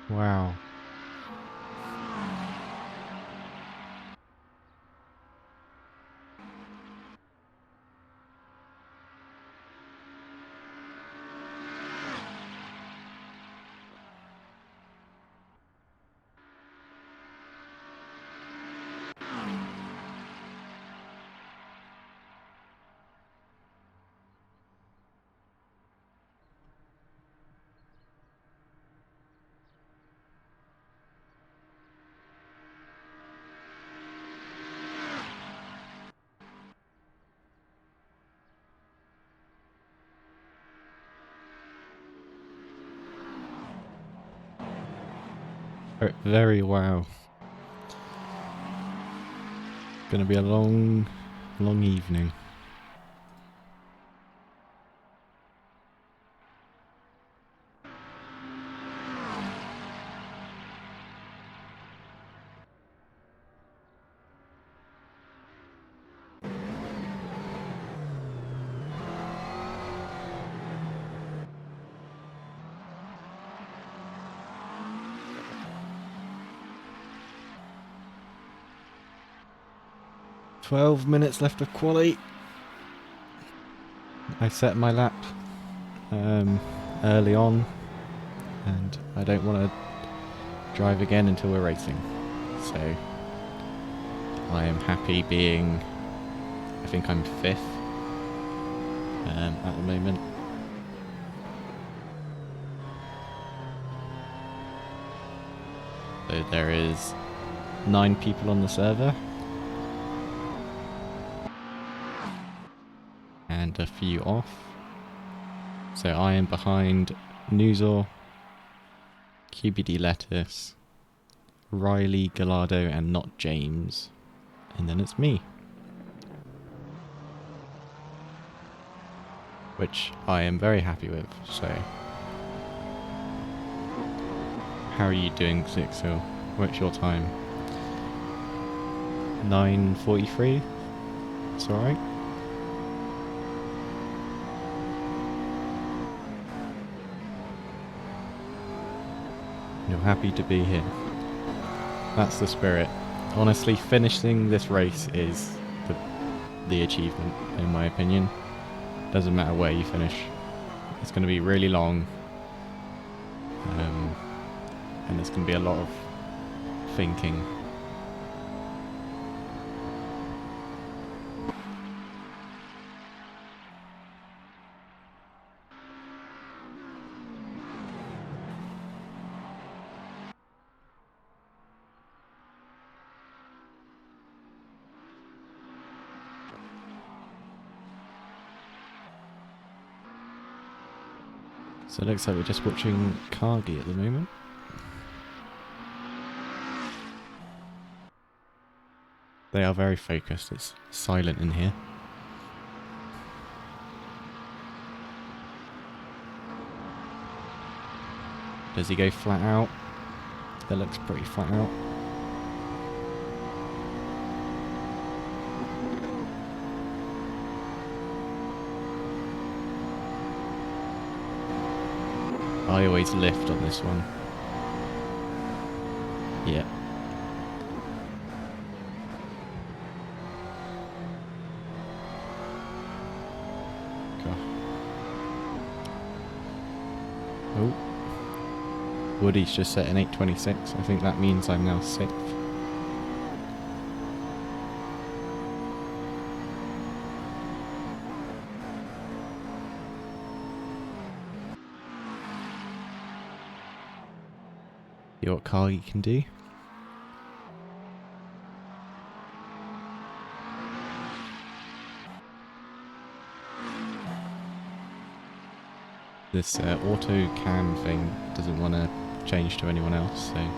Wow. Very wow. Gonna be a long evening. "12 minutes left of quali." I set my lap early on, and I don't want to drive again until we're racing. So I am happy being, I think I'm 5th at the moment. So there is 9 people on the server. And a few off. So I am behind Nuzor, QBD Lettuce, Riley, Gallardo, and not James. And then it's me. Which I am very happy with, so... How are you doing, Zixil? What's your time? 9:43? It's alright? You're happy to be here. That's the spirit. Honestly, finishing this race is the achievement, in my opinion. Doesn't matter where you finish. It's going to be really long. And there's going to be a lot of thinking. So it looks like we're just watching Cargi at the moment. They are very focused. It's silent in here. Does he go flat out? That looks pretty flat out. I always lift on this one. Yeah. God. Oh. Woody's just set an 8:26. I think that means I'm now 6th. See what Cargi can do. This auto cam thing doesn't want to change to anyone else, so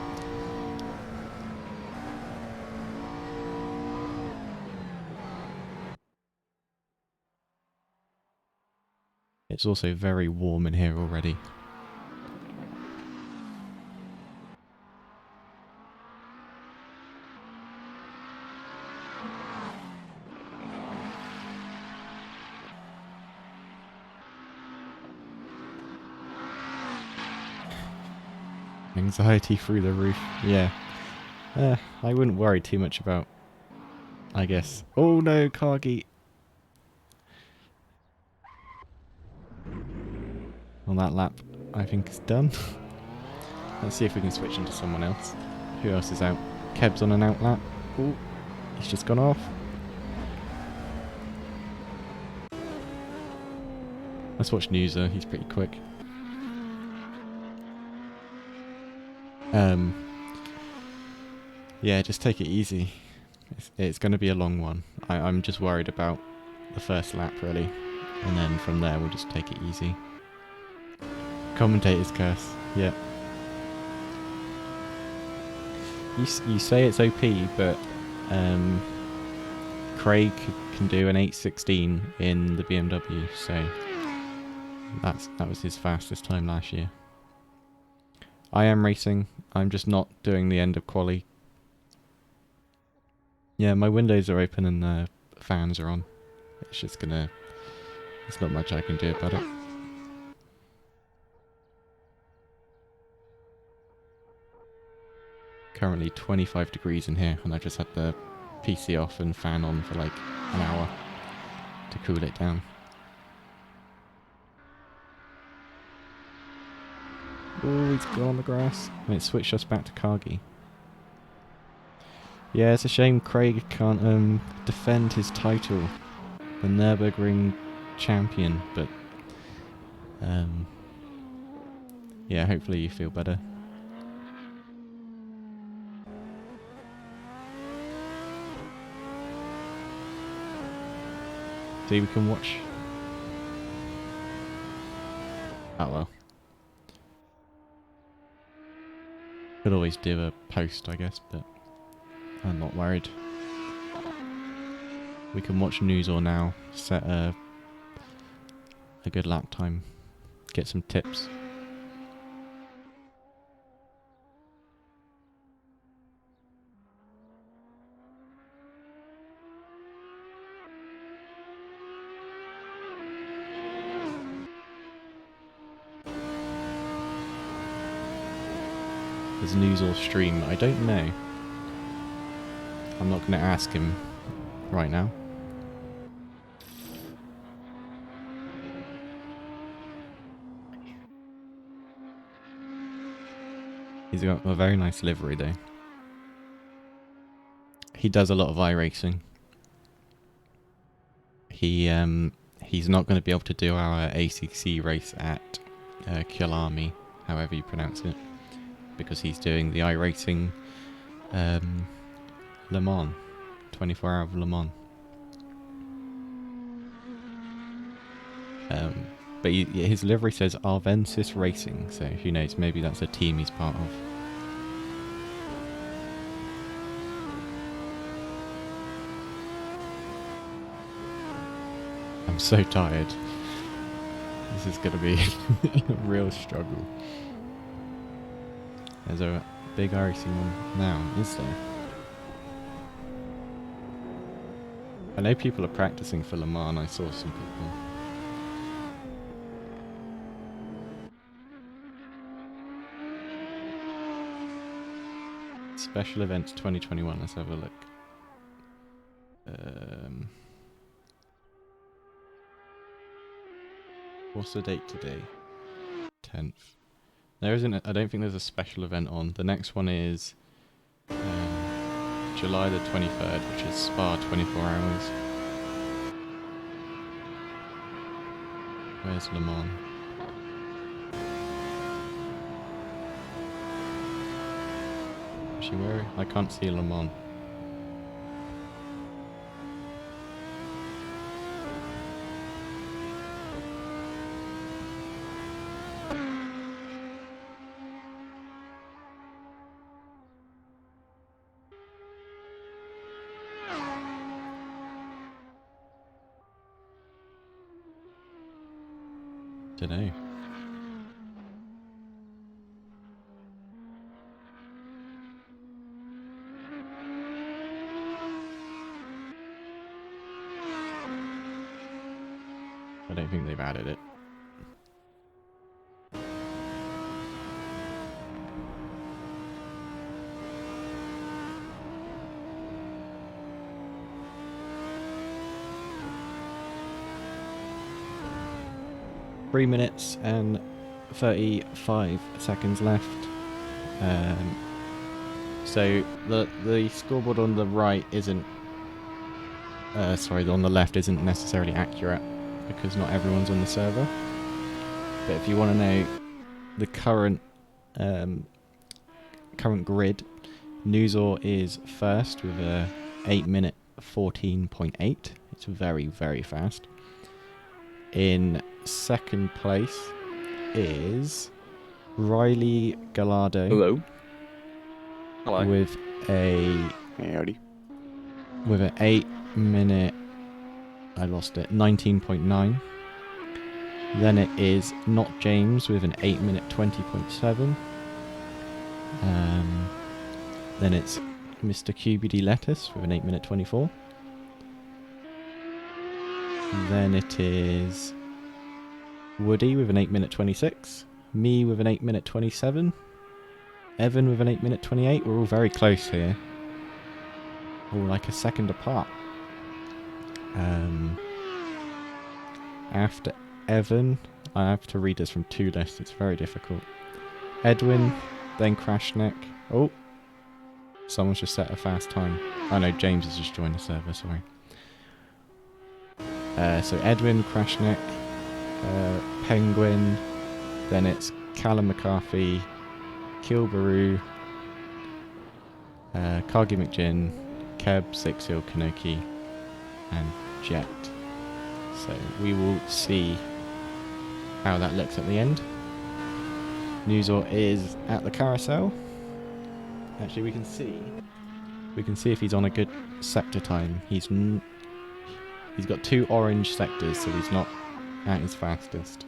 it's also very warm in here already. Anxiety through the roof. Yeah. I wouldn't worry too much about, I guess. Oh no, Cargi. Well, that lap, I think, is done. Let's see if we can switch into someone else. Who else is out? Keb's on an out lap. Oh, he's just gone off. Let's watch Newser. He's pretty quick. Yeah, just take it easy. It's going to be a long one. I'm just worried about the first lap, really. And then from there, we'll just take it easy. Commentator's curse. Yeah. You say it's OP, but Craig can do an 8:16 in the BMW, so that was his fastest time last year. I am racing. I'm just not doing the end of quali. Yeah, my windows are open and the fans are on. It's just gonna... There's not much I can do about it. Currently 25 degrees in here, and I just had the PC off and fan on for like an hour to cool it down. Oh, he's gone on the grass. And it switched us back to Cargi. Yeah, it's a shame Craig can't defend his title, the Nurburgring champion, but yeah, hopefully you feel better. See, we can watch. Oh well. Could always do a post, I guess, but I'm not worried. We can watch Newsor now, set a good lap time, get some tips. Does Newsor stream? I don't know. I'm not going to ask him right now. He's got a very nice livery though. He does a lot of iRacing. He's not going to be able to do our ACC race at Kyalami, however you pronounce it, because he's doing the iRacing Le Mans, 24 Hour of Le Mans. But his livery says Arvensis Racing, so who knows, maybe that's a team he's part of. I'm so tired. This is going to be a real struggle. There's a big racing one now, is there? I know people are practicing for Le Mans. I saw some people. Special events 2021. Let's have a look. What's the date today? 10th. There isn't. I don't think there's a special event on. The next one is July the 23rd, which is Spa 24 hours. Where's Le Mans? Actually, where? I can't see Le Mans. Dunno. I don't think they've added it. Three minutes and 35 seconds left. So the scoreboard on the right isn't on the left isn't necessarily accurate because not everyone's on the server. But if you want to know the current grid, Nuzor is first with a 8-minute 14.8. It's very, very fast. In second place is Riley Gallardo. Hello. Hello. With a howdy. With an 8-minute, I lost it, 19.9. Then it is Not James with an 8-minute 20.7. Then it's Mr. QBD Lettuce with an 8-minute 24. Then it is Woody with an 8-minute 26. Me with an 8-minute 27. Evan with an 8-minute 28. We're all very close here. All like a second apart. After Evan, I have to read this from two lists. It's very difficult. Edwin, then Crashneck. Oh, someone's just set a fast time. Oh no, James has just joined the server, sorry. So Edwin, Crashneck, Penguin, then it's Callum McCarthy, Kilbaroo, Kagi McGinn, Keb, Sixhill, Kanoki, and Jet. So we will see how that looks at the end. Nuzor is at the carousel. Actually, we can see if he's on a good sector time. He's got 2 orange sectors, so he's not at his fastest.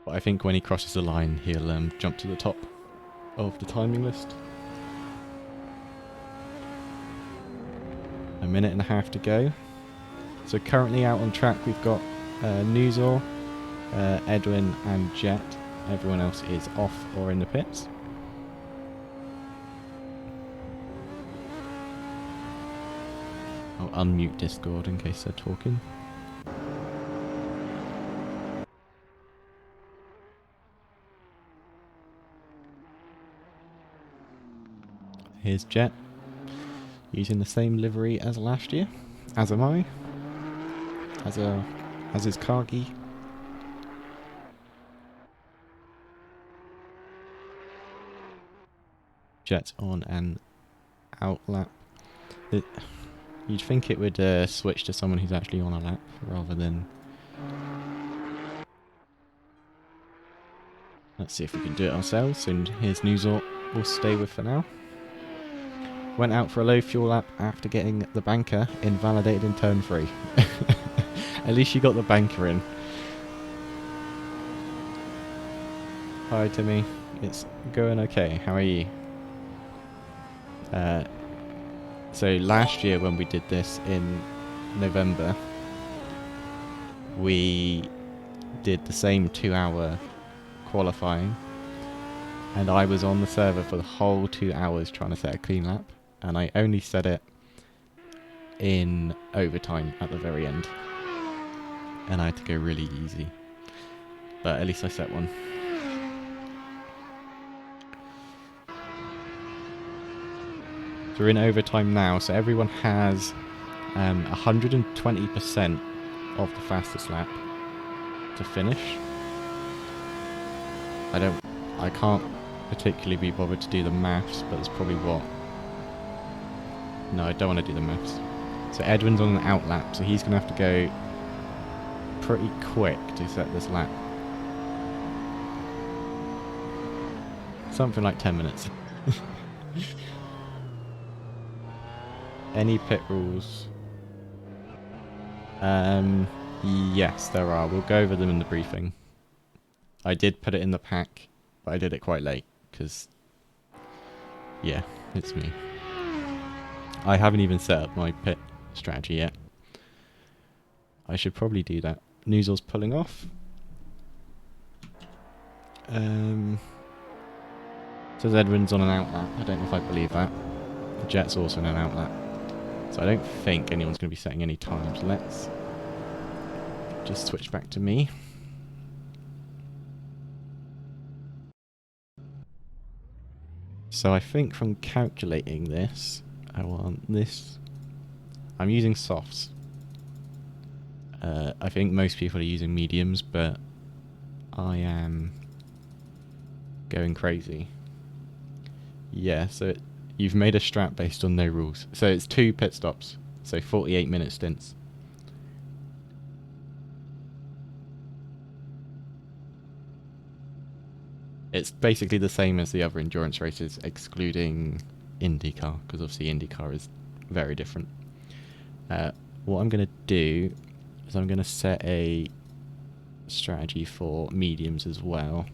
But I think when he crosses the line, he'll jump to the top of the timing list. A minute and a half to go. So currently out on track, we've got Nuzor, Edwin, and Jet. Everyone else is off or in the pits. I'll unmute Discord in case they're talking. Here's Jet, using the same livery as last year, as am I, as is Kagi. Jet's on an outlap. You'd think it would switch to someone who's actually on a lap rather than... Let's see if we can do it ourselves, and here's Newsort we'll stay with for now. Went out for a low fuel lap after getting the banker invalidated in turn 3. At least you got the banker in. Hi Timmy, it's going okay, how are you? So last year when we did this in November, we did the same 2-hour qualifying, and I was on the server for the whole 2 hours trying to set a clean lap, and I only set it in overtime at the very end, and I had to go really easy, but at least I set one. So we're in overtime now, so everyone has 120% of the fastest lap to finish. I can't particularly be bothered to do the maths, but it's probably what... No, I don't want to do the maths. So Edwin's on an out lap, so he's going to have to go pretty quick to set this lap. Something like 10 minutes. Any pit rules? Yes, there are. We'll go over them in the briefing. I did put it in the pack, but I did it quite late, because... Yeah, it's me. I haven't even set up my pit strategy yet. I should probably do that. Newsel's pulling off. Says Edwin's on an out lap. I don't know if I believe that. Jet's also on an out lap. So I don't think anyone's going to be setting any times. Let's just switch back to me. So I think from calculating this, I want this. I'm using softs. I think most people are using mediums, but I am going crazy. Yeah, so you've made a strat based on no rules. So it's 2 pit stops, so 48-minute stints. It's basically the same as the other endurance races, excluding IndyCar, because obviously IndyCar is very different. What I'm going to do is I'm going to set a strategy for mediums as well,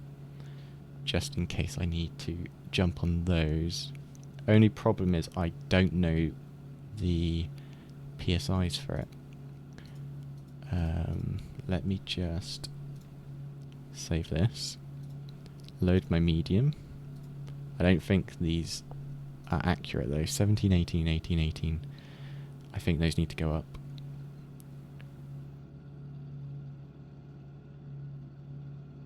just in case I need to jump on those. Only problem is I don't know the PSIs for it. Let me just save this. Load my medium. I don't think these are accurate though. 17, 18, 18, 18. I think those need to go up.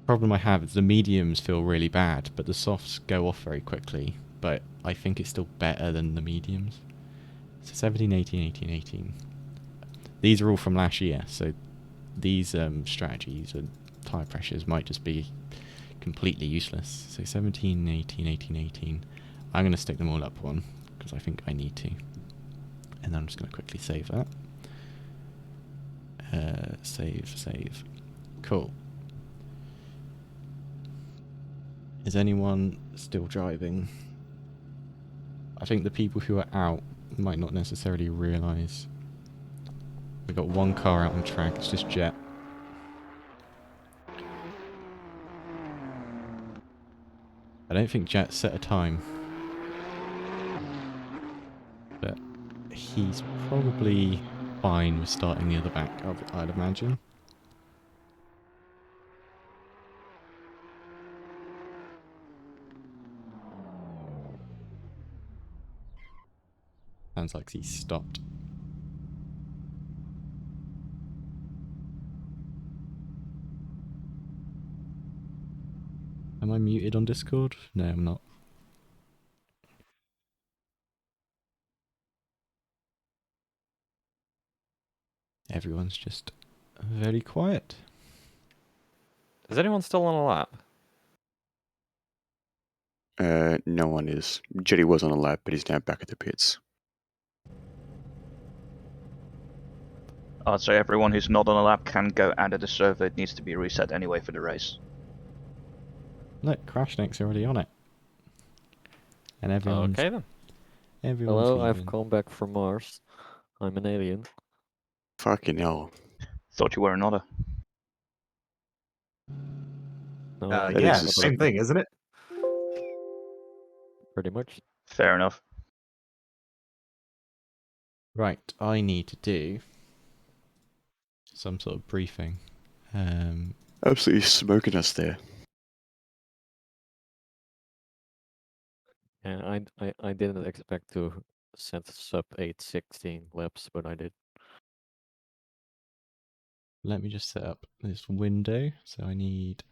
Problem I have is the mediums feel really bad, but the softs go off very quickly. But I think it's still better than the mediums. So 17, 18, 18, 18. These are all from last year, so these strategies and tyre pressures might just be completely useless. So 17, 18, 18, 18. I'm going to stick them all up one, because I think I need to. And I'm just going to quickly save that. Save. Cool. Is anyone still driving? I think the people who are out might not necessarily realise. We've got one car out on track, it's just Jet. I don't think Jet set a time. But he's probably fine with starting near the back, I'd imagine. Sounds like he's stopped. Am I muted on Discord? No, I'm not. Everyone's just very quiet. Is anyone still on a lap? No one is. Jetty was on a lap, but he's now back at the pits. So everyone who's not on a lap can go out of the server. It needs to be reset anyway for the race. Look, Crashnick's already on it. And everyone's Okay then. Hello, I've leaving. come back from Mars. I'm an alien. Fucking hell. Thought you were another. No, That I'm is Yeah, the same thing, isn't it? pretty much. Fair enough. Right, I need to do some sort of briefing. Absolutely smoking us there. Yeah, I didn't expect to set sub 816 laps, but I did. Let me just set up this window. So I need...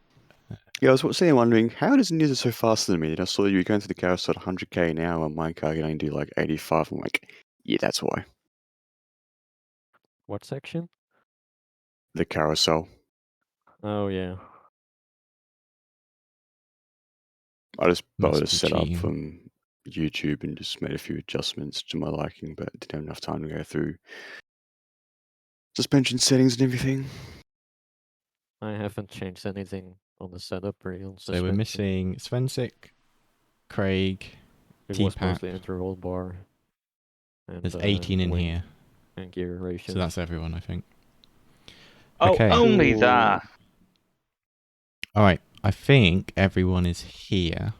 Yeah, I was saying, wondering, how does Ninja so faster than me? And I saw you were going to the carousel at 100k an hour, and my car can only do like 85. I'm like, yeah, that's why. What section? The carousel. Oh yeah. I just Must bought a be setup cheating. from YouTube and just made a few adjustments to my liking, but didn't have enough time to go through suspension settings and everything. I haven't changed anything on the setup really on So we're suspension. missing Svensik, Craig, It was T-Pap. mostly interval bar. And, There's 18 in wing here. and gear ratios. So that's everyone, I think. Oh, Okay. only Cool. that. Alright, I think everyone is here.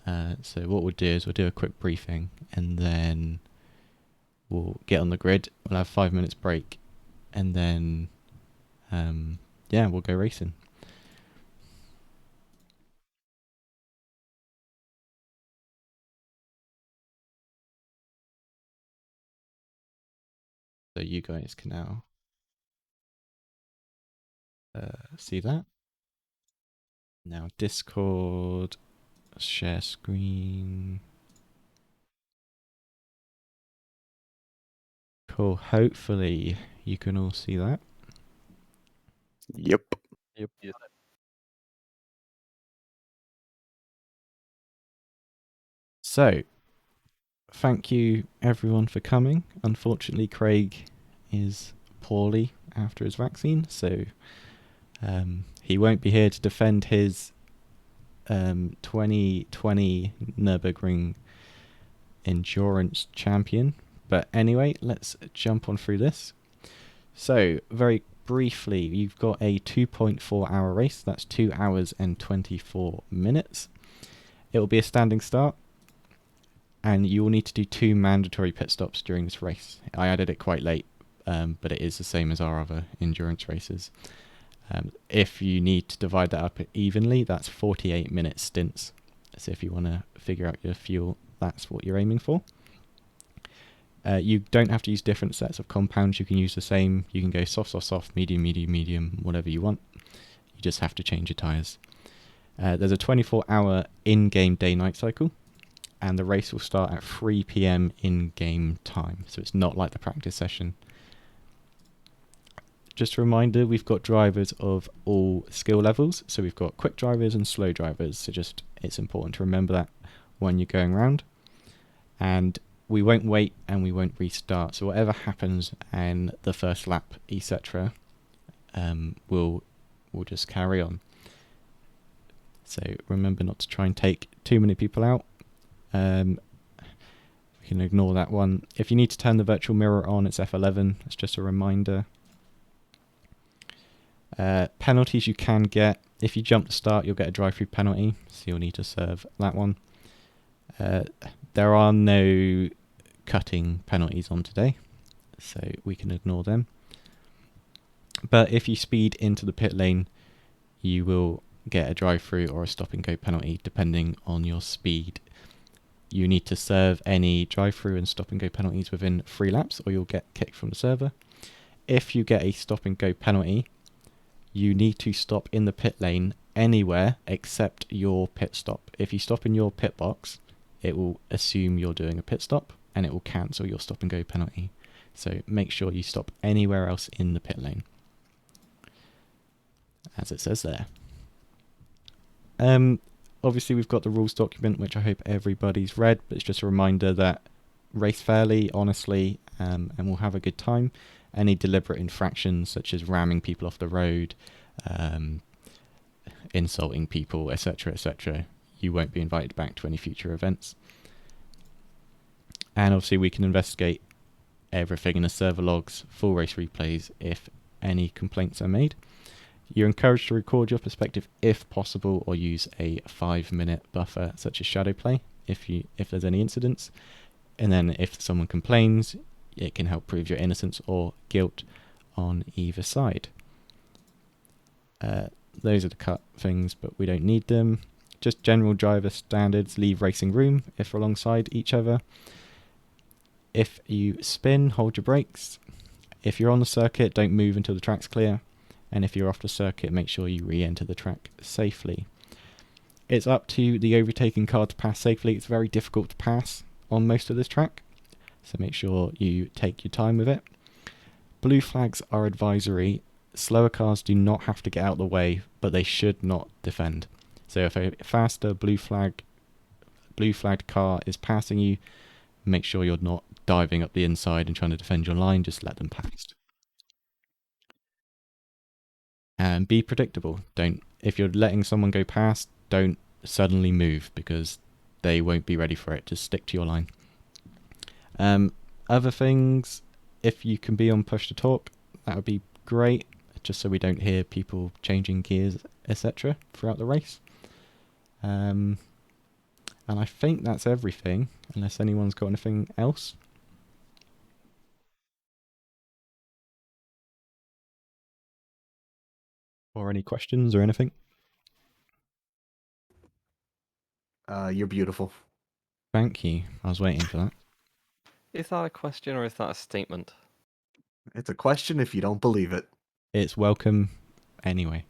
So what we'll do is we'll do a quick briefing and then we'll get on the grid. We'll have 5 minutes break and then yeah, we'll go racing. So you guys can now see that. Now Discord, share screen. Cool, hopefully you can all see that. Yep. Yep. So, thank you everyone for coming. Unfortunately, Craig is poorly after his vaccine, so he won't be here to defend his 2020 Nurburgring endurance champion. But anyway, let's jump on through this. So, very briefly, you've got a 2.4 hour race. That's 2 hours and 24 minutes. It will be a standing start, and you will need to do 2 mandatory pit stops during this race. I added it quite late, but it is the same as our other endurance races. If you need to divide that up evenly, that's 48-minute stints. So if you want to figure out your fuel, that's what you're aiming for. You don't have to use different sets of compounds. You can use the same. You can go soft, soft, soft, medium, medium, medium, whatever you want. You just have to change your tyres. There's a 24-hour in-game day-night cycle, and the race will start at 3 PM in-game time. So it's not like the practice session. Just a reminder, we've got drivers of all skill levels. So we've got quick drivers and slow drivers. So just it's important to remember that when you're going around. And we won't wait and we won't restart. So whatever happens in the first lap, etc., we'll just carry on. So remember not to try and take too many people out. We can ignore that one. If you need to turn the virtual mirror on, it's F11. It's just a reminder. Penalties you can get. If you jump to start, you'll get a drive-through penalty, so you'll need to serve that one. There are no cutting penalties on today, so we can ignore them. But if you speed into the pit lane, you will get a drive-through or a stop-and-go penalty, depending on your speed. You need to serve any drive-through and stop-and-go penalties within 3 laps, or you'll get kicked from the server. If you get a stop-and-go penalty, you need to stop in the pit lane anywhere except your pit stop. If you stop in your pit box, it will assume you're doing a pit stop and it will cancel your stop and go penalty. So make sure you stop anywhere else in the pit lane, as it says there. Obviously we've got the rules document, which I hope everybody's read, but it's just a reminder that race fairly, honestly, and we'll have a good time. Any deliberate infractions, such as ramming people off the road, insulting people, etc., etc., you won't be invited back to any future events. And obviously we can investigate everything in the server logs, full race replays, if any complaints are made. You're encouraged to record your perspective if possible, or use a 5-minute buffer such as shadow play if there's any incidents. And then if someone complains, it can help prove your innocence or guilt on either side. Those are the cut things, but we don't need them. Just general driver standards: leave racing room if alongside each other. If you spin, hold your brakes. If you're on the circuit, don't move until the track's clear. And if you're off the circuit, make sure you re-enter the track safely. It's up to the overtaking car to pass safely. It's very difficult to pass on most of this track, so make sure you take your time with it. Blue flags are advisory. Slower cars do not have to get out of the way, but they should not defend. So if a faster blue flagged car is passing you, make sure you're not diving up the inside and trying to defend your line. Just let them pass. And be predictable. If you're letting someone go past, don't suddenly move, because they won't be ready for it. Just stick to your line. Other things, if you can be on push to talk, that would be great, just so we don't hear people changing gears, etc. throughout the race. And I think that's everything, unless anyone's got anything else. Or any questions or anything? You're beautiful. Thank you. I was waiting for that. Is that a question or is that a statement? It's a question if you don't believe it. It's welcome anyway.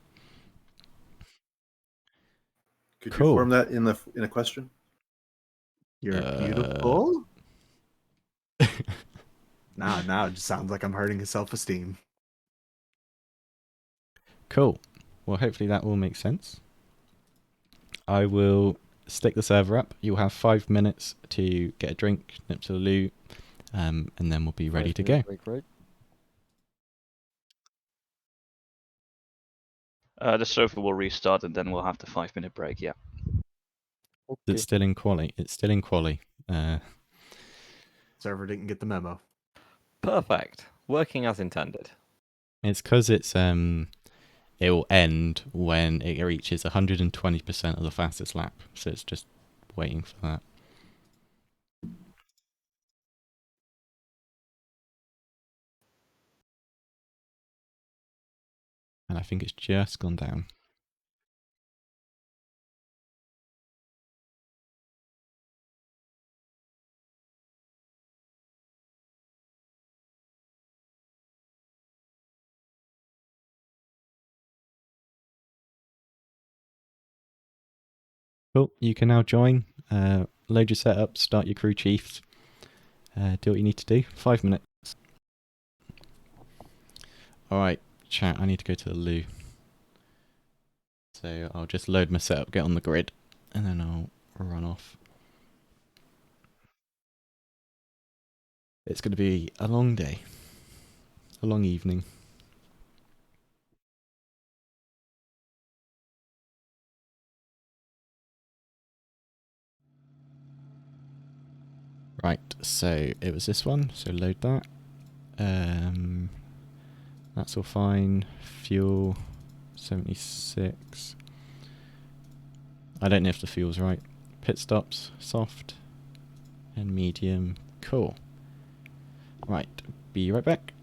Could Cool. you form that in a question? You're beautiful. Now it just sounds like I'm hurting his self-esteem. Cool. Well, hopefully that all makes sense. I will stick the server up. You'll have 5 minutes to get a drink, nip to the loo, and then we'll be ready to go. Break, right? The server will restart and then we'll have the 5-minute break. Yeah. Okay. It's still in quali. Server didn't get the memo. Perfect. Working as intended. It's because it will end when it reaches 120% of the fastest lap. So it's just waiting for that. And I think it's just gone down. Cool. You can now join. Load your setup, start your crew chiefs. Do what you need to do. 5 minutes. Alright, chat, I need to go to the loo. So I'll just load my setup, get on the grid, and then I'll run off. It's going to be a long day. A long evening. Right, so it was this one, so load that. That's all fine. Fuel, 76. I don't know if the fuel's right. Pit stops, soft and medium. Cool. Right, be right back.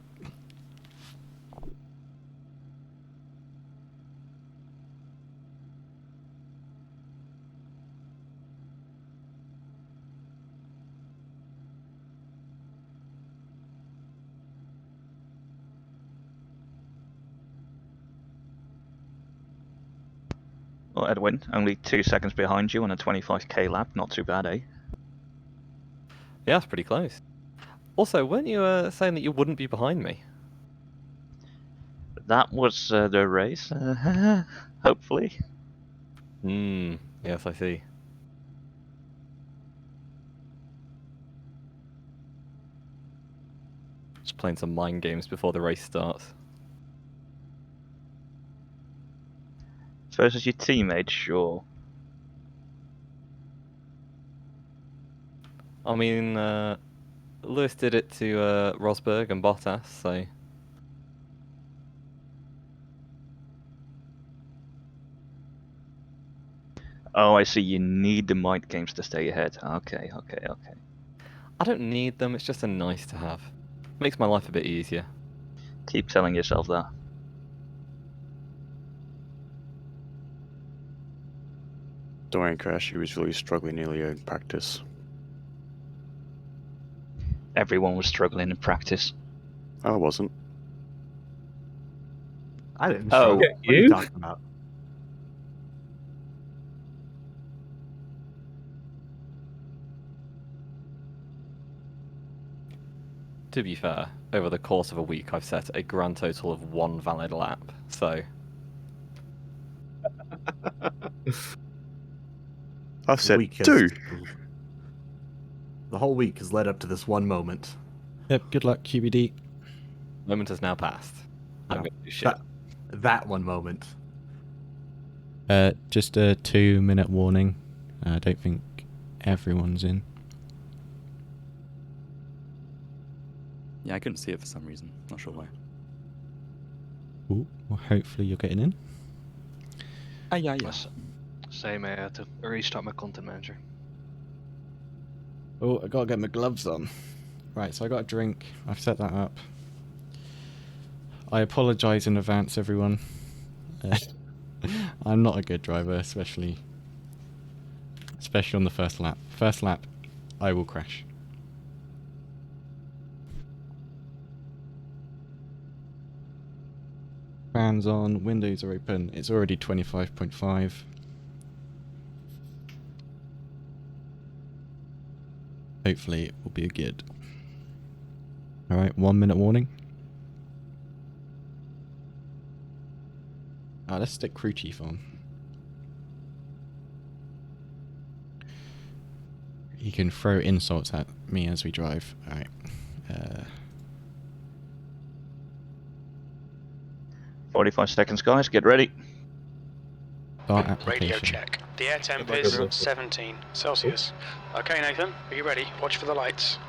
Well, Edwin, only 2 seconds behind you on a 25k lap. Not too bad, eh? Yeah, that's pretty close. Also, weren't you saying that you wouldn't be behind me? That was the race. Hopefully. Yes, I see. playing some mind games before the race starts. Versus your teammates, sure. I mean, Lewis did it to Rosberg and Bottas, so Oh, I see. You need the mind games to stay ahead. Okay. I don't need them. It's just a nice to have. Makes my life a bit easier. Keep telling yourself that. Don't worry, Crash. He was really struggling earlier in practice. Everyone was struggling in practice. I wasn't. I didn't. Oh, What are you talking about? To be fair, over the course of a week, I've set a grand total of 1 valid lap, so I've said Week has- 2. The whole week has led up to this one moment. Yep, good luck, QBD. moment has now passed. I'm No, going to do shit. That one moment. Just a 2-minute warning. I don't think everyone's in. Yeah, I couldn't see it for some reason. Not sure why. Ooh, well, hopefully you're getting in. Yeah. Same, I had to restart my content manager. Oh, I gotta get my gloves on. Right, so I got a drink. I've set that up. I apologise in advance, everyone. I'm not a good driver, especially on the first lap. First lap, I will crash. Fans on, windows are open. It's already 25.5. Hopefully it will be good. Alright, 1-minute warning. Let's stick crew chief on. He can throw insults at me as we drive. Alright. 45 seconds, guys. Get ready. Start application. Radio check. The air temp is 17 Celsius. Okay, Nathan, are you ready? Watch for the lights.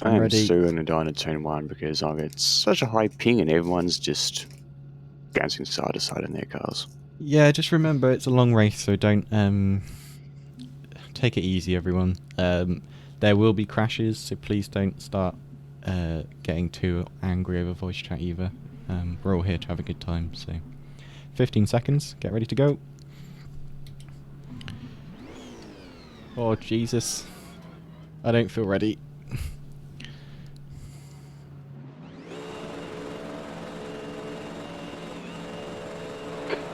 I'm I'm ready. so going to die in turn 1 because I get such a high ping and everyone's just bouncing side to side in their cars. Yeah, just remember it's a long race, so don't take it easy, everyone. There will be crashes, so please don't start getting too angry over voice chat either. We're all here to have a good time, so 15 seconds, get ready to go. Oh Jesus, I don't feel ready.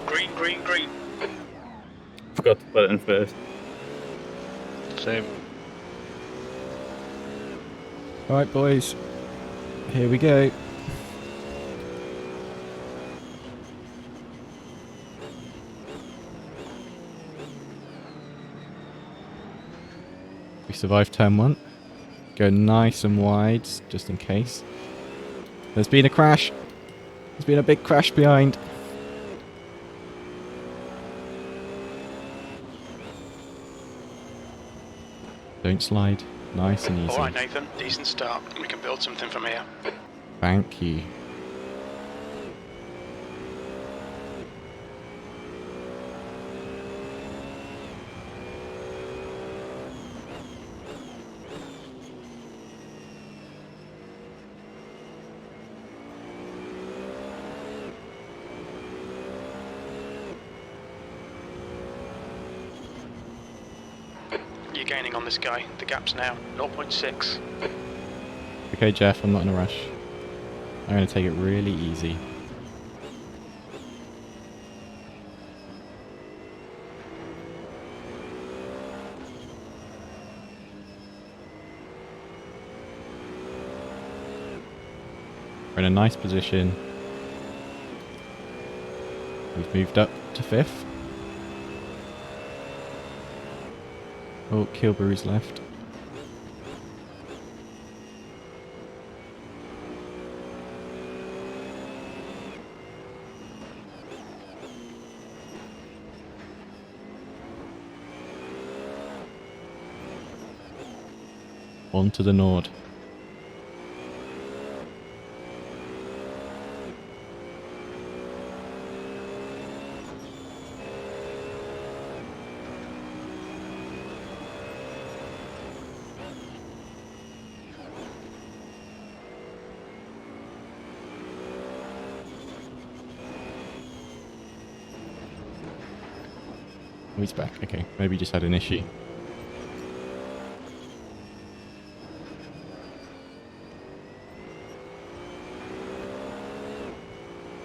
Green, green, green. Forgot to put it in first. Same. Alright boys, here we go. We survived turn 1. Go nice and wide, just in case. There's been a crash. There's been a big crash behind. Don't slide. Nice and easy. Alright, Nathan, decent start. We can build something from here. Thank you. You're gaining on this guy. The gap's now 0.6. Okay, Jeff, I'm not in a rush. I'm going to take it really easy. We're in a nice position. We've moved up to 5th. Oh, Kilbury's left. On to the Nord. Oh, he's back. Okay, maybe he just had an issue.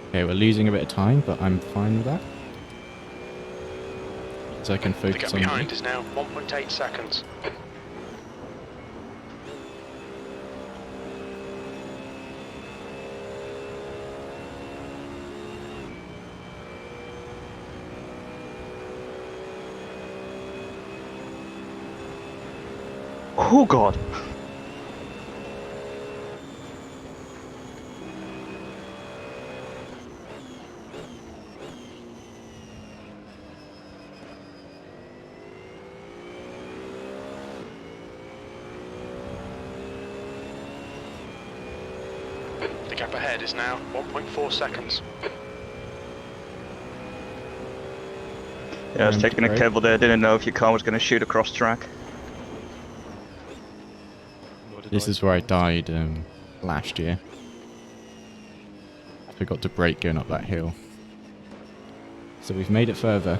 Okay, we're losing a bit of time, but I'm fine with that. So I can The focus gap on behind is now 1.8 seconds. Oh god! The gap ahead is now 1.4 seconds. Yeah, I was taking a Right. cable there, didn't know if your car was going to shoot across track. This is where I died last year. I forgot to brake going up that hill. So we've made it further.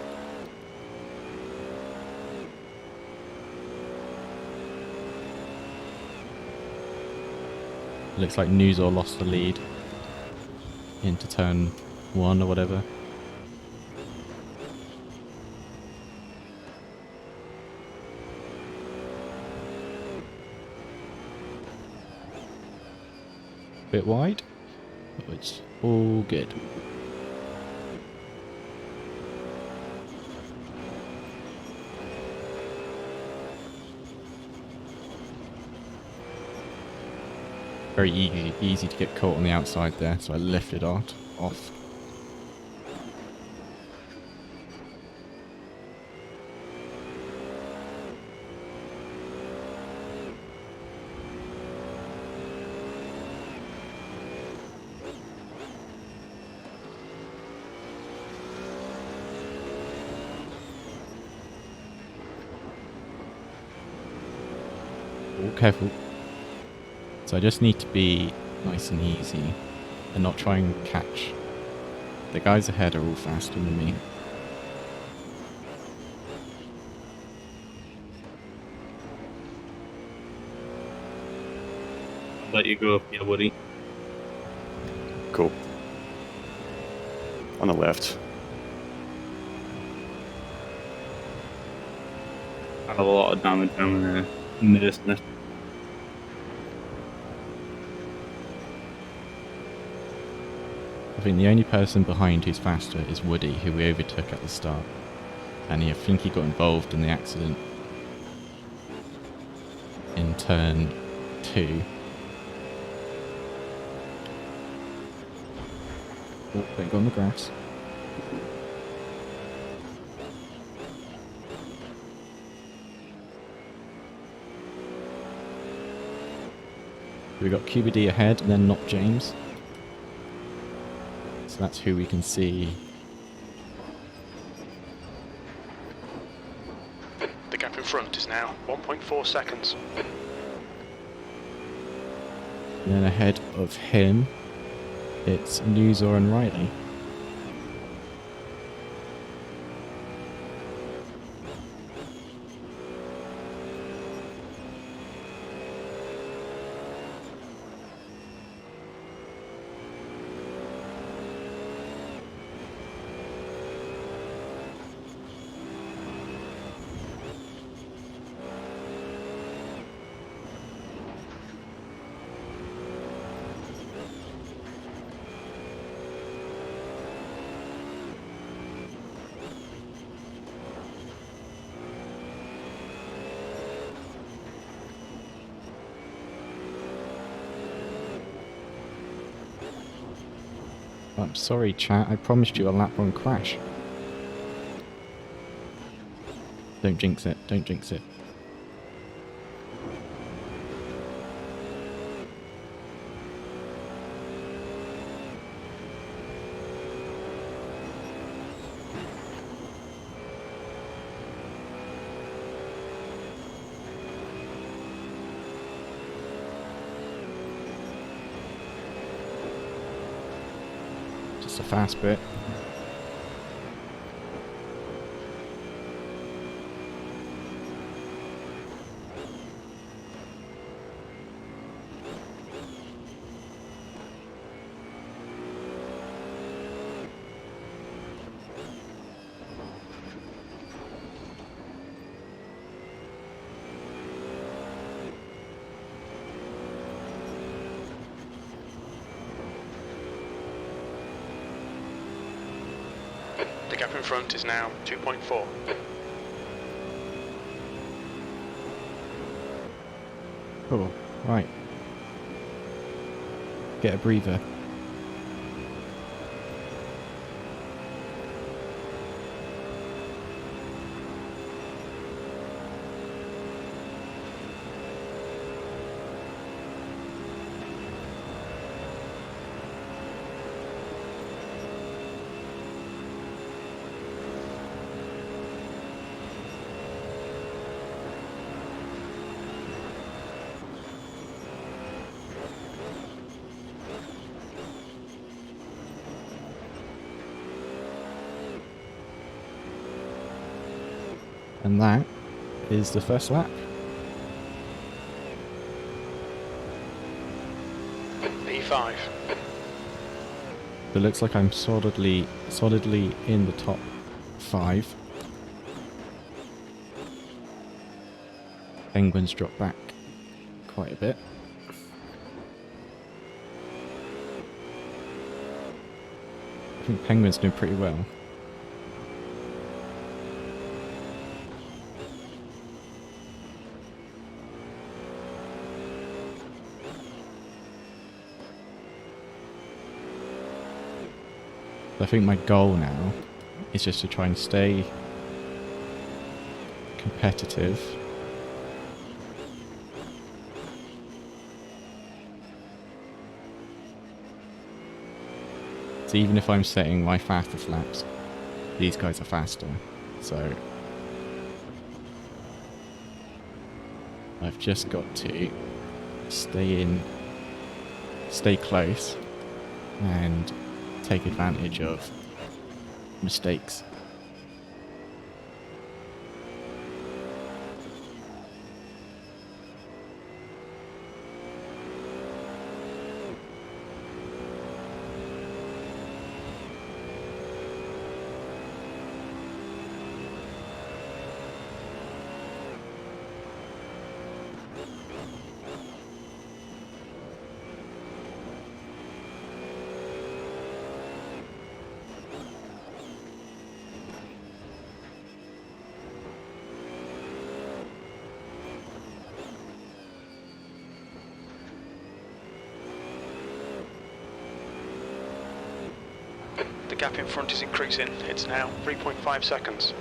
Looks like Nuzor lost the lead into turn 1 or whatever. Bit wide, but it's all good. Very easy to get caught on the outside there, so I lifted off. Oh, careful. So I just need to be nice and easy and not try and catch. The guys ahead are all faster than me. I'll let you go, yeah, Woody. Cool. On the left. I have a lot of damage down there in the distance. I think the only person behind who's faster is Woody, who we overtook at the start. And I think he got involved in the accident in turn 2. Oh, don't go on the grass. We got QBD ahead and then not James. So that's who we can see. The gap in front is now 1.4 seconds. And then ahead of him, it's Nuzor and Riley. I'm sorry, chat. I promised you a lap on Crash. Don't jinx it. Don't jinx it. fast bit. The gap in front is now 2.4. Cool. Right. Get a breather. And that is the first lap. P5. It looks like I'm solidly in the top 5. Penguins drop back quite a bit. I think Penguins doing pretty well. I think my goal now is just to try and stay competitive. So even if I'm setting my fastest laps, these guys are faster. So I've just got to stay close and take advantage of mistakes. The gap in front is increasing. It's now 3.5 seconds.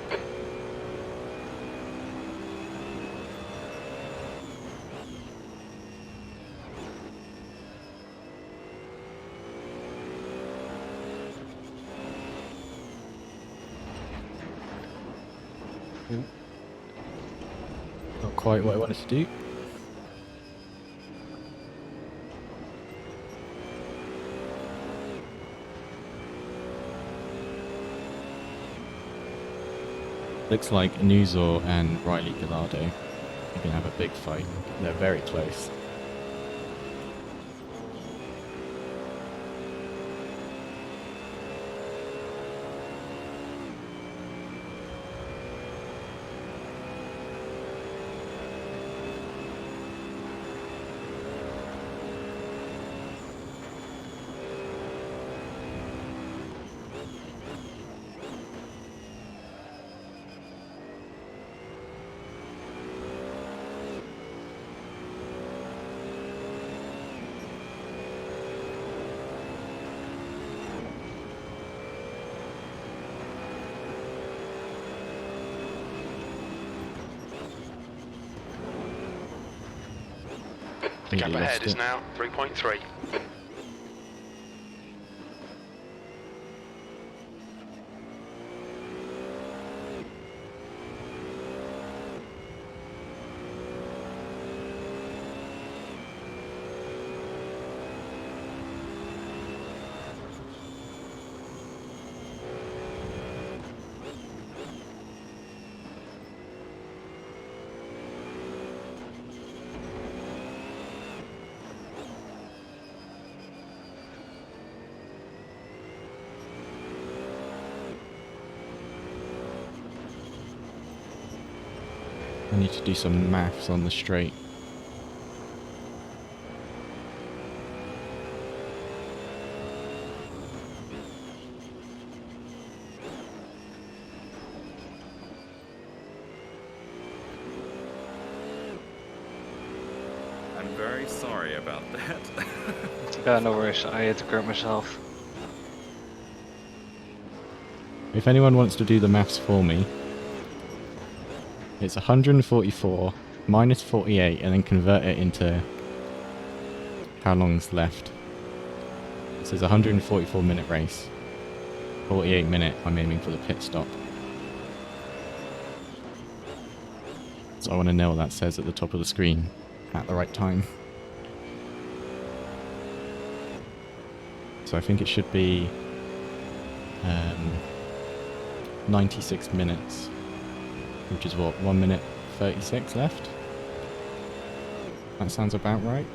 Not quite what I wanted to do. Looks like Nuzor and Riley Gallardo are going to have a big fight. They're very close. The gap Completely ahead lost is it. now 3.3. I need to do some maths on the straight. I'm very sorry about that. Yeah, no worries. I had to correct myself. If anyone wants to do the maths for me, it's 144 minus 48 and then convert it into how long's left. It says 144 minute race. 48 minute, I'm aiming for the pit stop. So I want to know what that says at the top of the screen at the right time. So I think it should be 96 minutes, which is what, 1 minute 36 left? That sounds about right.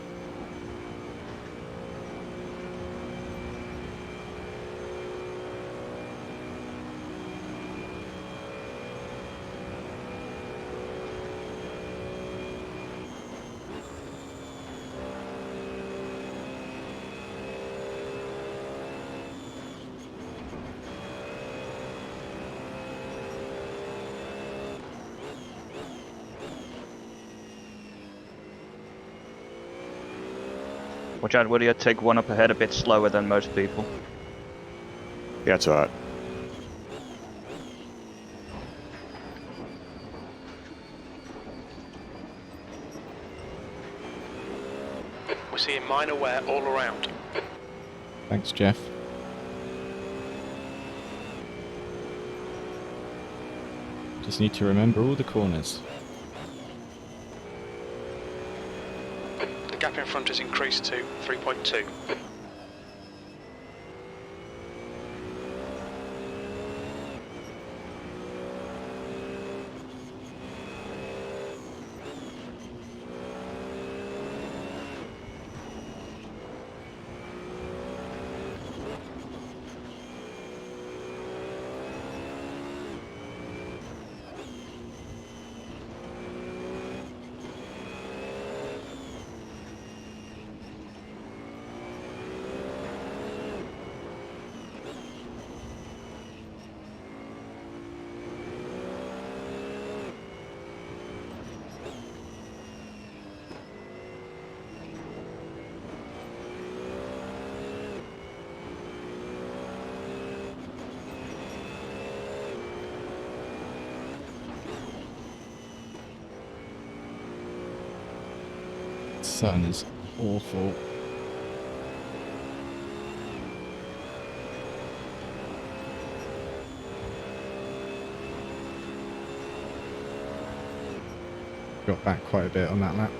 Watch out, will you take one up ahead a bit slower than most people? Yeah, it's alright. We're seeing minor wear all around. Thanks, Jeff. Just need to remember all the corners. The gap in front has increased to 3.2. Sun is awful. Got back quite a bit on that lap.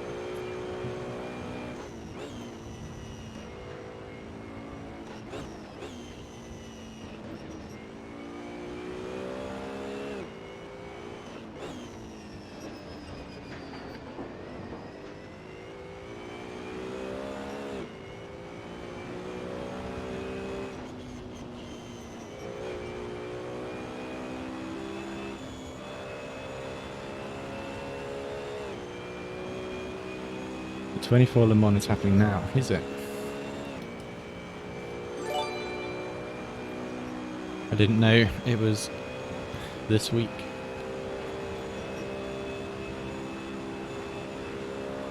The 24 Le Mans is happening now, is it? I didn't know it was this week.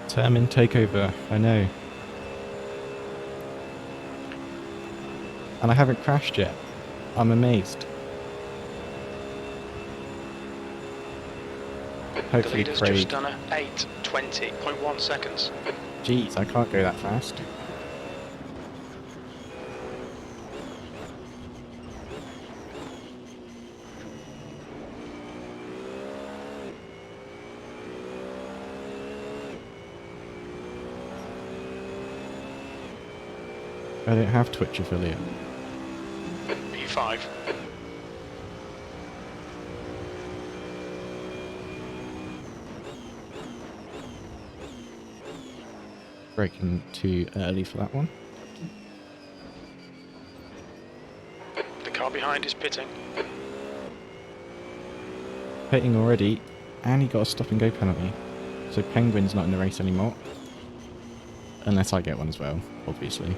Determined takeover, I know. And I haven't crashed yet. I'm amazed. The Hopefully leader's Craig... just done a 8:20.1 seconds. Jeez, I can't go that fast. I don't have Twitch affiliate. P5. Braking too early for that one. The car behind is pitting. Pitting already. And he got a stop and go penalty. So Penguin's not in the race anymore. Unless I get one as well, obviously.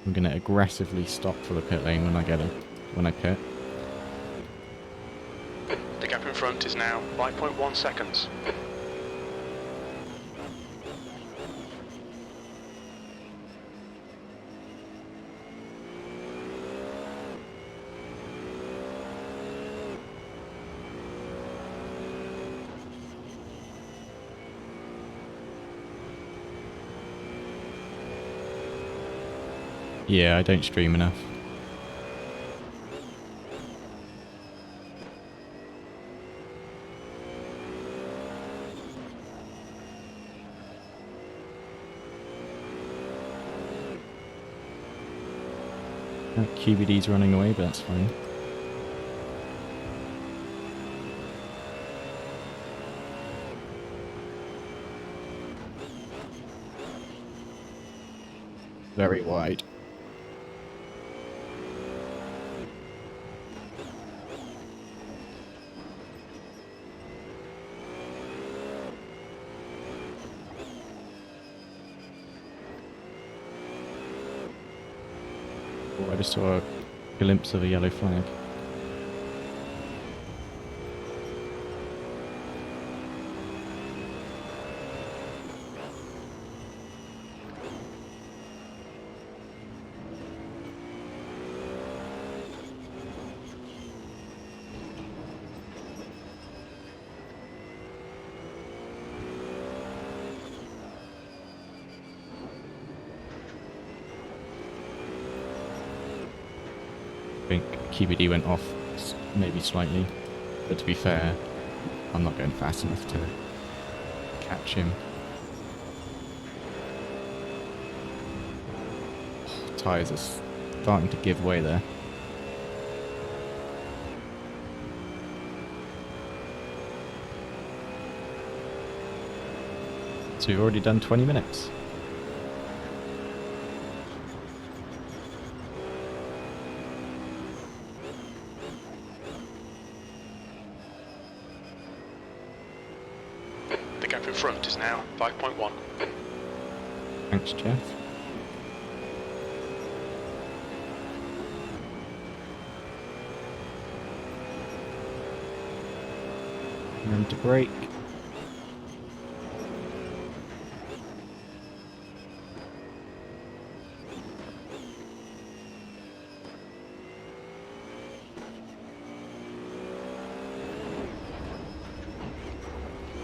I'm going to aggressively stop for the pit lane when I pit. The gap in front is now 5.1 seconds. Yeah, I don't stream enough. QBD's running away, but that's fine. Very wide. Oh, I just saw a glimpse of a yellow flag. I think QBD went off maybe slightly, but to be fair, I'm not going fast enough to catch him. Tyres are starting to give way there. So we've already done 20 minutes. The gap in front is now 5.1. Thanks, Jeff. Remember to brake.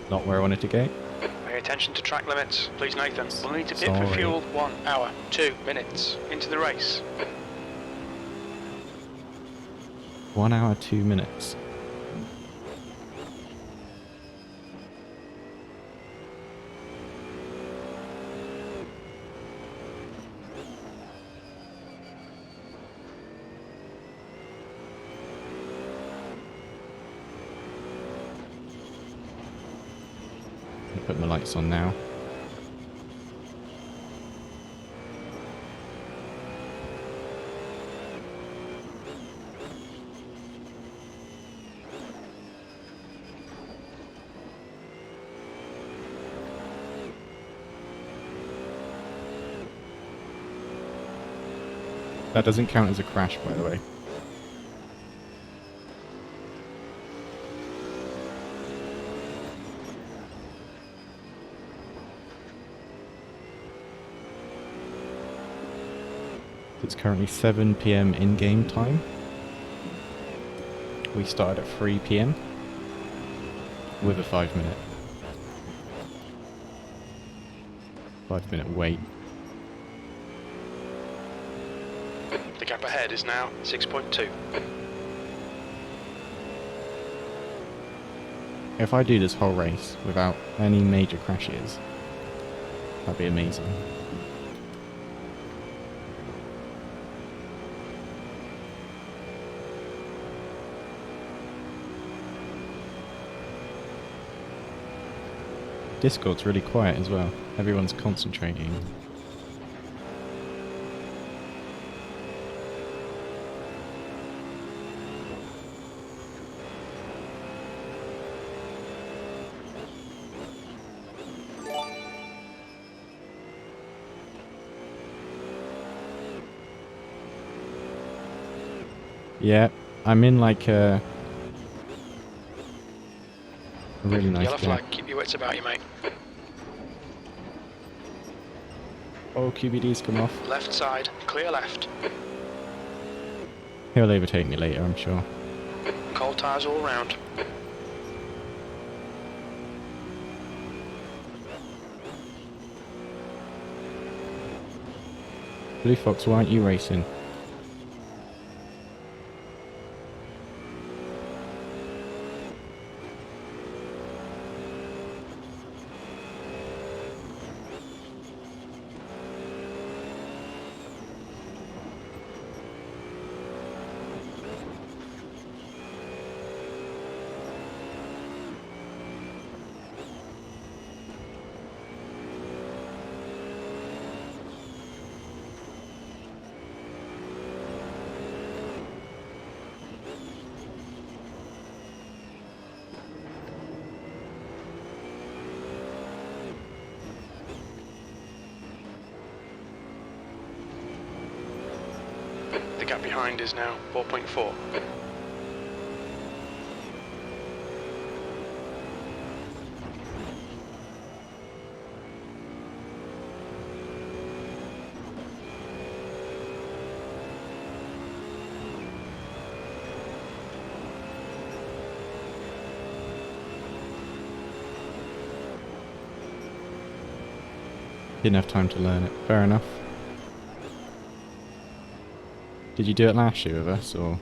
Not where I wanted to go. Pay attention to track limits. Please, Nathan. We'll need to pit Sorry. for fuel 1 hour, 2 minutes into the race. 1 hour, 2 minutes. Put my lights on now. That doesn't count as a crash, by the way. It's currently 7 PM in-game time. We started at 3 PM with a 5-minute wait. The gap ahead is now 6.2. If I do this whole race without any major crashes, that'd be amazing. Discord's really quiet as well. Everyone's concentrating. Yeah, I'm in like a really nice Yellow gap. flag, keep your wits about you, mate. Oh, QBD's come off. Left side, clear left. He'll overtake me later, I'm sure. Cold tyres all round. Blue Fox, why aren't you racing? The gap behind is now 4.4. Didn't have time to learn it. Fair enough. Did you do it last year with us, or...?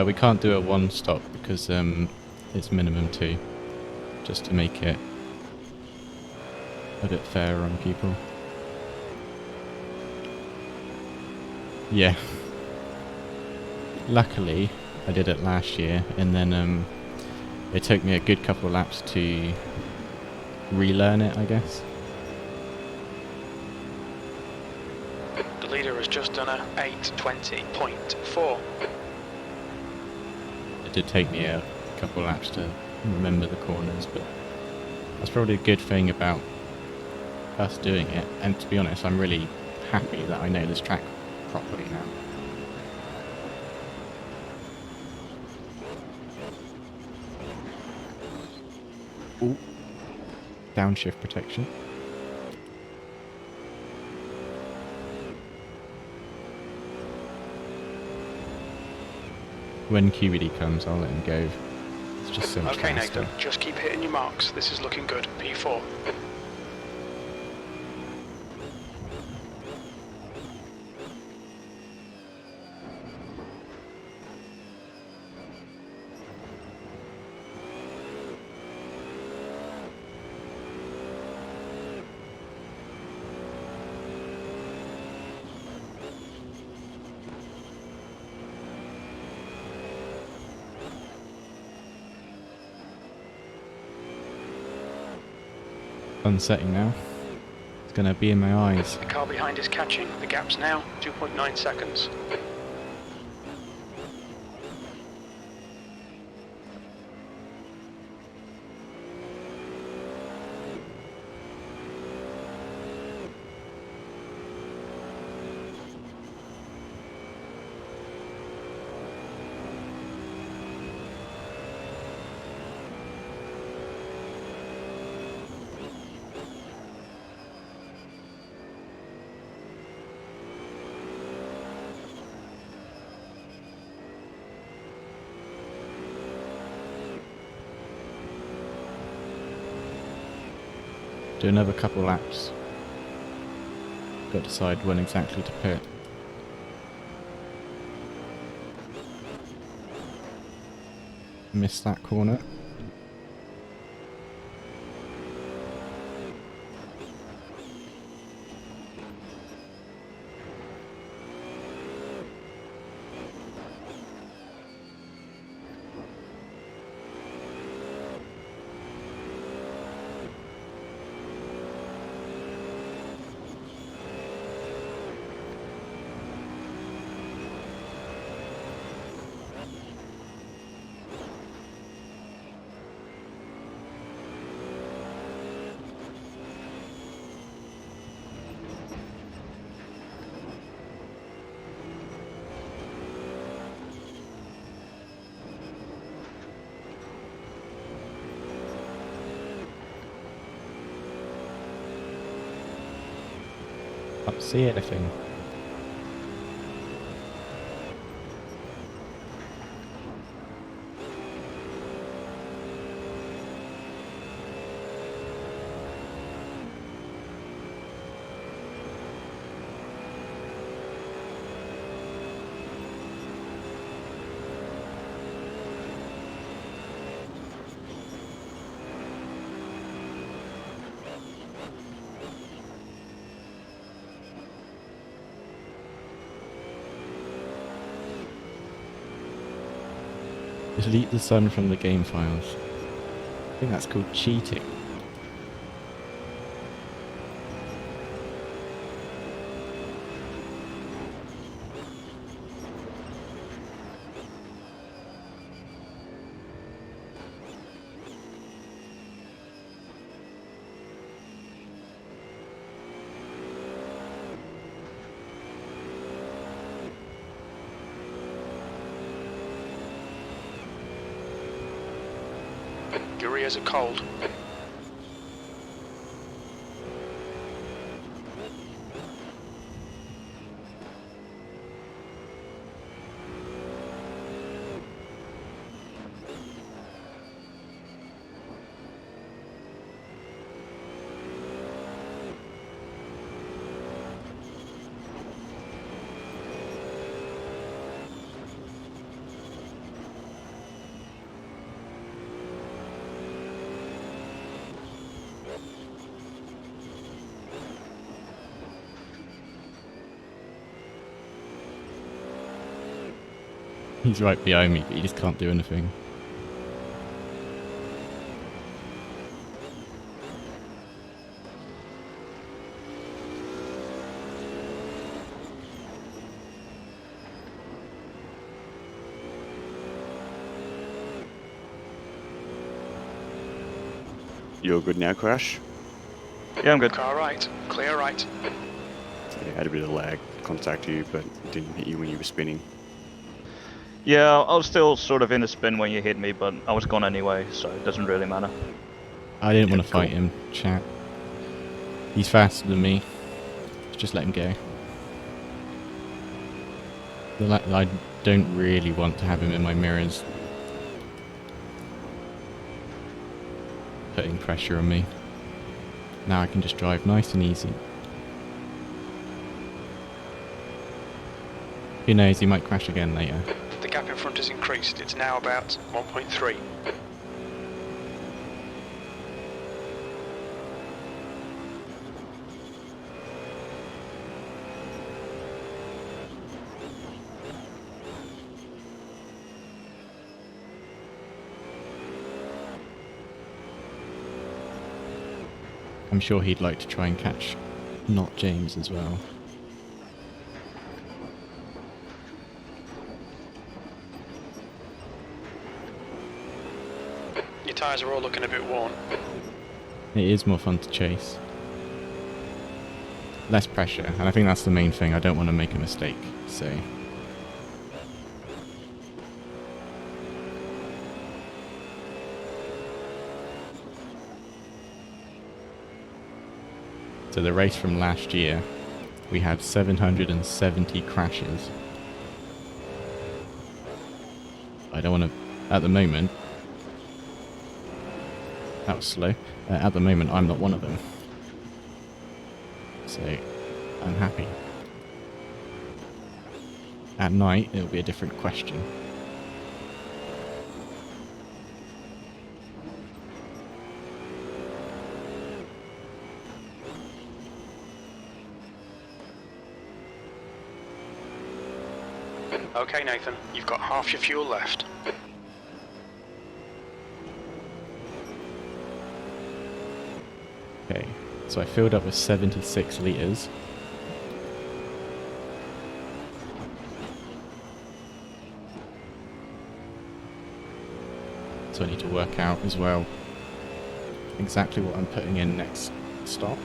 We can't do a one stop because it's minimum 2, just to make it a bit fairer on people. Yeah. Luckily, I did it last year, and then it took me a good couple of laps to relearn it, I guess. The leader has just done a 8:20.4. It did take me a couple of laps to remember the corners, but that's probably a good thing about us doing it. And to be honest, I'm really happy that I know this track properly now. Ooh. Downshift protection. When QBD comes, I'll let him go. It's just so much Okay, faster. Nathan, just keep hitting your marks. This is looking good. P4. Sun's setting now. It's gonna be in my eyes. The car behind is catching. The gap's now 2.9 seconds. Do another couple laps. Got to decide when exactly to pit. Missed that corner. Can't see anything. Delete the sun from the game files. I think that's called cheating. Your ears are cold. He's right behind me, but he just can't do anything. You're good now, Crash? Yeah, I'm good. Car right, clear right. Yeah, had a bit of lag contact you, but it didn't hit you when you were spinning. Yeah, I was still sort of in the spin when you hit me, but I was gone anyway, so it doesn't really matter. I didn't want to cool. fight him, chat. He's faster than me. Just let him go. I don't really want to have him in my mirrors. Putting pressure on me. Now I can just drive nice and easy. Who knows, he might crash again later. The gap in front has increased. It's now about 1.3. I'm sure he'd like to try and catch not James as well. Your tyres are all looking a bit worn. It is more fun to chase. Less pressure, and I think that's the main thing. I don't want to make a mistake, so... So the race from last year, we had 770 crashes. I don't want to... At the moment... That was slow. At the moment, I'm not one of them. So, I'm happy. At night, it'll be a different question. Okay, Nathan, you've got half your fuel left. Okay, so I filled up with 76 litres. So I need to work out as well exactly what I'm putting in next stop.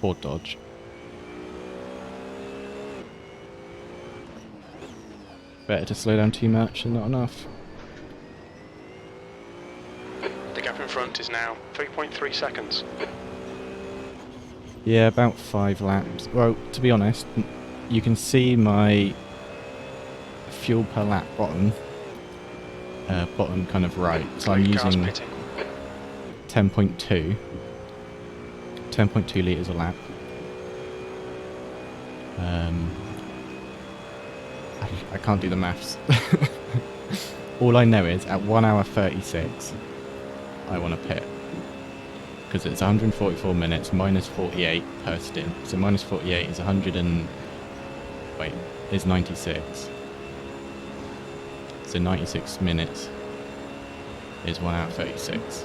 Or dodge. Better to slow down too much and not enough. The gap in front is now 3.3 seconds. Yeah, about 5 laps. Well, to be honest, you can see my fuel per lap bottom kind of right. So I'm using 10.2 litres a lap. I can't do the maths. All I know is at 1 hour 36 I want to pit, because it's 144 minutes minus 48 per stint. So minus 48 is 96. So 96 minutes is 1 hour 36.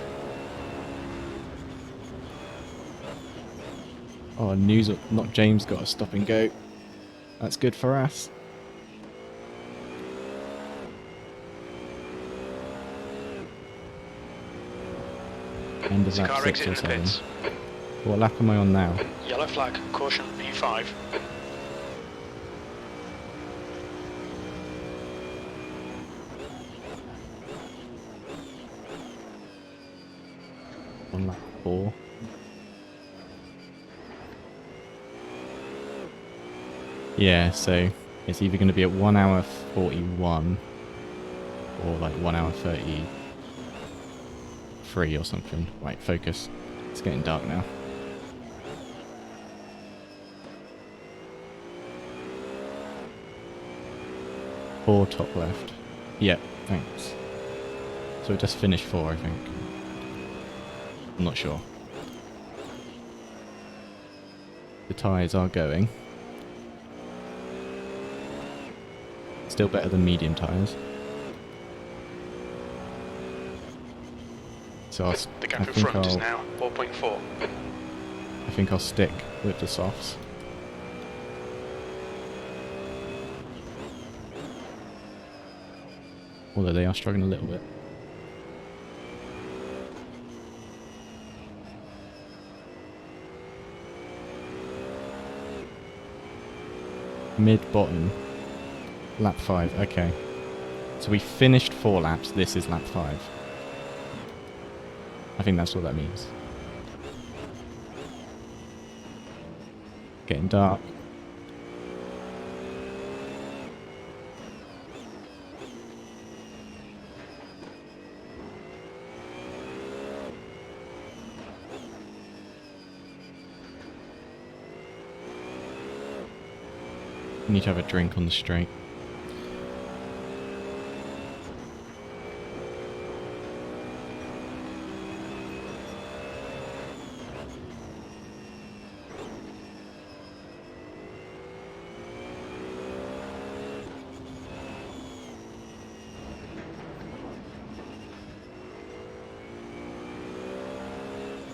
Oh, news, not James got a stop and go. That's good for us. End of lap 6 or 7. What lap am I on now? Yellow flag, caution, P5. On lap 4. Yeah, so it's either going to be at 1 hour 41 or like 1 hour 33 or something. Right, focus. It's getting dark now. Four top left. Yep, thanks. So it just finished 4, I think. I'm not sure. The tyres are going. Still better than medium tyres. So the gap in front is now 4.4. I think I'll stick with the softs. Although they are struggling a little bit. Mid-bottom. Lap 5, okay. So we finished 4 laps, this is lap 5. I think that's what that means. Getting dark. I need to have a drink on the straight.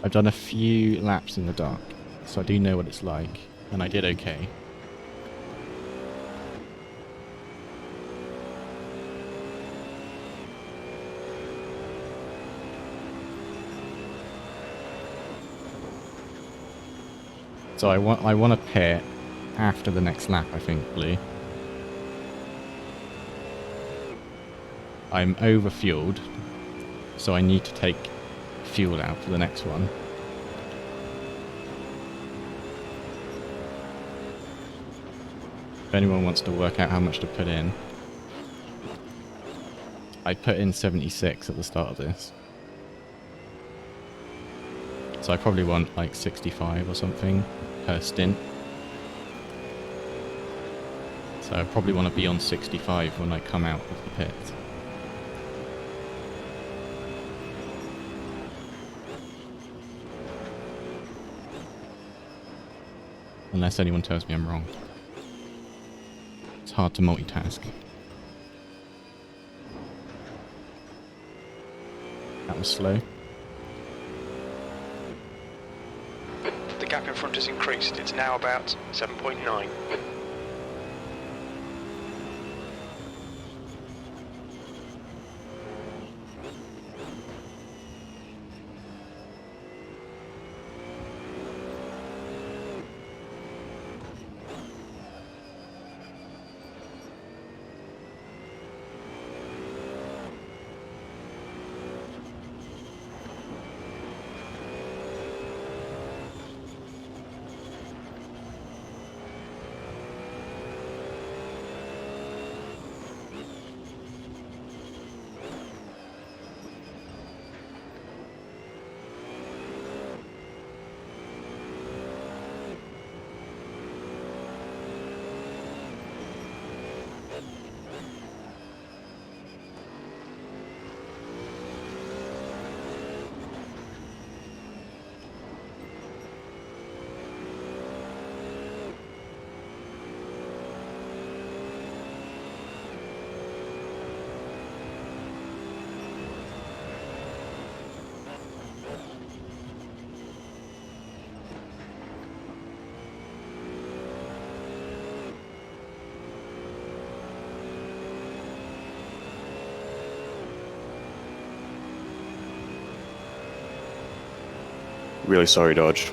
I've done a few laps in the dark, so I do know what it's like, and I did okay. So I want to pit after the next lap, I think, Blue. I'm over-fueled, so I need to take fuel out for the next one. If anyone wants to work out how much to put in, I put in 76 at the start of this. So I probably want like 65 or something per stint. So I probably want to be on 65 when I come out of the pit. Unless anyone tells me I'm wrong. It's hard to multitask. That was slow. The gap in front has increased. It's now about 7.9. Really sorry, Dodge.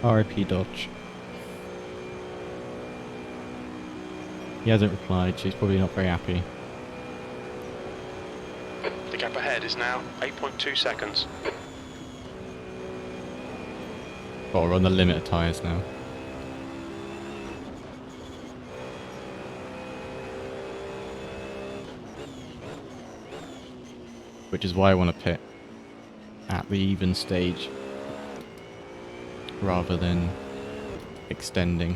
RIP Dodge. He hasn't replied, she's probably not very happy. The gap ahead is now 8.2 seconds. Oh, we're on the limit of tyres now. Which is why I want to pit at the even stage rather than extending.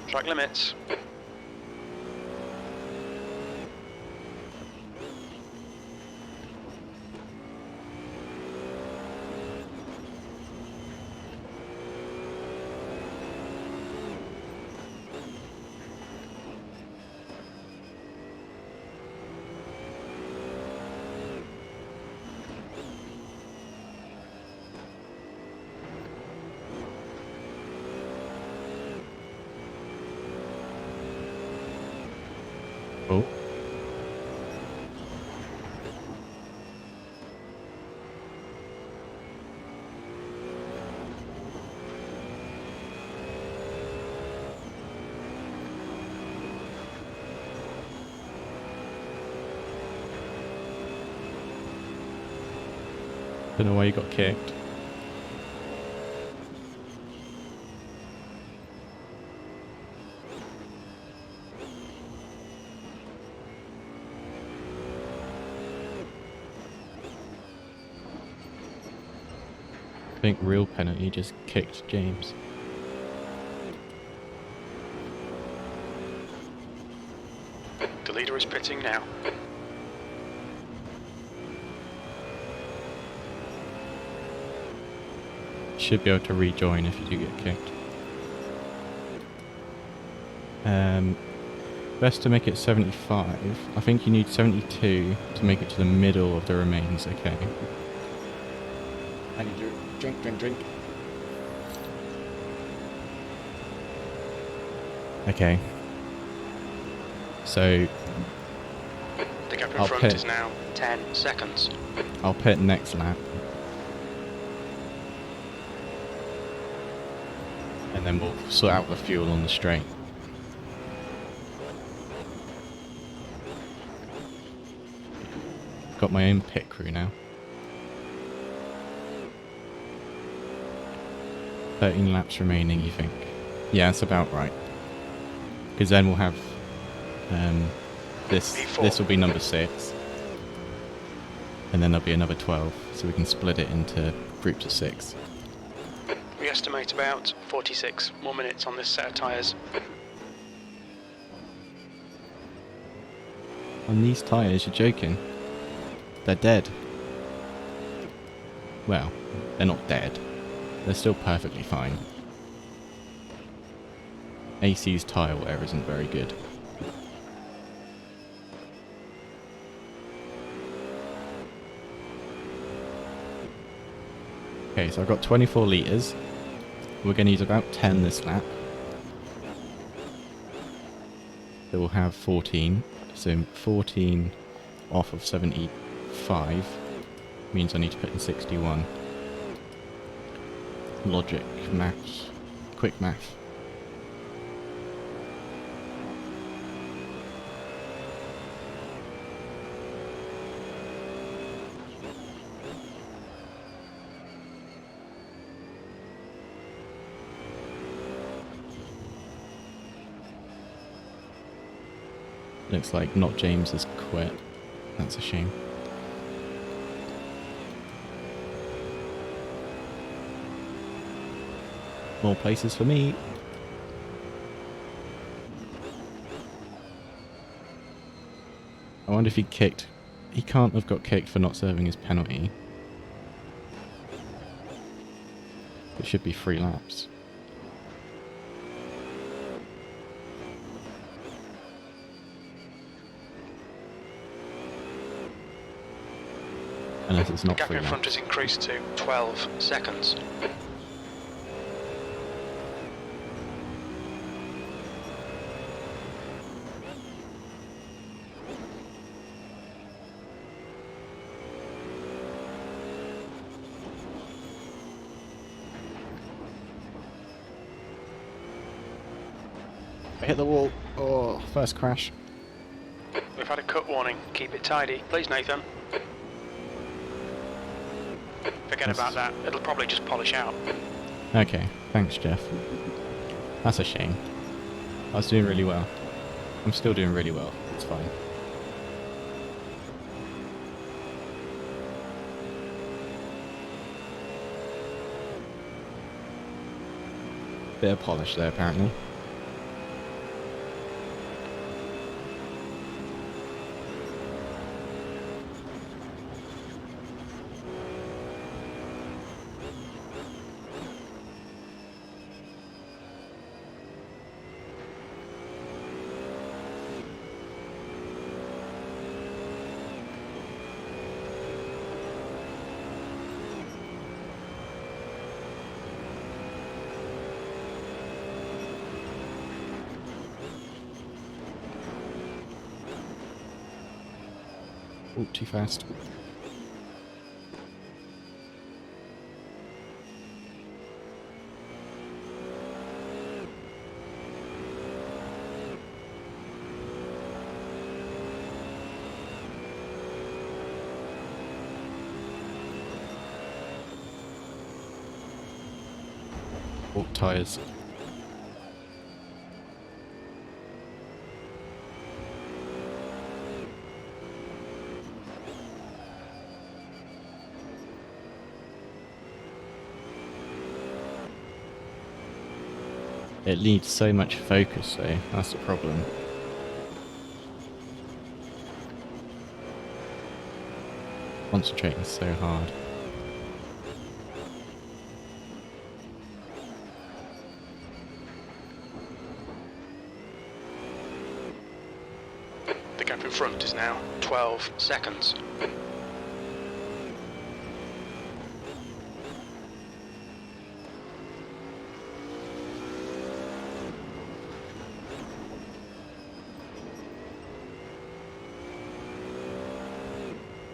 Track limits. Oh. Don't know why you got kicked. I think real penalty just kicked James. The leader is pitting now. Should be able to rejoin if you do get kicked. Best to make it 75. I think you need 72 to make it to the middle of the remains, okay. I need to drink. Okay. So The gap in I'll front pit. is now 10 seconds. I'll pit next lap. And then we'll sort out the fuel on the straight. Got my own pit crew now. 13 laps remaining, you think? Yeah, that's about right. Because then we'll have this will be number 6. And then there'll be another 12, so we can split it into groups of 6. We estimate about 46 more minutes on this set of tyres. On these tyres, you're joking? They're dead. Well, they're not dead. They're still perfectly fine. AC's tyre wear isn't very good. Okay, so I've got 24 litres. We're going to use about 10 this lap. So we'll have 14. So 14 off of 75 means I need to put in 61. Logic, maths, quick math. Looks like Not James has quit. That's a shame. More places for me. I wonder if he kicked. He can't have got kicked for not serving his penalty. It should be 3 laps. Unless it's The not gap 3 in front laps. has increased to 12 seconds. I hit the wall. Oh, first crash. We've had a cut warning. Keep it tidy. Please, Nathan. Forget Yes. about that. It'll probably just polish out. Okay, thanks, Jeff. That's a shame. I was doing really well. I'm still doing really well. It's fine. Bit of polish there, apparently. Oh, too fast. Oh, tyres. It needs so much focus though, that's the problem. Concentrating so hard. The gap in front is now 12 seconds.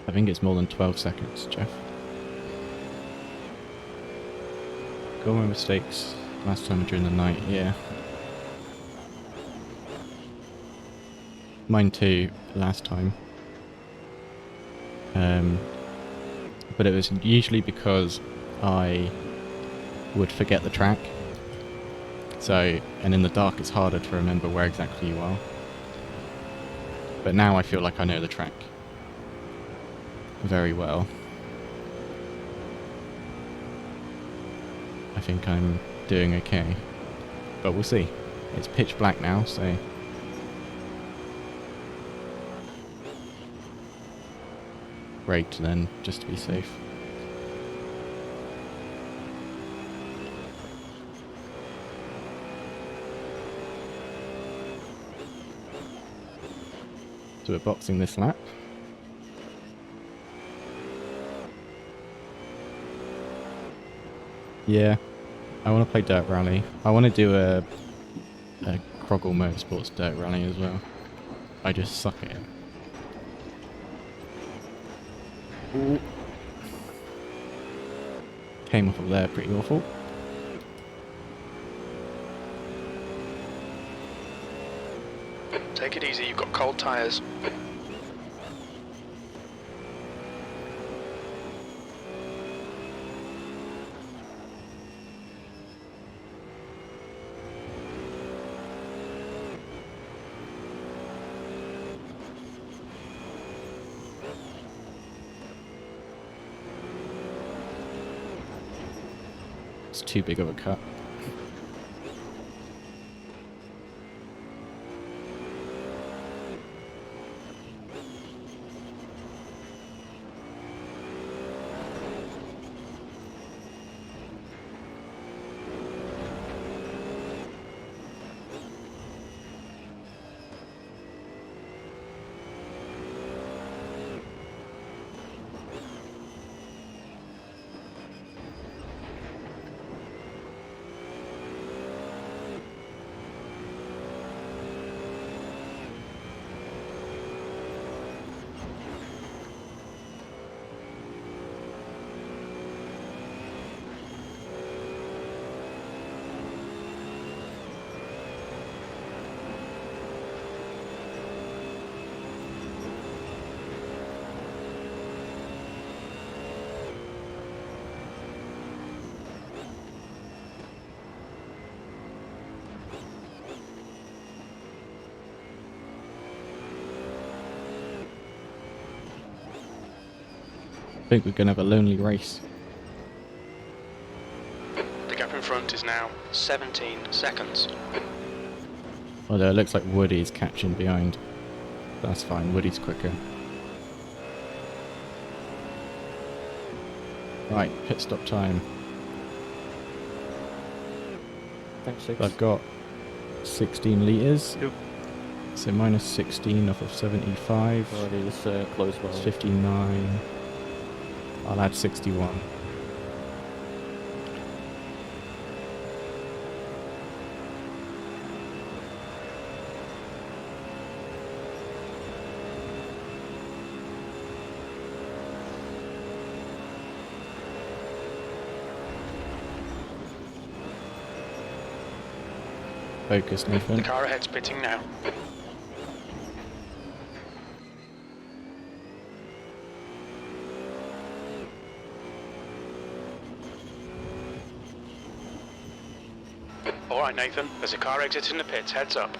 I think it's more than 12 seconds, Jeff. Got my mistakes last time during the night, yeah. Mine too, last time. But it was usually because I would forget the track. So, and in the dark it's harder to remember where exactly you are. But now I feel like I know the track very well. I think I'm doing okay. But we'll see. It's pitch black now, so... brake then, just to be safe. So we're boxing this lap. Yeah, I want to play Dirt Rally. I want to do a Croggle Motorsports Dirt Rally as well. I just suck at it. Ooh. Came off of there pretty awful. Take it easy, you've got cold tyres. It's too big of a cut. think we're going to have a lonely race. The gap in front is now 17 seconds. Although it looks like Woody's catching behind. That's fine, Woody's quicker. Right, pit stop time. Thanks, 6. I've got 16 litres. Yep. So minus 16 off of 75. Already just close It's well. 59. I'll add 61. Focus, The Nathan. car ahead's pitting now. Alright Nathan, there's a car exiting the pits, heads up.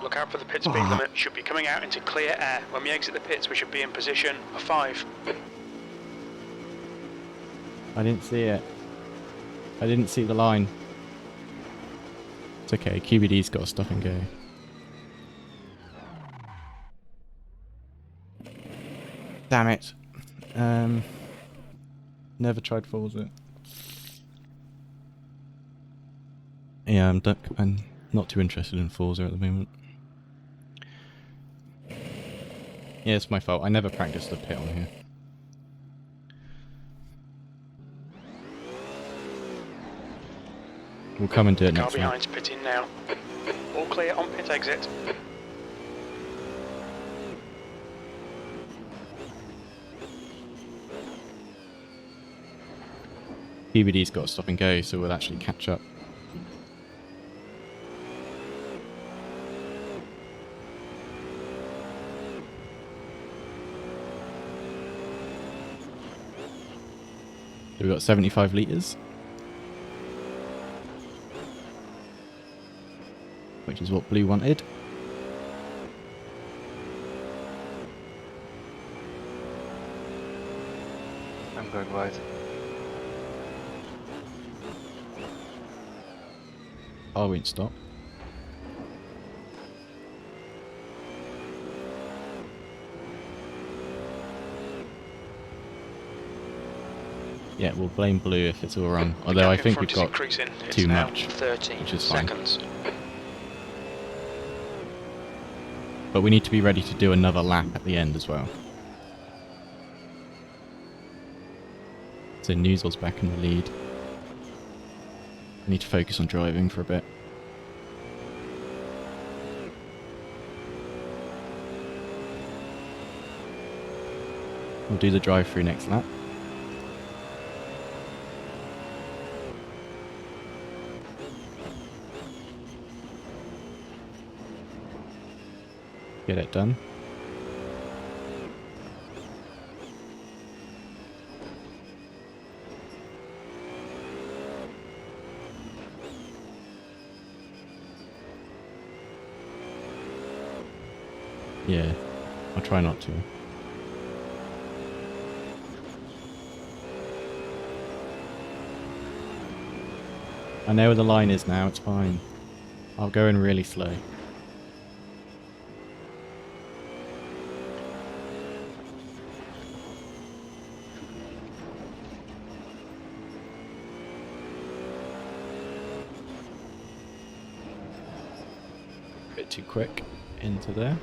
Look out for the pit speed limit, should be coming out into clear air. When we exit the pits we should be in position for 5. I didn't see it. I didn't see the line. It's okay, QBD's got to stop and go. Damn it. Never tried Forza. Yeah, I'm not too interested in Forza at the moment. Yeah, it's my fault. I never practiced the pit on here. We'll come and do it The car next round. behind's pitting now. All clear on pit exit. PBD's got to stop and go, so we'll actually catch up. So we've got 75 litres. Which is what Blue wanted. I'm going wide. I won't stop. Yeah, we'll blame Blue if it's all wrong. The Although gap I in think front we've is got increasing. It's too now much, 13 which is fine. seconds. But we need to be ready to do another lap at the end as well. So Newsel's back in the lead. I need to focus on driving for a bit. We'll do the drive-through next lap. Get it done. Yeah, I'll try not to. I know where the line is now, it's fine. I'll go in really slow. Bit too quick into there.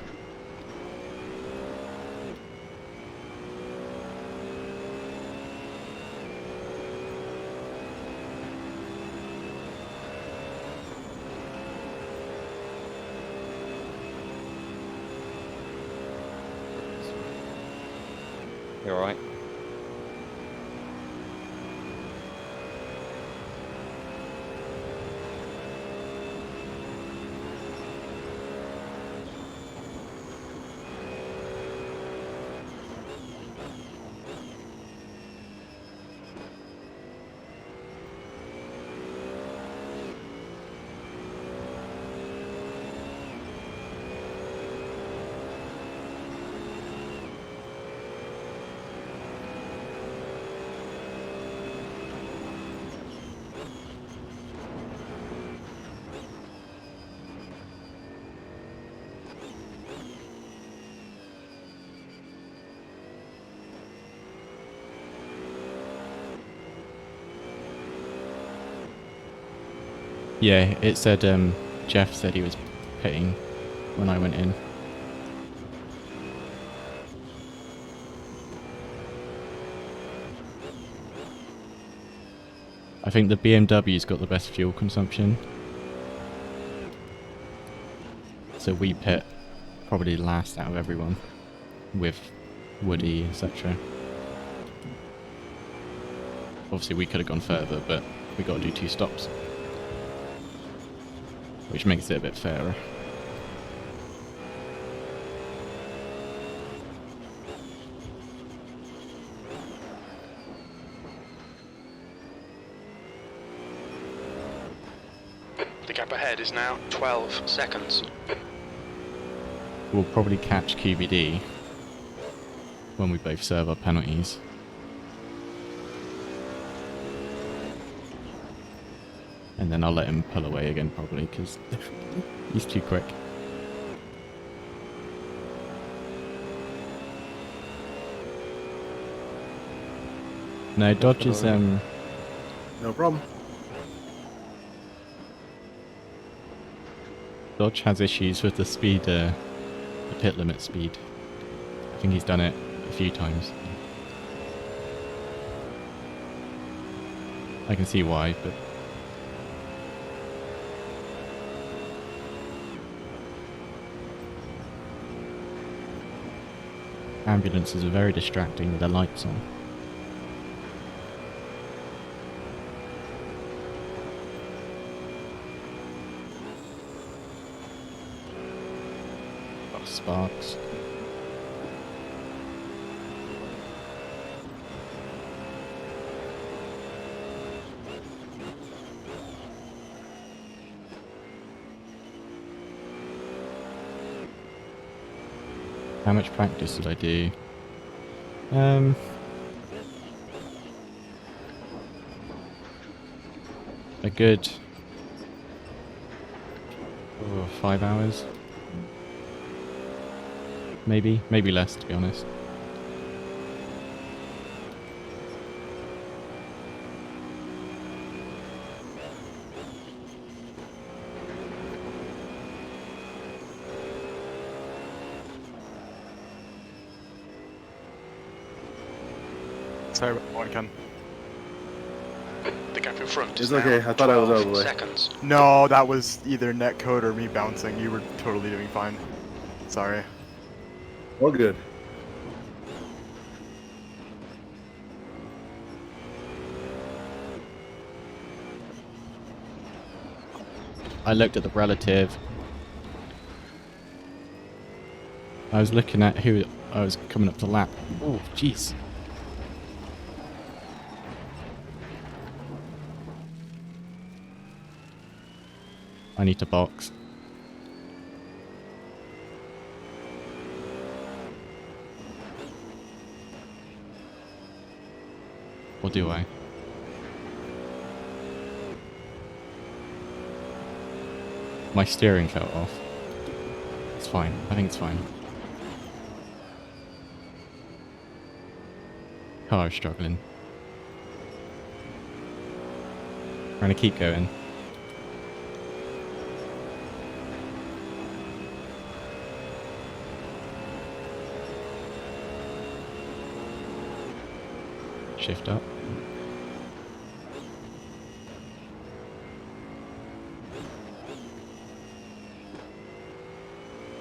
You alright? Yeah, it said Jeff said he was pitting when I went in. I think the BMW's got the best fuel consumption. So we pit probably last out of everyone with Woody, etc. Obviously we could have gone further, but we got to do 2 stops. Which makes it a bit fairer. The gap ahead is now 12 seconds. We'll probably catch QBD when we both serve our penalties. And then I'll let him pull away again probably because he's too quick. No, Dodge is No problem. Dodge has issues with the speed, the pit limit speed. I think he's done it a few times. I can see why, but ambulances are very distracting with their lights on. Oh, sparks. How much practice did I do? A good 5 hours. Maybe less to be honest. Sorry about one, Ken. The gap in front It's is okay, now I thought I was 12 out of the way. seconds. No, that was either netcode or me bouncing. You were totally doing fine. Sorry. All good. I looked at the relative. I was looking at who I was coming up to lap. Oh, jeez. I need to box. Or do I? My steering fell off. It's fine. I think it's fine. Car is struggling. We're gonna keep going. Shift up.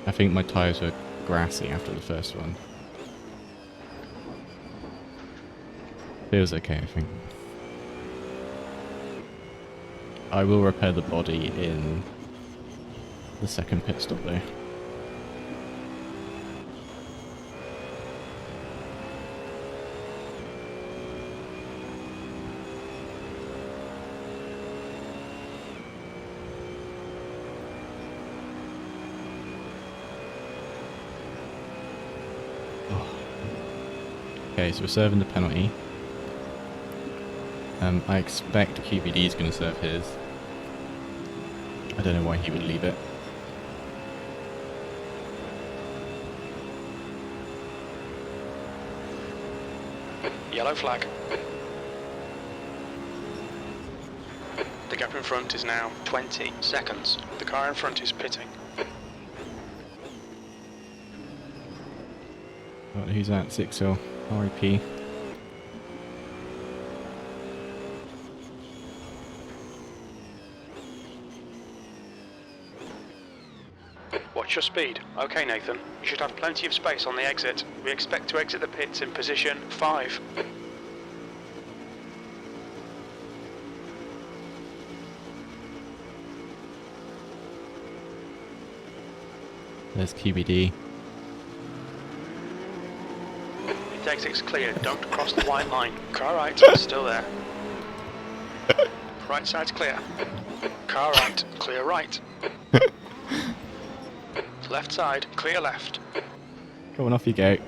I think my tyres were grassy after the first one. Feels okay, I think. I will repair the body in the second pit stop though. Okay, so we're serving the penalty. I expect QBD is going to serve his. I don't know why he would leave it. Yellow flag. The gap in front is now 20 seconds. The car in front is pitting. Right, who's that? 6-0. RIP. Watch your speed. Okay, Nathan. You should have plenty of space on the exit. We expect to exit the pits in position 5. There's QBD. Pit exit's clear. Don't cross the white line. Car right, still there. Right side's clear. Car right, clear right. Left side, clear left. Come on, off you go.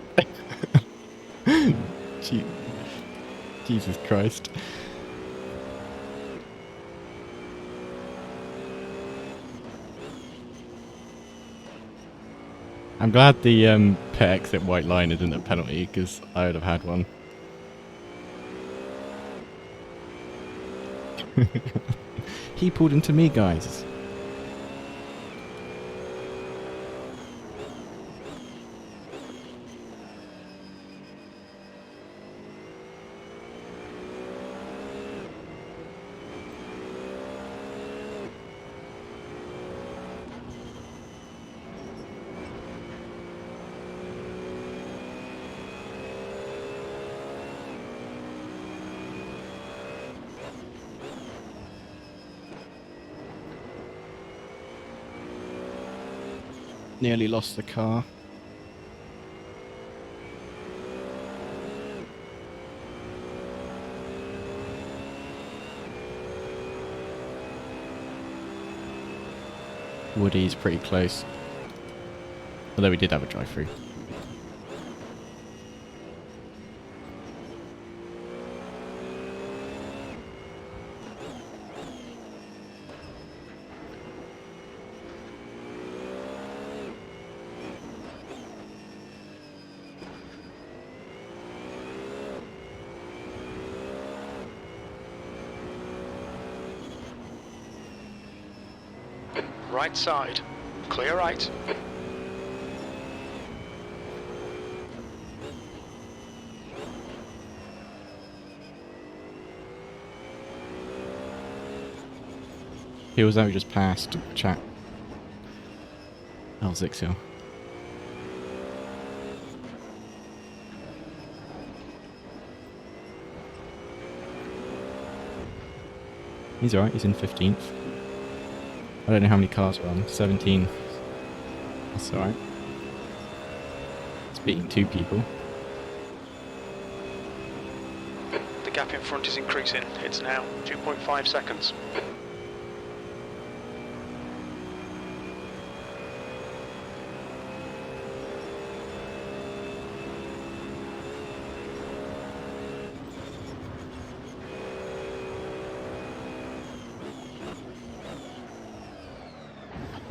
Jesus Christ. I'm glad the pit exit white line isn't a penalty, because I would have had one. He pulled into me, guys. Nearly lost the car. Woody's pretty close. Although we did have a drive-through. Right side, clear right. He was that we just passed, chat. L6 He's alright, he's in 15th. I don't know how many cars are on. 17. That's alright. It's beating 2 people. The gap in front is increasing. It's now 2.5 seconds.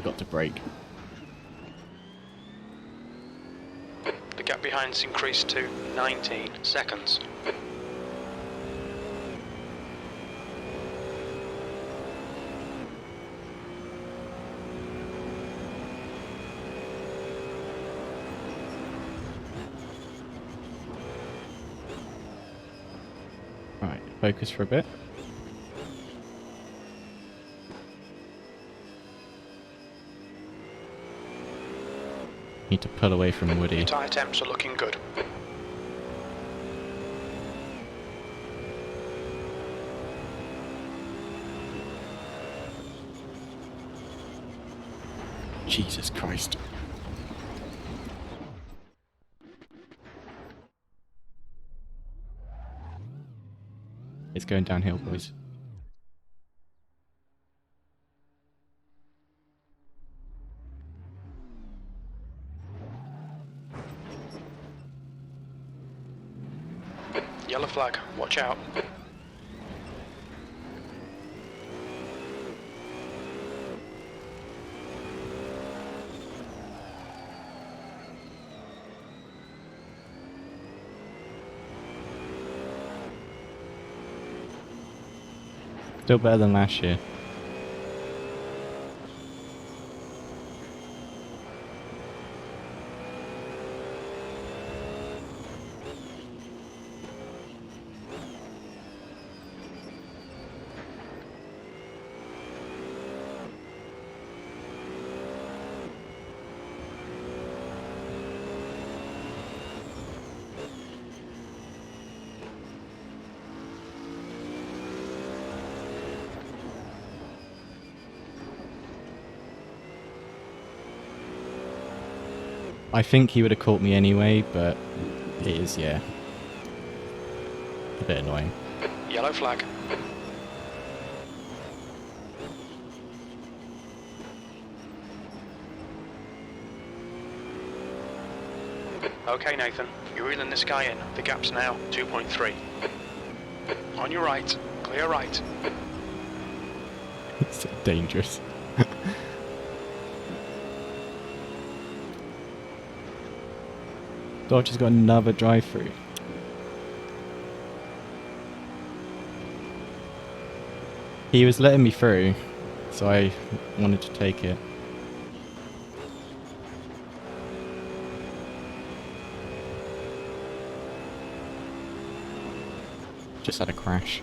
Got to brake. The gap behind's increased to 19 seconds. Right, focus for a bit. Need to pull away from Woody. Your tyre temps are looking good. Jesus Christ. It's going downhill, boys. Yellow flag, watch out. Still better than last year. I think he would have caught me anyway, but it is, yeah, a bit annoying. Yellow flag. Okay, Nathan, you're reeling this guy in. The gap's now 2.3. On your right, clear right. It's so dangerous. Dodge has got another drive-through. He was letting me through, so I wanted to take it. Just had a crash.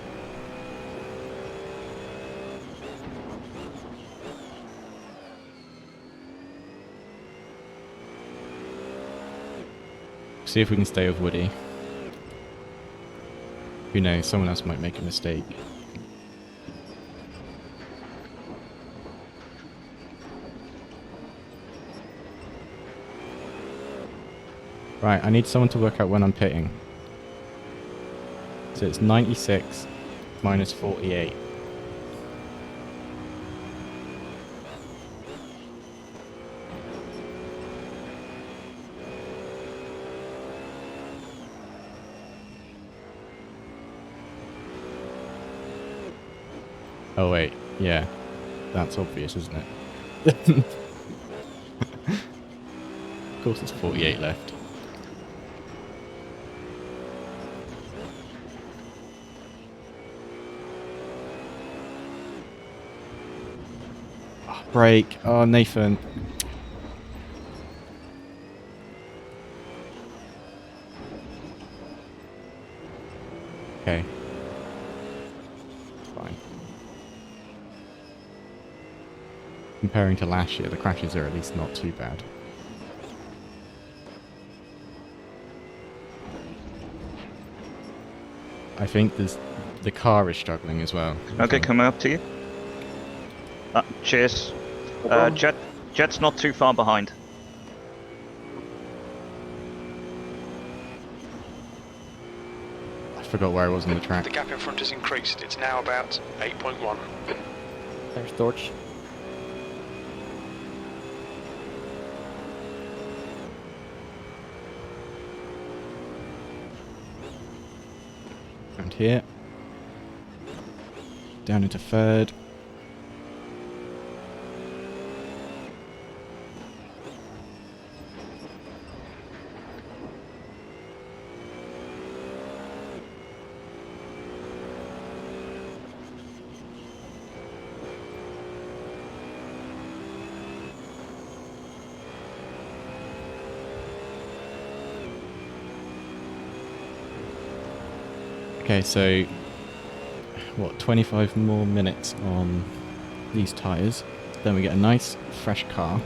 See if we can stay with Woody. Who knows, someone else might make a mistake. Right, I need someone to work out when I'm pitting. So it's 96 minus 48. Oh wait, yeah. That's obvious, isn't it? Of course there's 48 left. Oh, brake. Oh, Nathan. Okay. Fine. Comparing to last year, the crashes are at least not too bad. I think the car is struggling as well. Okay, coming up to you. Cheers. Jet's not too far behind. I forgot where I was on the track. The gap in front has increased. It's now about 8.1. Thanks, Torch. Around here. Down into third. Okay, so what, 25 more minutes on these tyres, then we get a nice fresh car.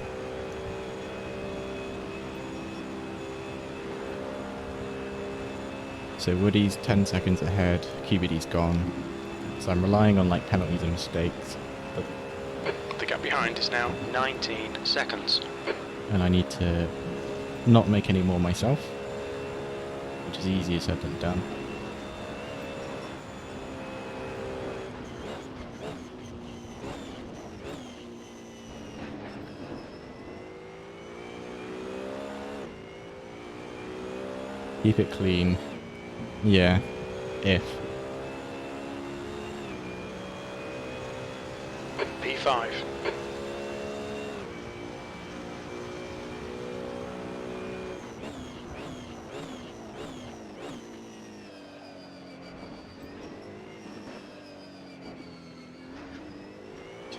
So Woody's 10 seconds ahead, QBD's gone, so I'm relying on like penalties and mistakes, The gap behind is now 19 seconds. and I need to not make any more myself, which is easier said than done. Keep it clean. Yeah. If. P5.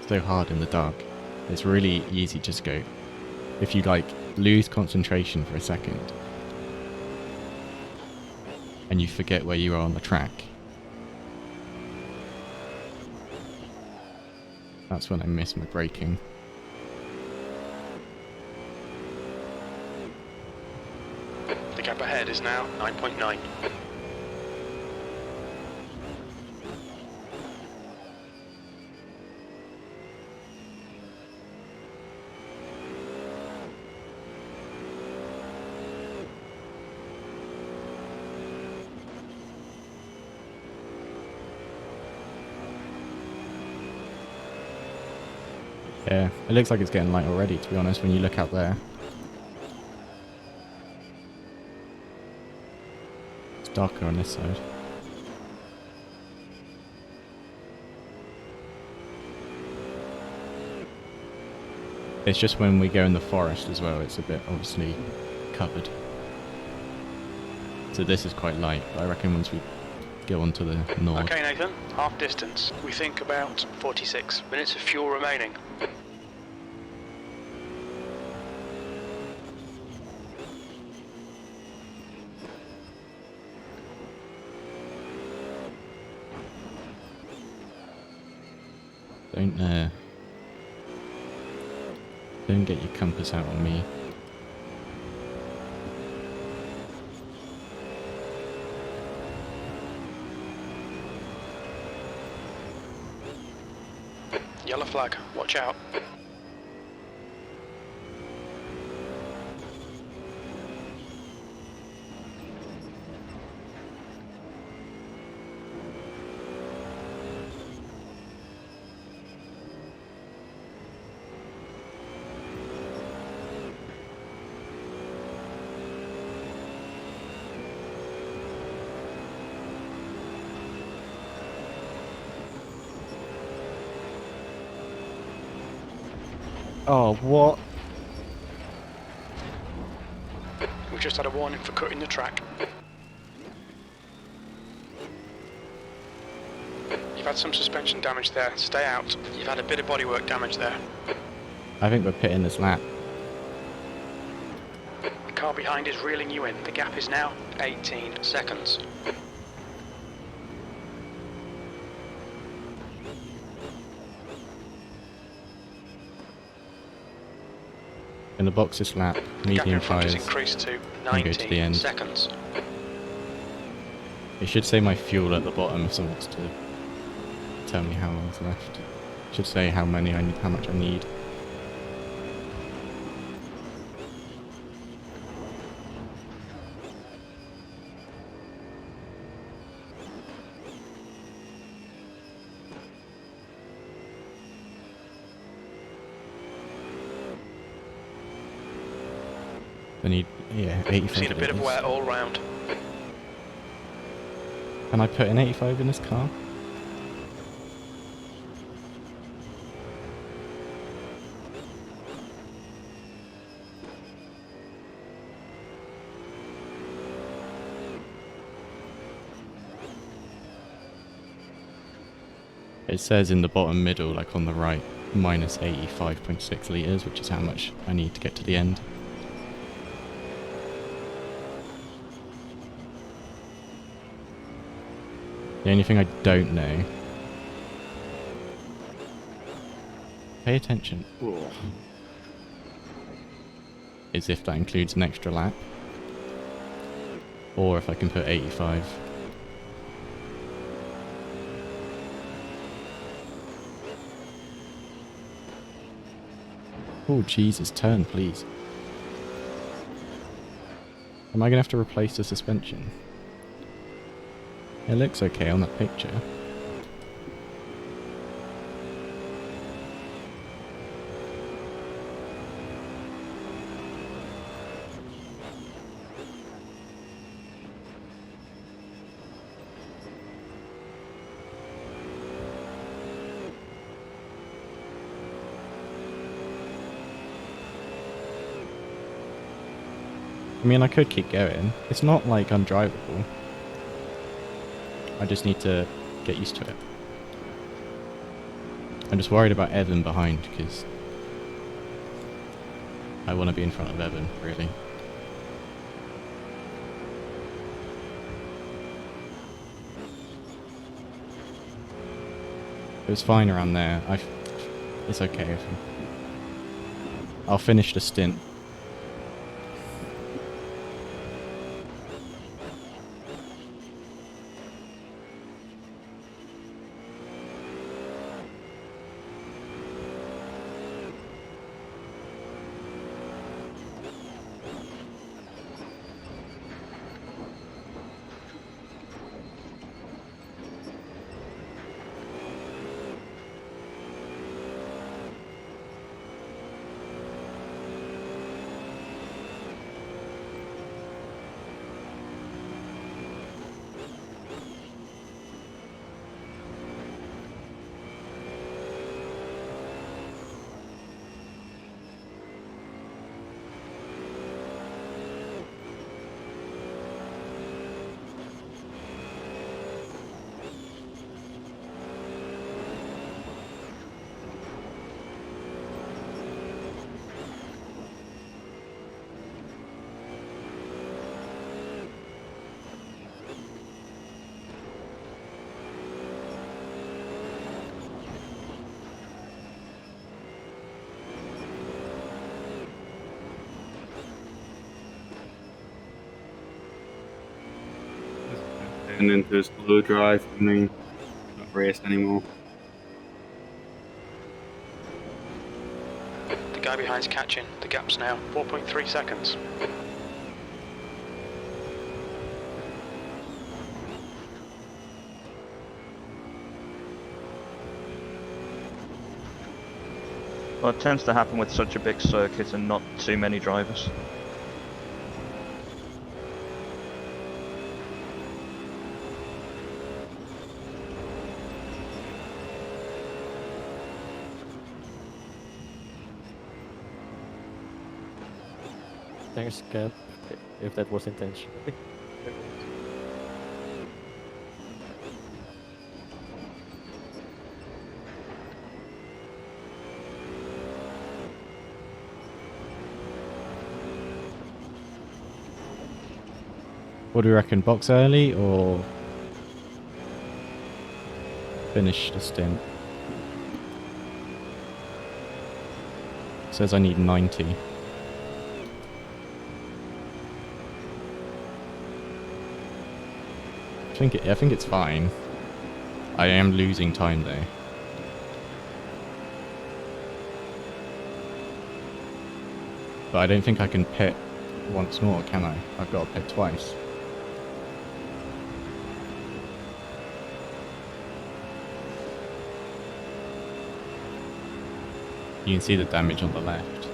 so hard in the dark. It's really easy just to go. If you like lose concentration for a second and you forget where you are on the track, that's when I miss my braking. The gap ahead is now 9.9. Yeah, it looks like it's getting light already, to be honest, when you look out there. It's darker on this side. It's just when we go in the forest as well, it's a bit obviously covered. So this is quite light, but I reckon once we go on to the north. Okay, Nathan, half distance. We think about 46 minutes of fuel remaining. Don't get your compass out on me. Yellow flag, watch out. Oh, what? We've just had a warning for cutting the track. You've had some suspension damage there, stay out. You've had a bit of bodywork damage there. I think we're pitting this lap. The car behind is reeling you in. The gap is now 18 seconds. In the box this lap, The gap medium in front has tyres, increased to and go to the 19 end. seconds. It should say my fuel at the bottom if someone wants to tell me how long's left. It should say how much I need. I need, yeah, 85 Seen a bit of litres. wear all round. Can I put an 85 in this car? It says in the bottom middle, like on the right, minus 85.6 litres, which is how much I need to get to the end. The only thing I don't know... Pay attention. Is if that includes an extra lap. Or if I can put 85. Oh, Jesus, turn, please. Am I going to have to replace the suspension? It looks okay on that picture. I mean, I could keep going. It's not like undrivable. I just need to get used to it. I'm just worried about Evan behind, because I want to be in front of Evan, really. It was fine around there. It's okay. I'll finish the stint. And into a slow drive for me. Not race anymore. The guy behind's catching. The gap's now 4.3 seconds. Well, it tends to happen with such a big circuit and not too many drivers. Thanks, Cap, if that was intentional. What do we reckon? Box early or finish the stint? Says I need 90. I think it's fine. I am losing time though. But I don't think I can pit once more, can I? I've got to pit twice. You can see the damage on the left.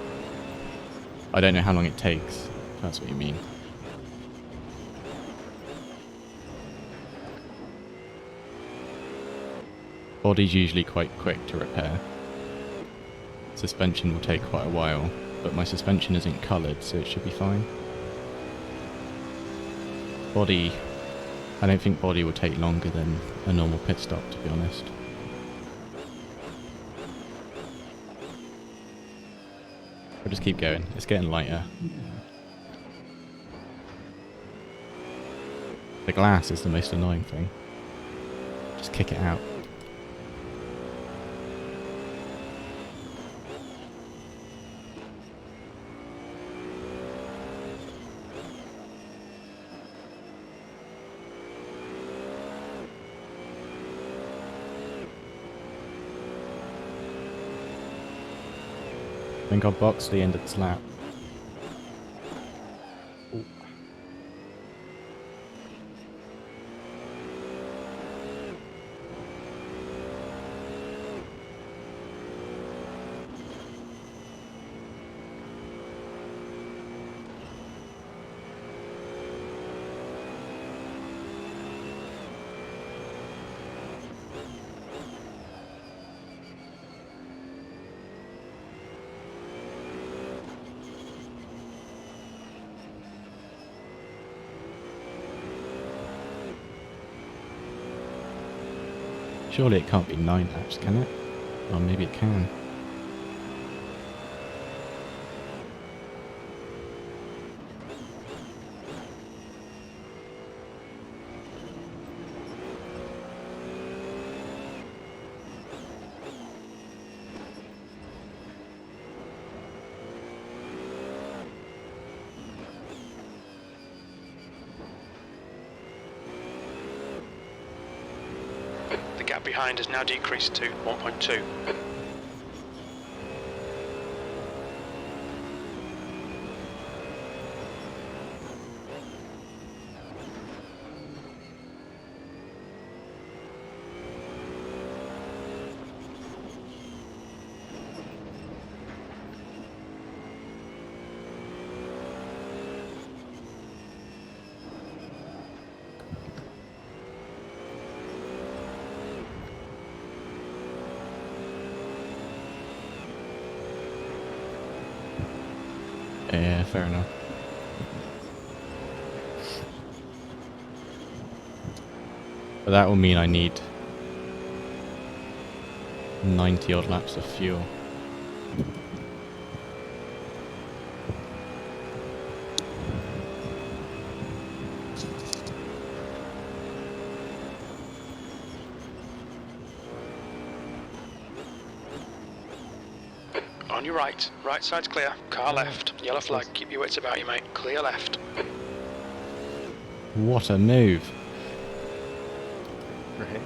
I don't know how long it takes, if that's what you mean. Body's usually quite quick to repair. Suspension will take quite a while, but my suspension isn't coloured, so it should be fine. Body, I don't think body will take longer than a normal pit stop, to be honest. I'll just keep going, it's getting lighter. The glass is the most annoying thing. Just kick it out. I think I'll box the end of this lap. Ooh. Surely it can't be 9 laps, can it? Oh, maybe it can. The gap behind has now decreased to 1.2. Yeah, fair enough. But that will mean I need 90 odd laps of fuel. On your right. Right side's clear. Car left. Yellow flag. Keep your wits about you, mate. Clear left. What a move! Right.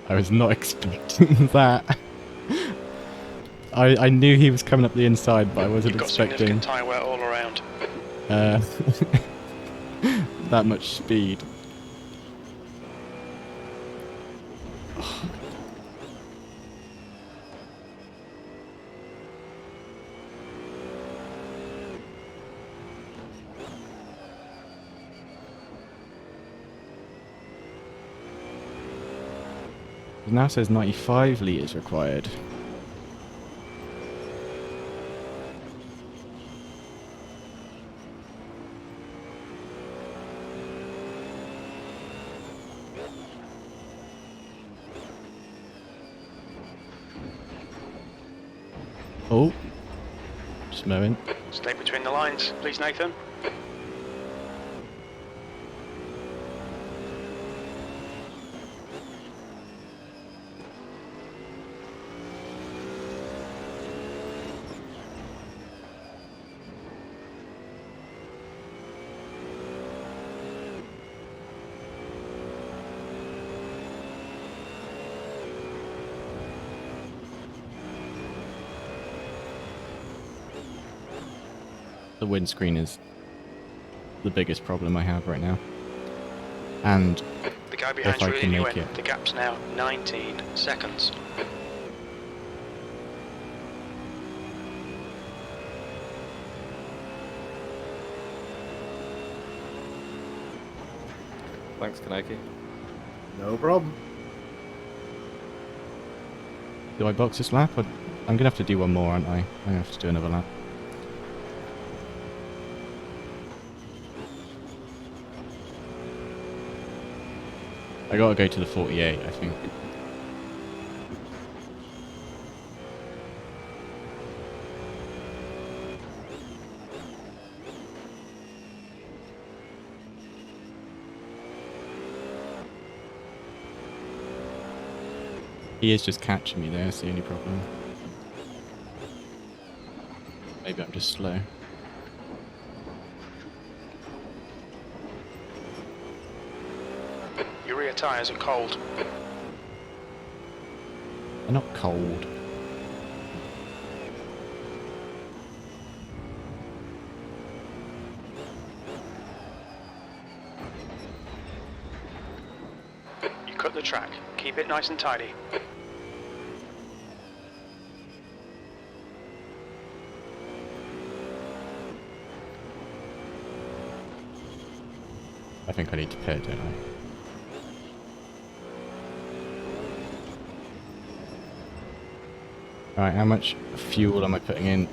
I was not expecting that. I knew he was coming up the inside, but I wasn't You've got expecting significant tyre wear all around. that much speed. It now says 95 litres required. Oh, just a moment. Stay between the lines, please, Nathan. The windscreen is the biggest problem I have right now. And The guy behind if I really can knew make it. it. The gap's now 19 seconds. Thanks, Kaneki. No problem. Do I box this lap? Or I'm gonna have to do one more, aren't I? I'm gonna have to do another lap. I gotta go to the 48, I think. He is just catching me there, that's the only problem. Maybe I'm just slow. Your rear tyres are cold. They're not cold. You cut the track. Keep it nice and tidy. I think I need to pit, don't I? Alright, how much fuel am I putting in?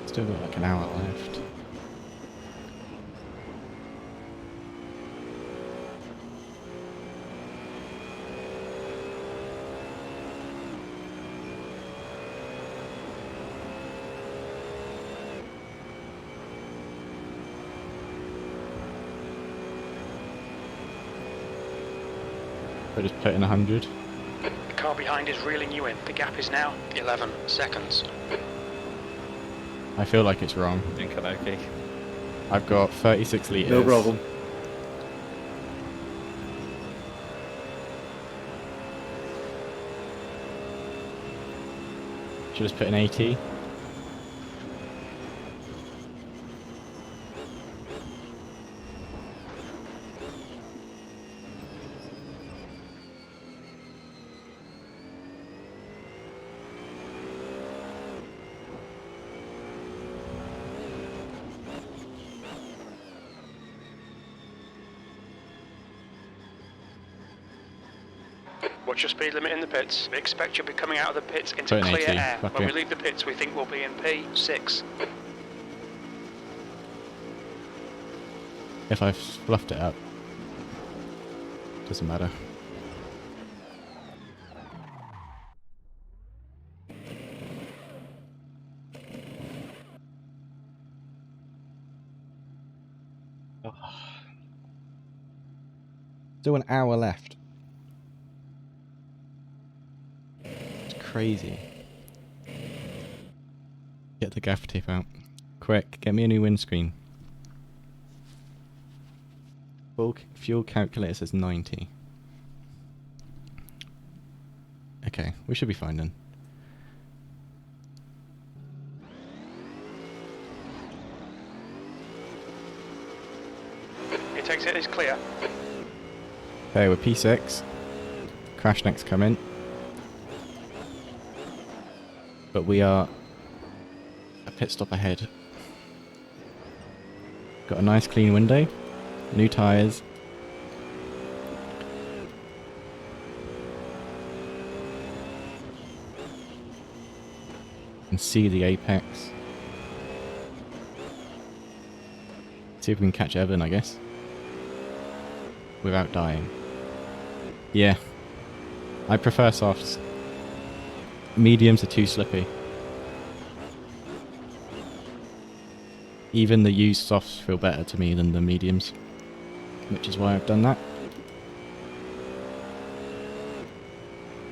Still got like an hour left. I just put in 100. The car behind is reeling you in. The gap is now 11 seconds. I feel like it's wrong. Okay. I've got 36 litres. No problem. Should just put in 80. Watch your speed limit in the pits. We expect you'll be coming out of the pits into Put in clear 80. air. Fuck When it. we leave the pits, we think we'll be in P6. If I've fluffed it up, doesn't matter. Still an hour left. It's crazy. Get the gaffer tape out. Quick, get me a new windscreen. Fuel calculator says 90. Okay, we should be fine then. It takes it is clear. Okay, we're P6. Crash next coming. But we are a pit stop ahead. Got a nice clean window. New tyres. You can see the apex. See if we can catch Evan, I guess. Without dying. Yeah. I prefer softs. Mediums are too slippy. Even the used softs feel better to me than the mediums. Which is why I've done that.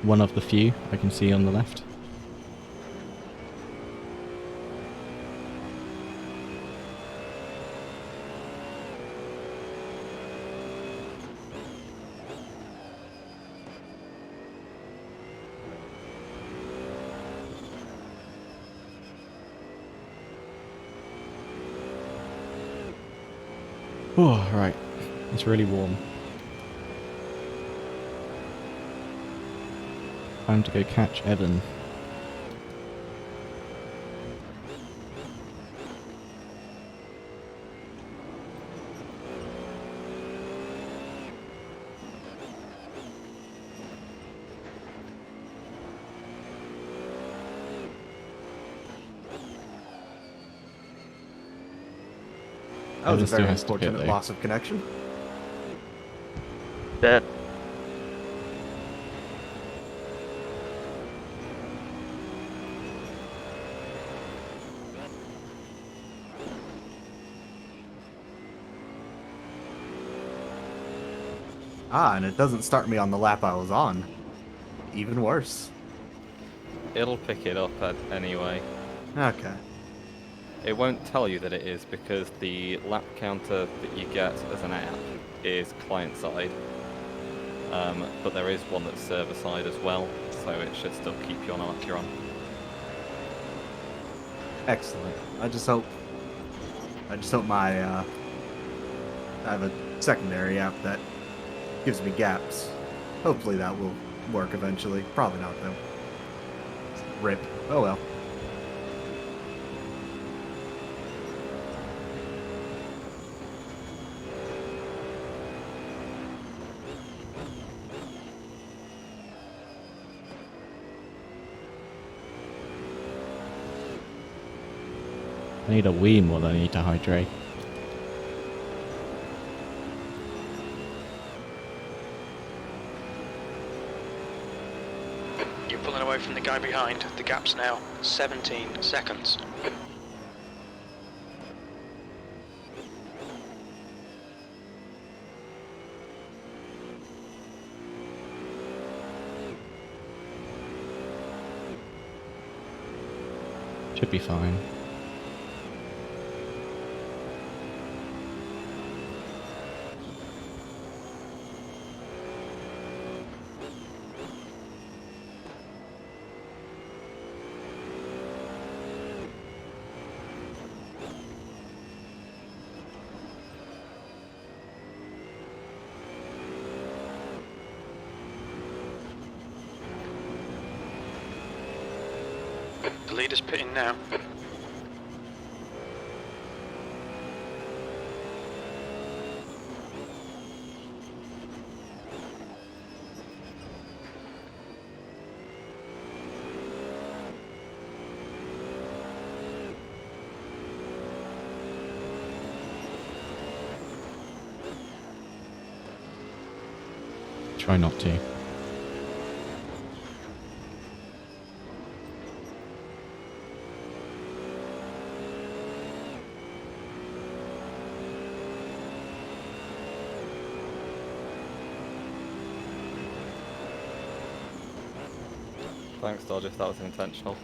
One of the few I can see on the left. Oh, right. It's really warm. Time to go catch Evan. That was a Evan still very has to pit, unfortunate though. loss of connection. Dead. Ah, and it doesn't start me on the lap I was on. Even worse. It'll pick it up anyway. Okay. It won't tell you that it is because the lap counter that you get as an app is client side. But there is one that's server side as well, so it should still keep you on after you're on. Excellent. I just hope my I have a secondary app that gives me gaps. Hopefully that will work eventually. Probably not though. Rip. Oh well. I need a wee more than I need to hydrate. You're pulling away from the guy behind. The gap's now 17 seconds. Should be fine. The leader's pitting now. Try not to. Thanks, Dodge, if that was intentional.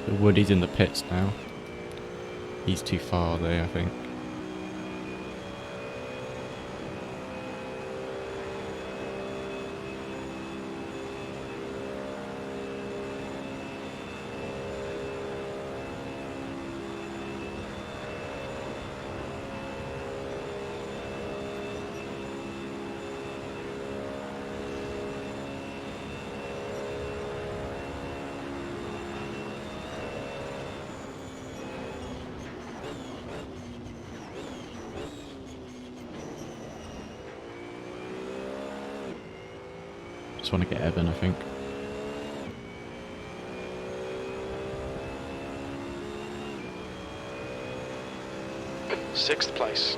The Woody's in the pits now. He's too far though, I think. Just want to get Evan, I think. Sixth place.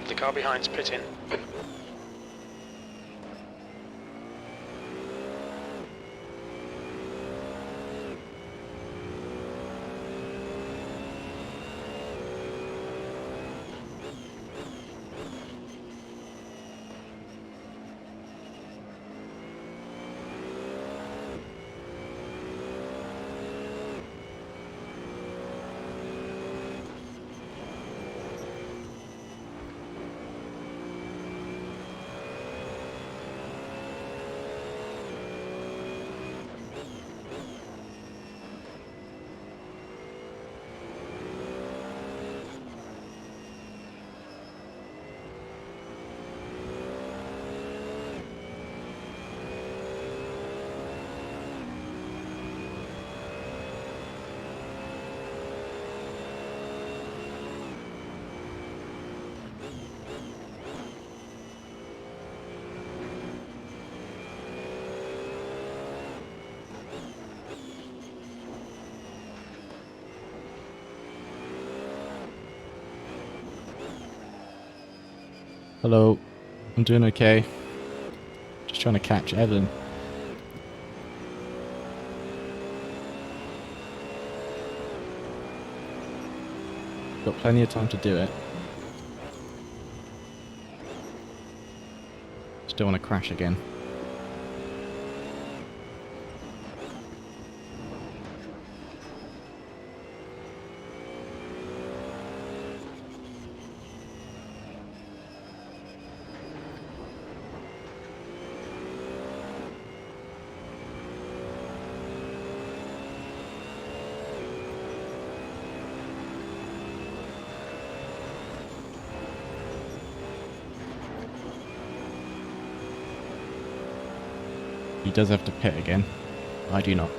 The car behind's pitting. Hello. I'm doing okay. Just trying to catch Evan. Got plenty of time to do it. Still want to crash again. He does have to pit again. I do not.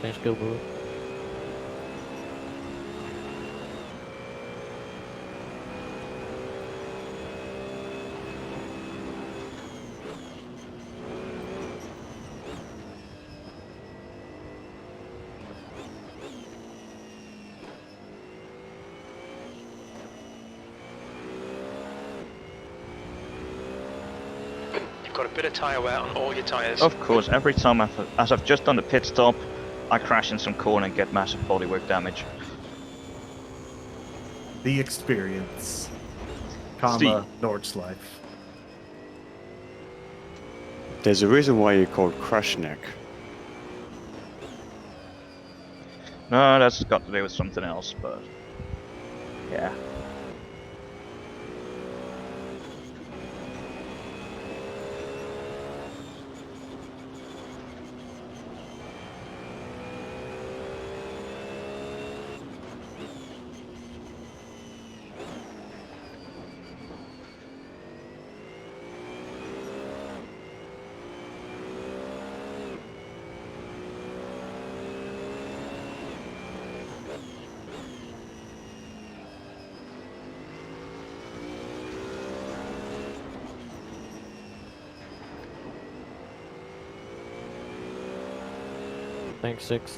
Thanks, Gilbert. You've got a bit of tyre wear on all your tyres. Of course, every time as I've just done the pit stop, I crash in some corner and get massive bodywork damage. The experience, comma, Nordschleife. There's a reason why you're called Crash Neck. No, that's got to do with something else, but yeah. Thanks, 6.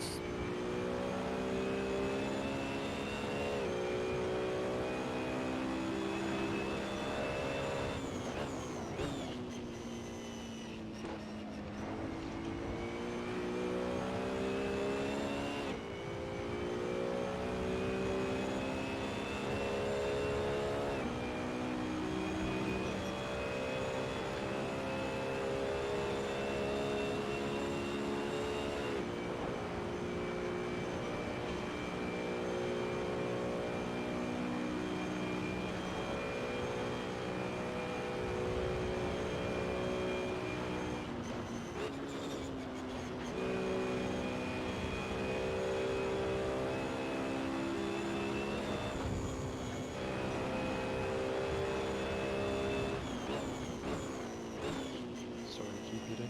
Sorry to keep you doing.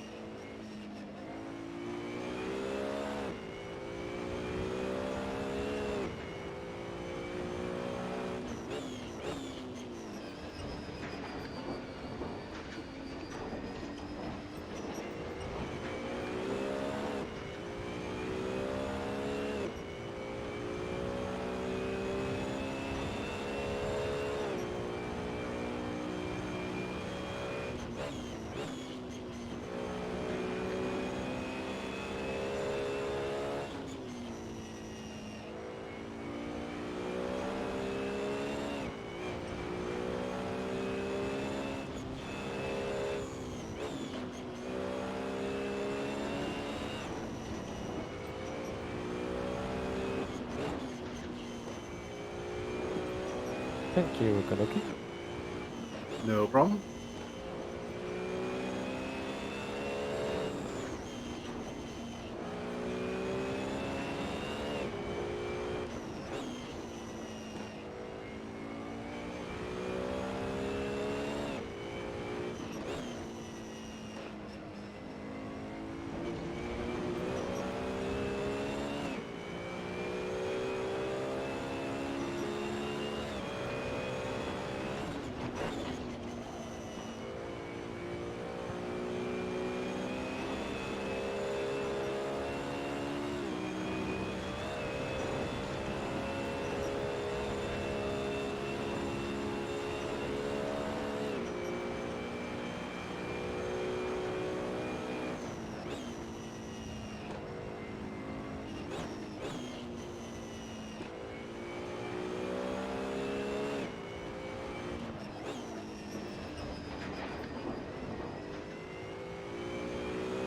Thank you, Kanuki. No problem.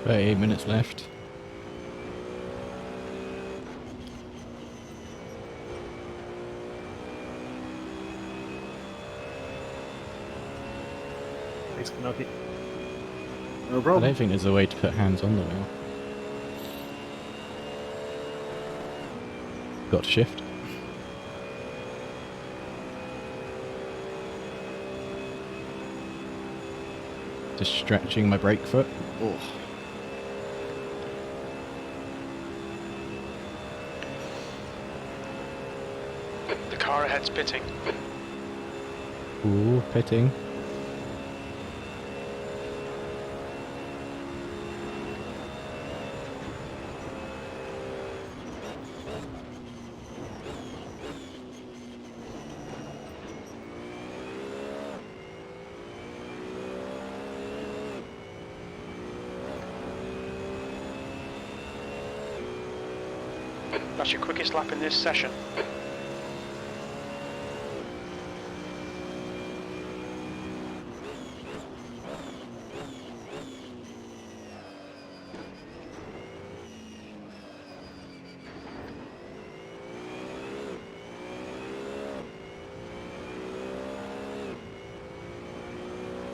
About 8 minutes left. Thanks, Kanoki. No I problem. don't think there's a way to put hands on the wheel. Got to shift. Just stretching my brake foot. Oh. The car ahead's pitting. Ooh, pitting. That's your quickest lap in this session.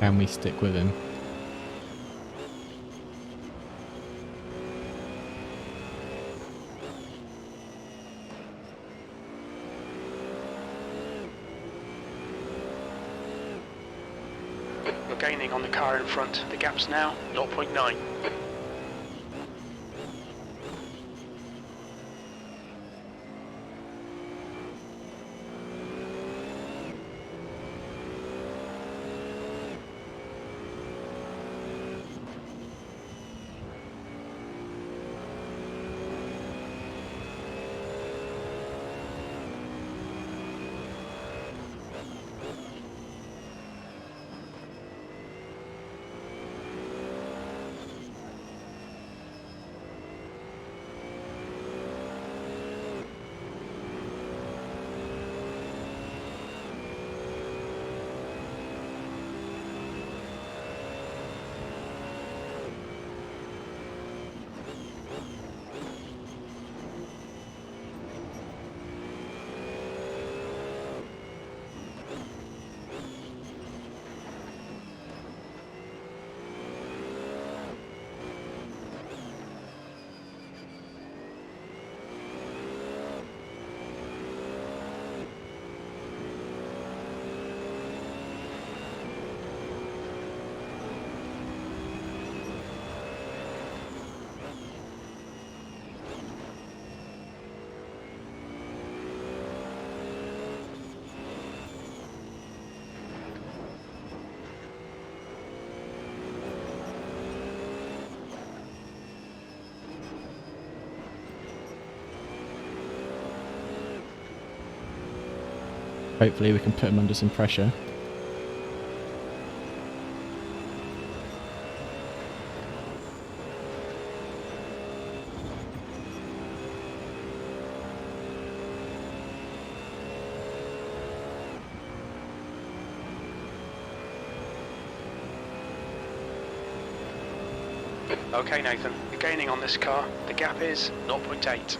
Can we stick with him? We're gaining on the car in front. The gap's now 0.9. Hopefully we can put him under some pressure. Okay, Nathan, you're gaining on this car. The gap is 0.8.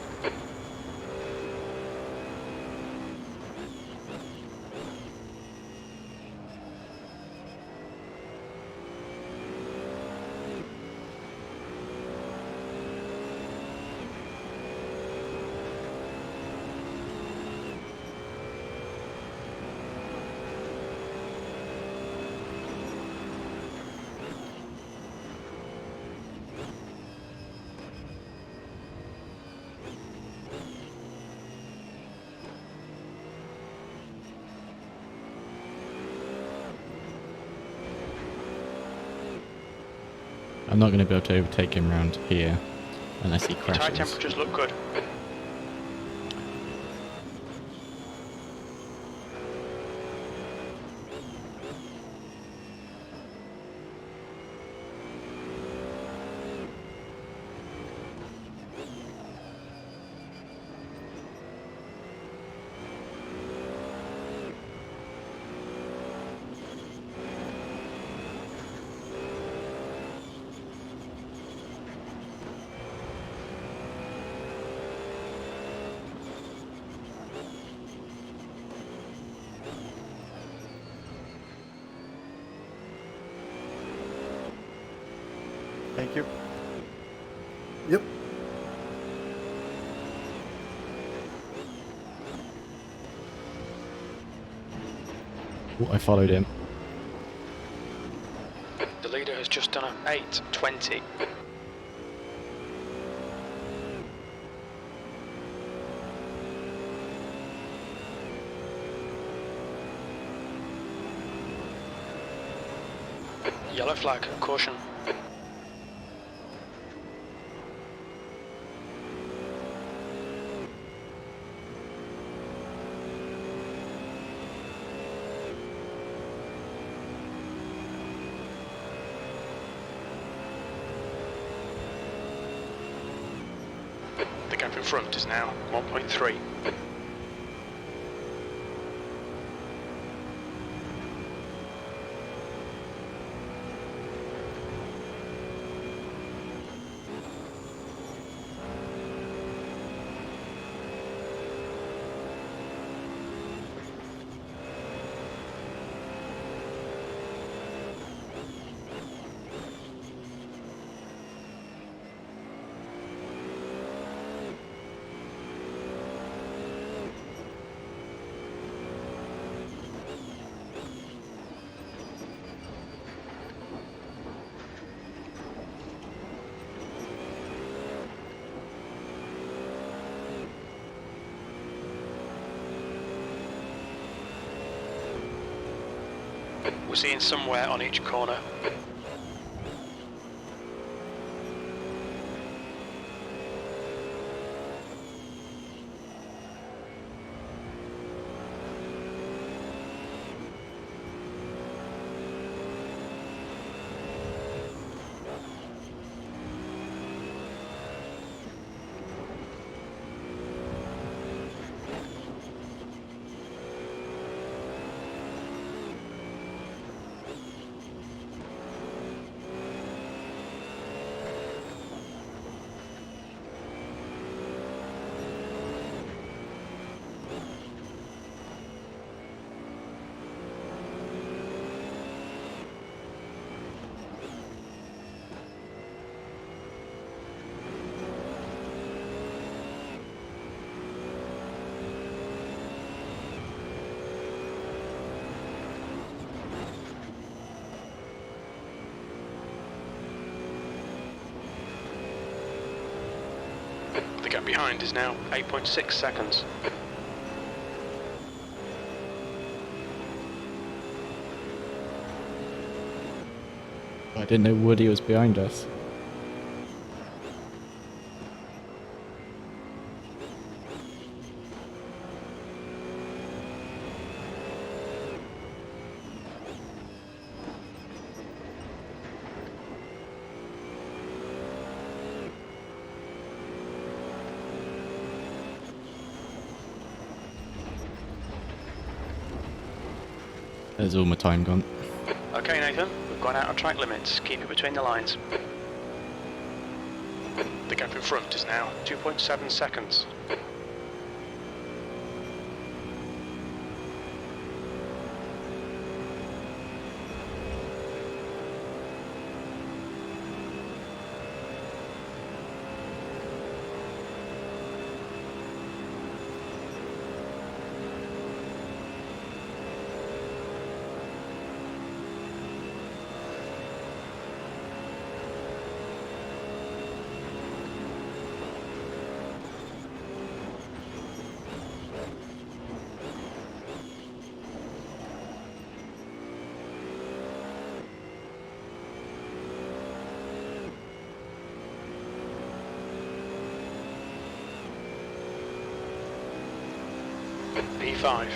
I'm not going to be able to overtake him around here unless he Your tyre crashes. temperatures look good. Thank you. Yep. Oh, I followed him. The leader has just done a 8.20. Yellow flag, caution. The gap in front is now 1.3. We're seeing somewhere on each corner. The gap behind is now 8.6 seconds. I didn't know Woody was behind us. There's all my time gone. Okay, Nathan, we've gone out of track limits. Keep it between the lines. The gap in front is now 2.7 seconds. B5.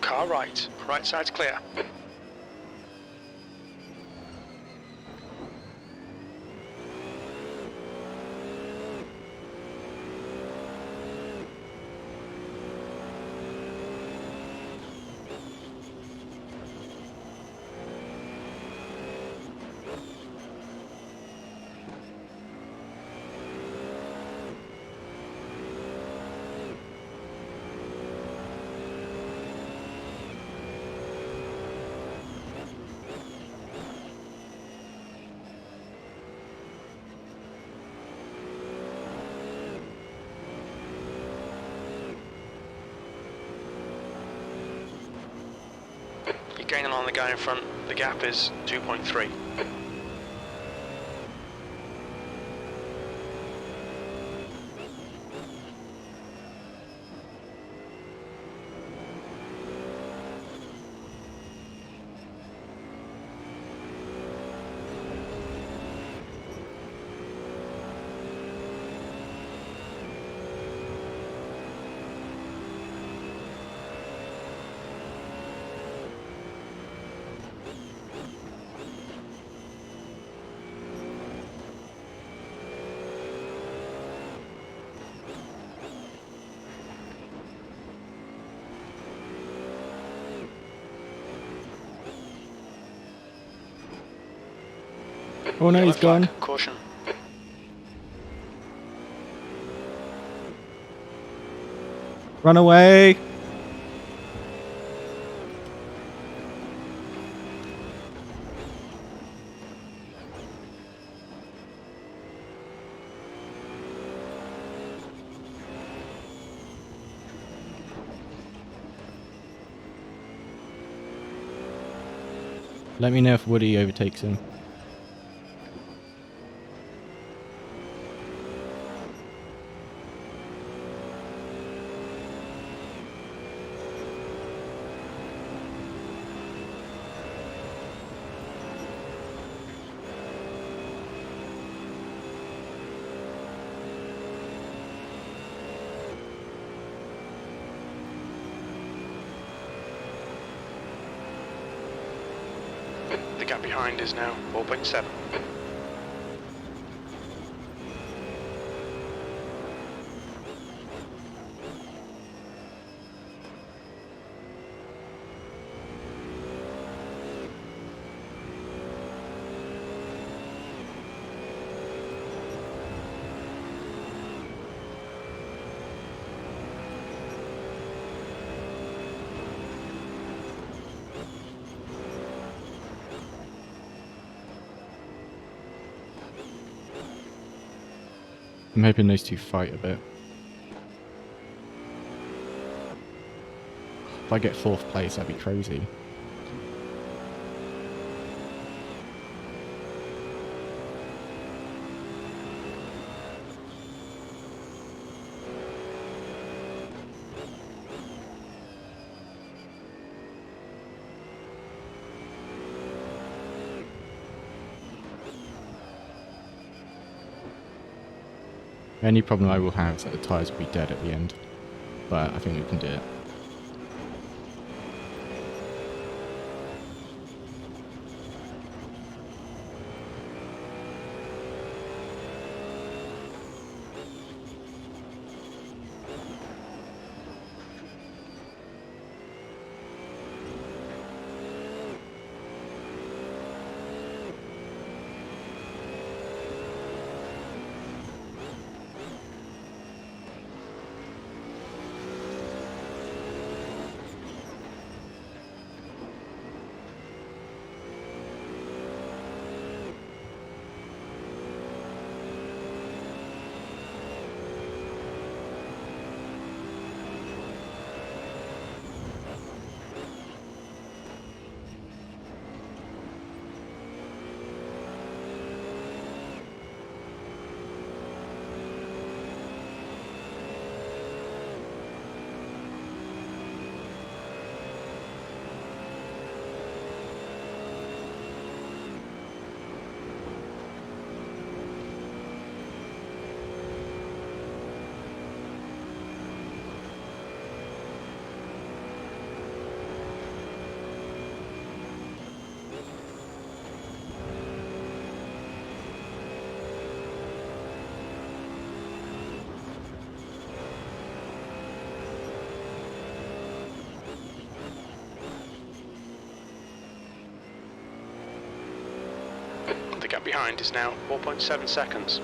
Car right. Right side's clear. You're gaining on the guy in front. The gap is 2.3. Oh no, he's gone. Caution. Run away! Let me know if Woody overtakes him. The gap behind is now 4.7. I'm hoping those two fight a bit. If I get 4th place, that'd be crazy. The only problem I will have is that the tyres will be dead at the end, but I think we can do it. gap behind is now 4.7 seconds.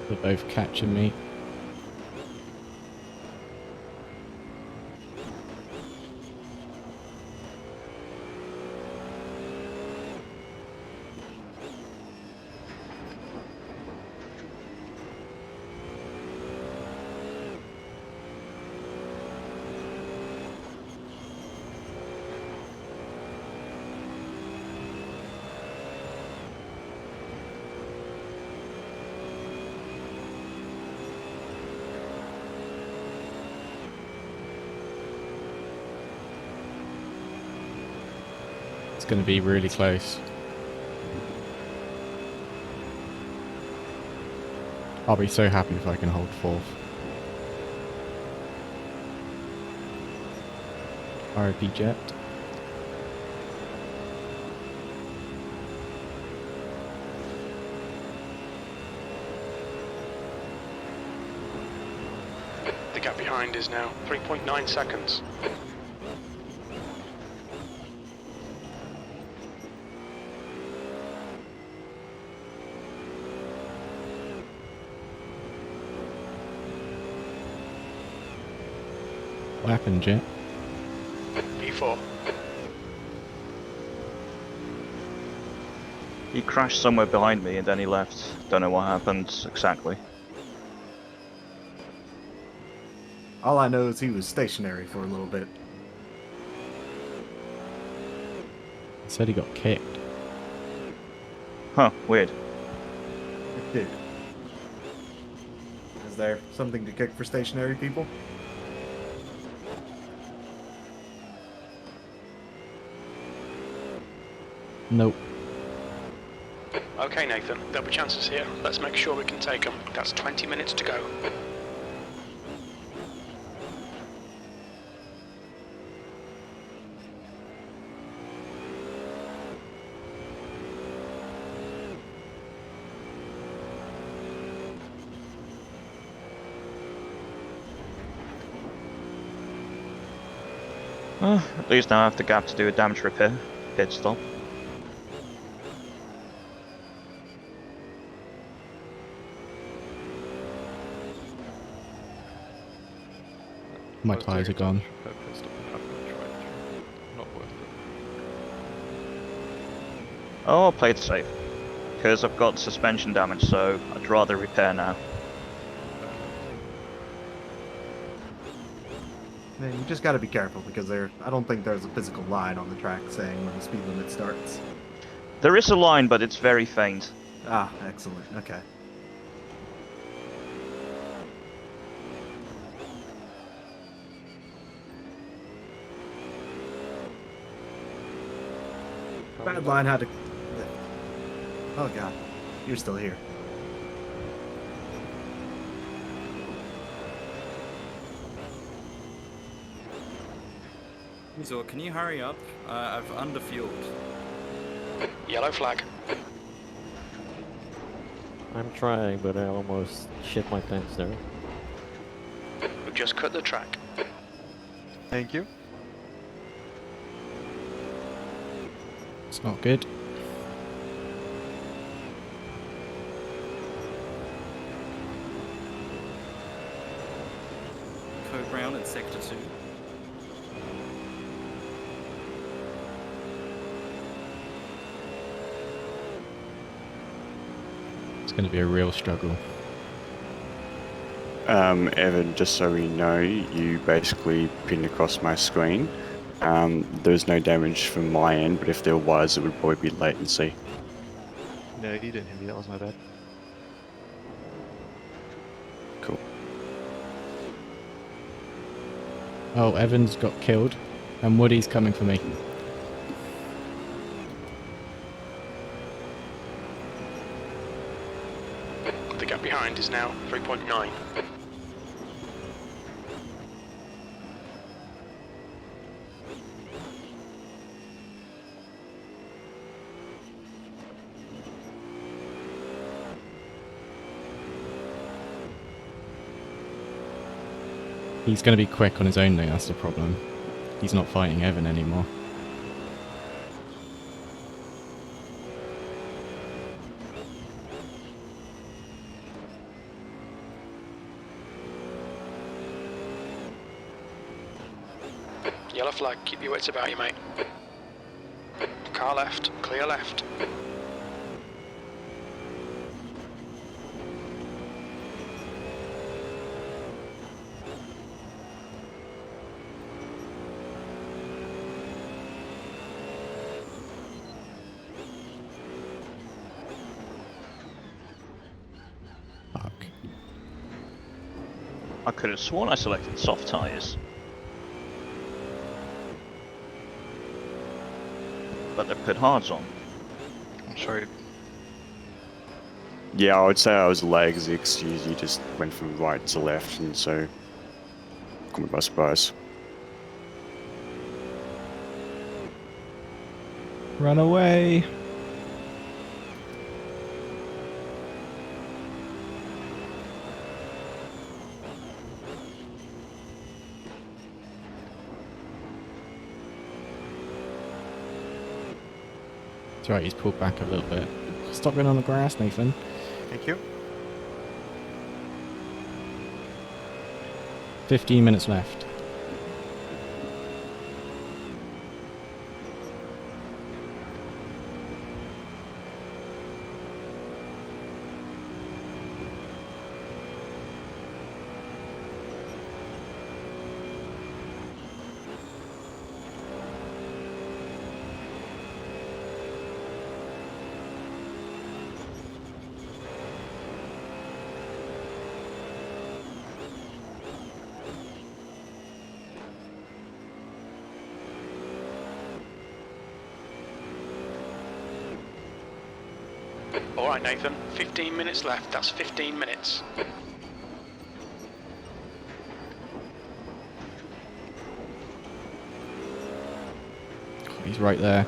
They're both catching me. It's going to be really close. I'll be so happy if I can hold fourth. RIP Jet. The gap behind is now 3.9 seconds. What happened, Jet? P4. He crashed somewhere behind me and then he left. Don't know what happened exactly. All I know is he was stationary for a little bit. He said he got kicked. Huh, weird. It did. Is there something to kick for stationary people? Nope. Okay, Nathan, there'll be chances here. Let's make sure we can take them. That's 20 minutes to go. At least now I have the gap to do a damage repair. Pit stop. My tyres are gone. Not worth it. Oh, I'll play it safe. Because I've got suspension damage, so I'd rather repair now. Man, you just gotta be careful because I don't think there's a physical line on the track saying when the speed limit starts. There is a line, but it's very faint. Ah, excellent. Okay. Bad line had to... Oh god, you're still here. Weasel, can you hurry up? I've underfueled. Yellow flag. I'm trying, but I almost shit my pants there. We've just cut the track. Thank you. It's not good. Code Brown in Sector 2. It's going to be a real struggle. Evan, just so we know, you basically pinned across my screen. There's no damage from my end, but if there was, it would probably be latency. No, you didn't hit me. That was my bad. Cool. Oh, Evans got killed, and Woody's coming for me. The gap behind is now 3.9. He's going to be quick on his own though, that's the problem. He's not fighting Evan anymore. Yellow flag, keep your wits about you, mate. Car left, clear left. Fuck. I could have sworn I selected soft tyres. But they put hards on. I'm sorry. Yeah, I would say I was legs. Excuse you just went from right to left, and so caught me by surprise. Run away! That's right, he's pulled back a little bit. Stop going on the grass, Nathan. Thank you. 15 minutes left. Alright, Nathan, 15 minutes left. That's 15 minutes. He's right there.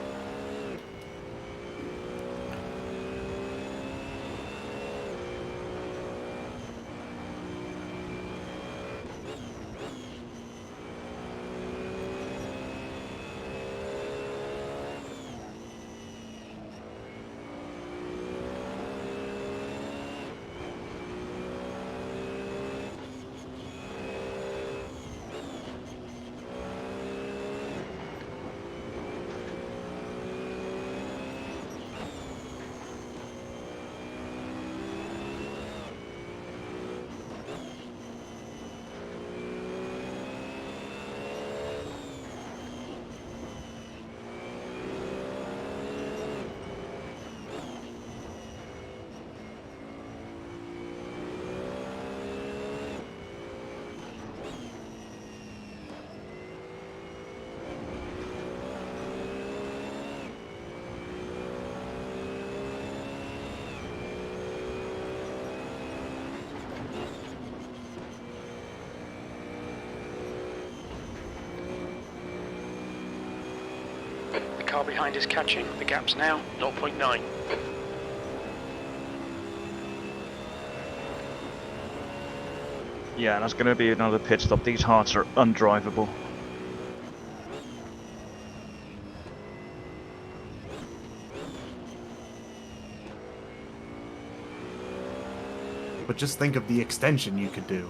car behind is catching. The gap's now 0.9. Yeah, that's going to be another pit stop. These hards are undrivable. But just think of the extension you could do.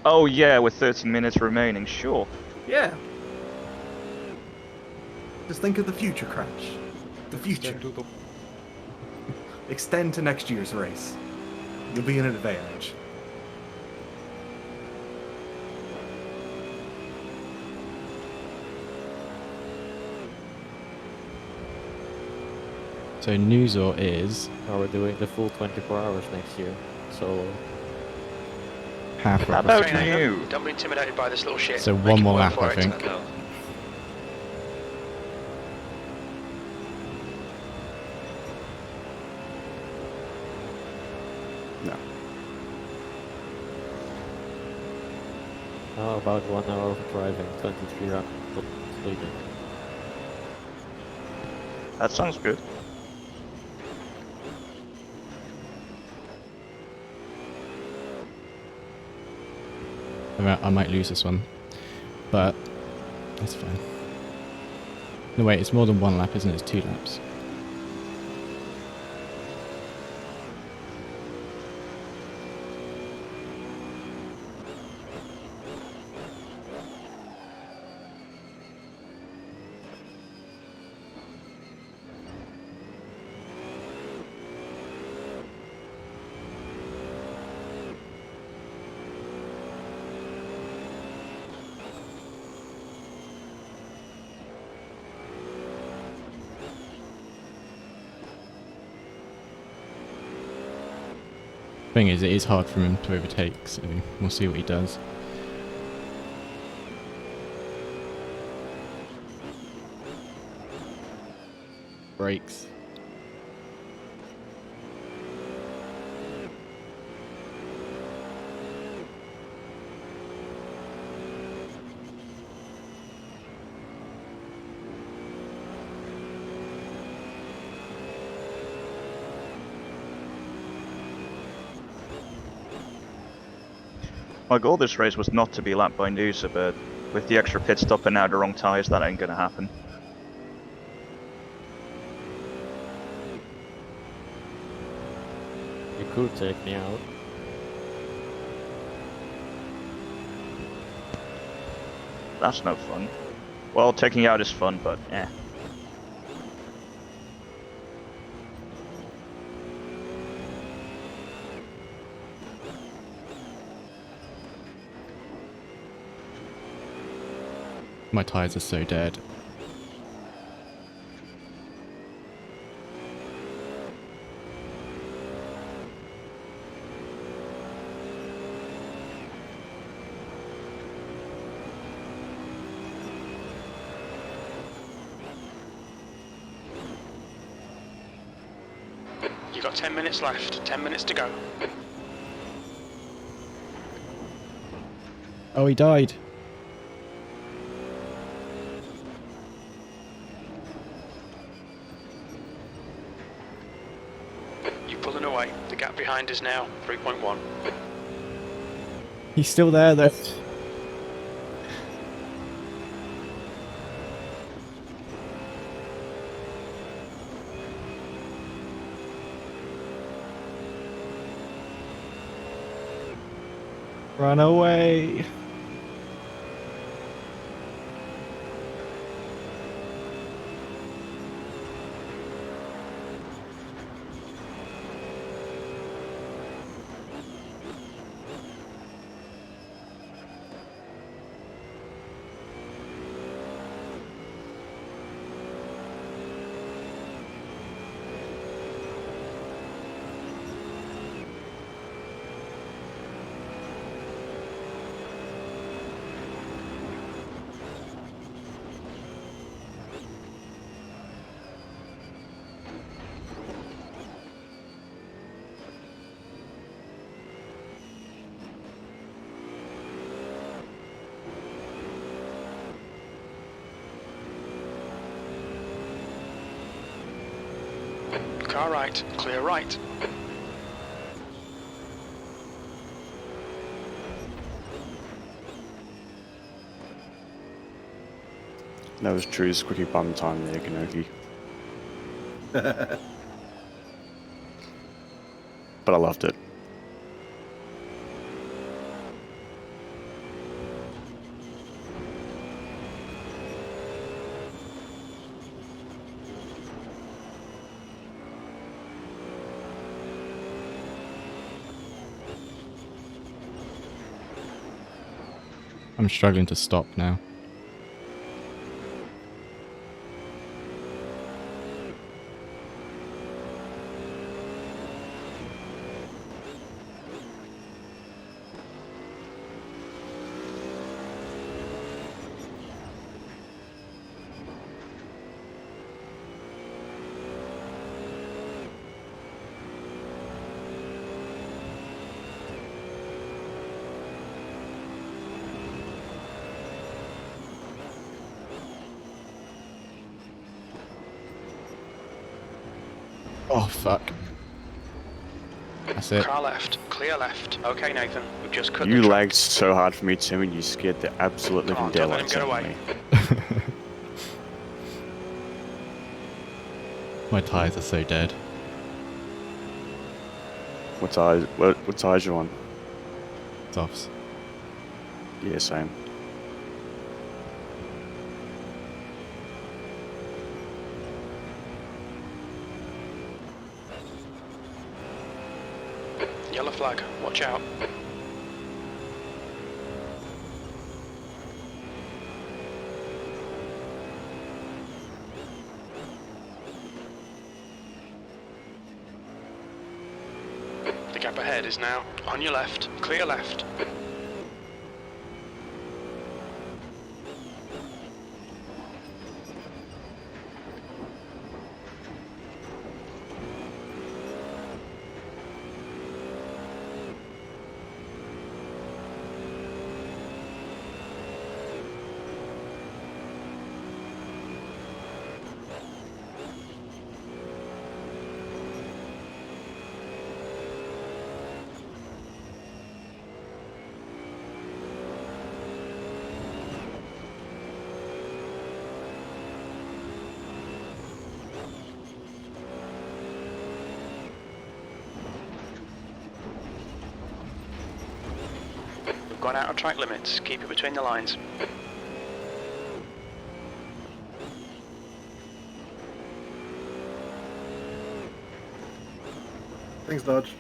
Oh yeah, with 13 minutes remaining, sure. Yeah. Just think of the future, Crash. The future. Extend to next year's race. You'll be in an advantage. So Nuzor is Are we doing the full 24 hours next year? So half How about representative. you? Don't be intimidated by this little shit. So Make one it more work lap, for I it. think. No. how about 1 hour of driving, 23 rounds completed? That sounds good. I might lose this one, but that's fine. No, wait, it's more than 1 lap, isn't it? It's 2 laps. Thing is, it is hard for him to overtake, so we'll see what he does. Brakes. My goal this race was not to be lapped by Noosa, but with the extra pit stop and now the wrong tyres, that ain't gonna happen. You could take me out. That's no fun. Well, taking you out is fun, but eh. My tyres are so dead. You've got 10 minutes left. 10 minutes to go. Oh, he died. You're pulling away. The gap behind is now 3.1. He's still there, though. Run away. Car right, clear right. That was Drew's quickie bum time there, Ganoki. But I loved it. I'm struggling to stop now. Oh, fuck. That's it. Car left, clear left. Okay, Nathan, we've just cut You the track. lagged so hard for me, Tim, and you scared the absolute Come living on, don't let him daylights get out of away. me. My tyres are so dead. What tires you on? Softs. Yeah, same. Yellow flag, watch out. The gap ahead is now on your left, clear left. Gone out of track limits, keep it between the lines. Thanks, Dodge.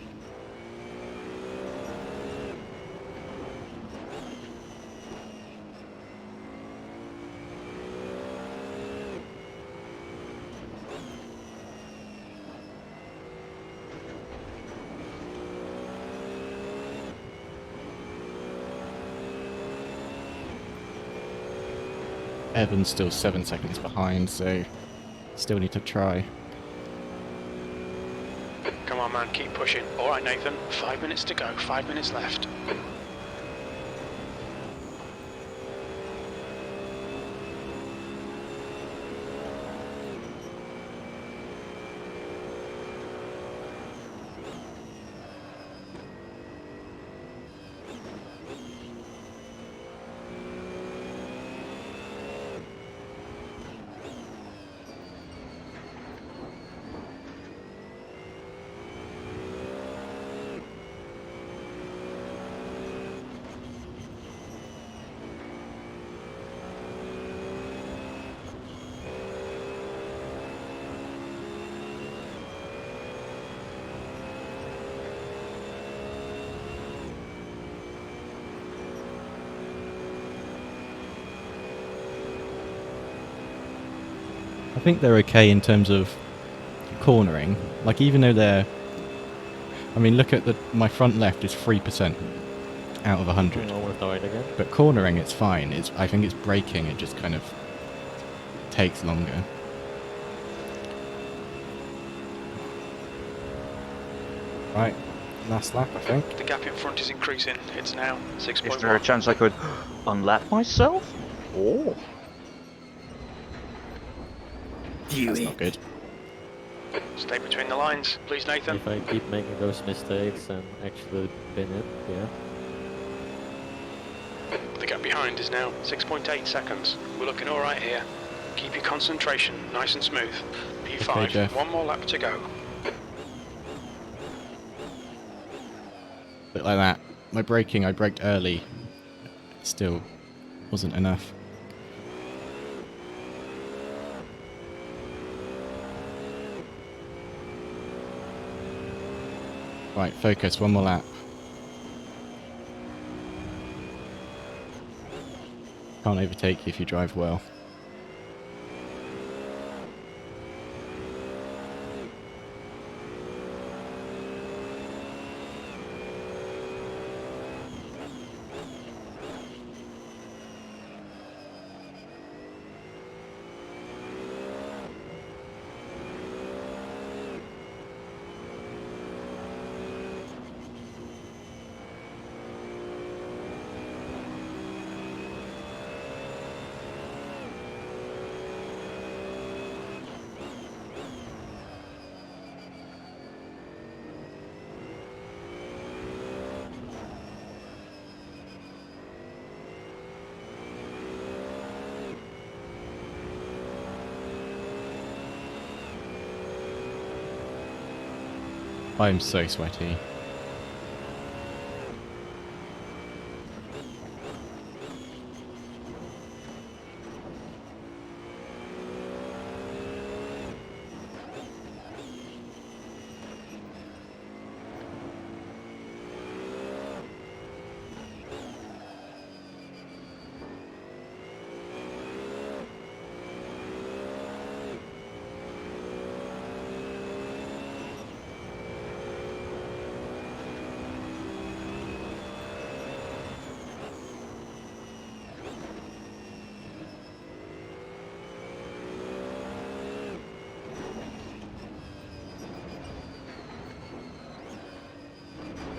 Evan's still 7 seconds behind, so still need to try. Come on, man, keep pushing. All right, Nathan, 5 minutes to go, 5 minutes left. I think they're okay in terms of cornering. Like, even though they're... I mean, look at my front left is 3% out of 100. Almost died again. But cornering, it's fine. I think it's braking, it just kind of takes longer. Right, last lap, I think. The gap in front is increasing. It's now 6.1. Is there a chance I could unlap myself? Oh. That's not good. Stay between the lines, please, Nathan. If I keep making those mistakes and actually pin it, yeah. The gap behind is now 6.8 seconds. We're looking all right here. Keep your concentration nice and smooth. P5, Okay, Jeff. one more lap to go. Bit like that. My braking, I braked early. Still wasn't enough. Right, focus, one more lap. Can't overtake you if you drive well. I'm so sweaty.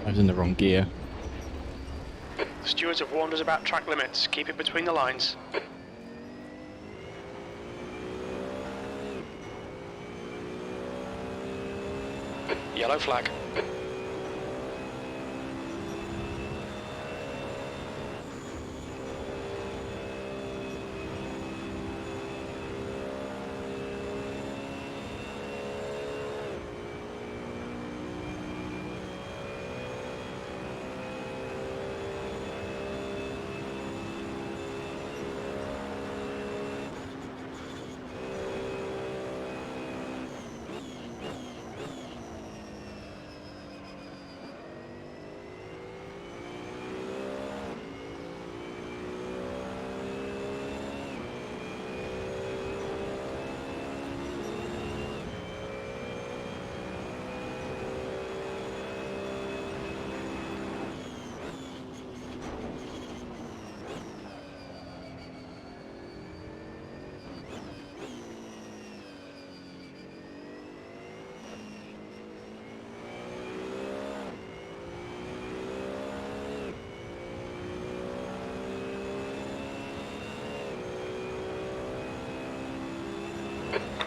I was in the wrong gear. The stewards have warned us about track limits. Keep it between the lines. Yellow flag.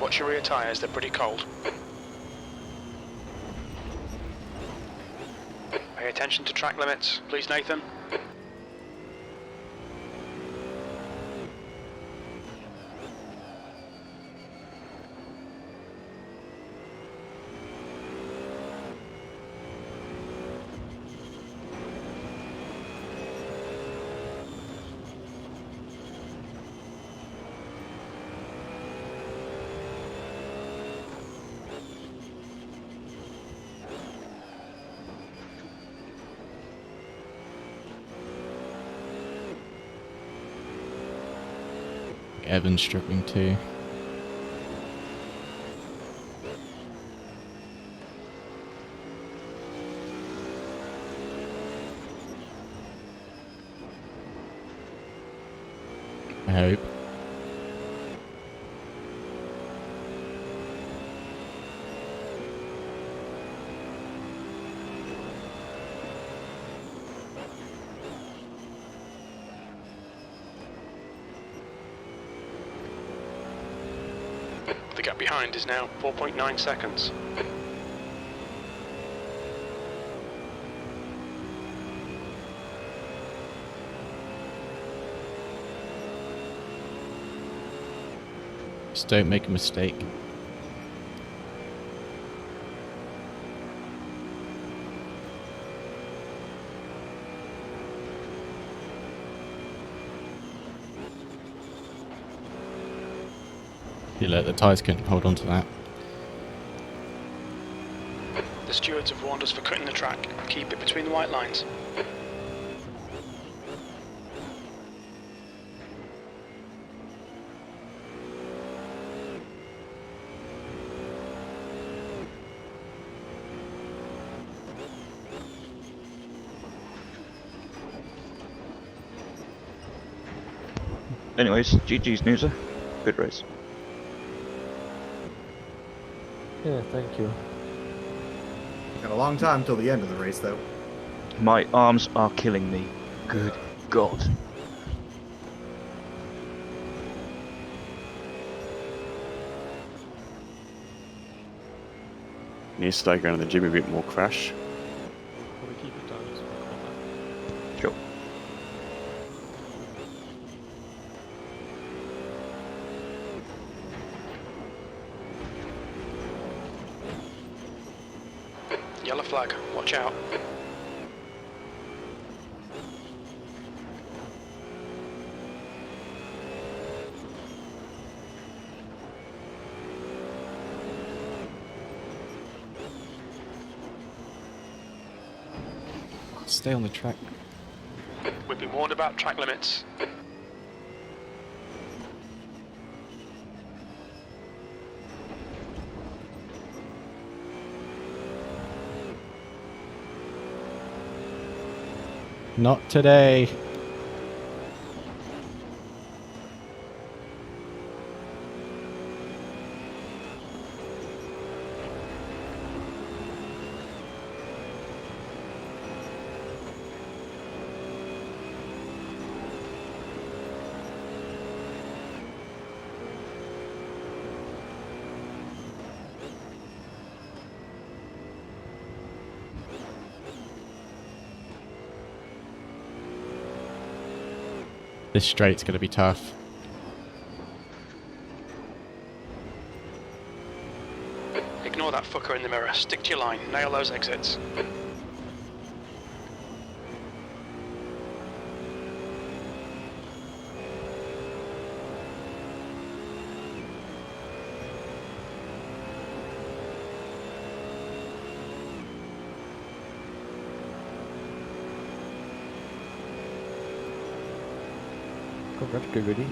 Watch your rear tyres, they're pretty cold. Pay attention to track limits, please, Nathan. Evan's struggling too. I hope. gap behind is now 4.9 seconds. Just don't make a mistake. You let the tyres couldn't hold on to that. The stewards have warned us for cutting the track. Keep it between the white lines. Anyways, GG's Noosa. Good race. Yeah, thank you. Got a long time till the end of the race, though. My arms are killing me. Good God. Need to start going to the gym a bit more, Crash. Probably keep it down as well. Sure. Yellow flag, watch out. Stay on the track. We've been warned about track limits. Not today. This straight's going to be tough. Ignore that fucker in the mirror. Stick to your line. Nail those exits. Congrats, Goody.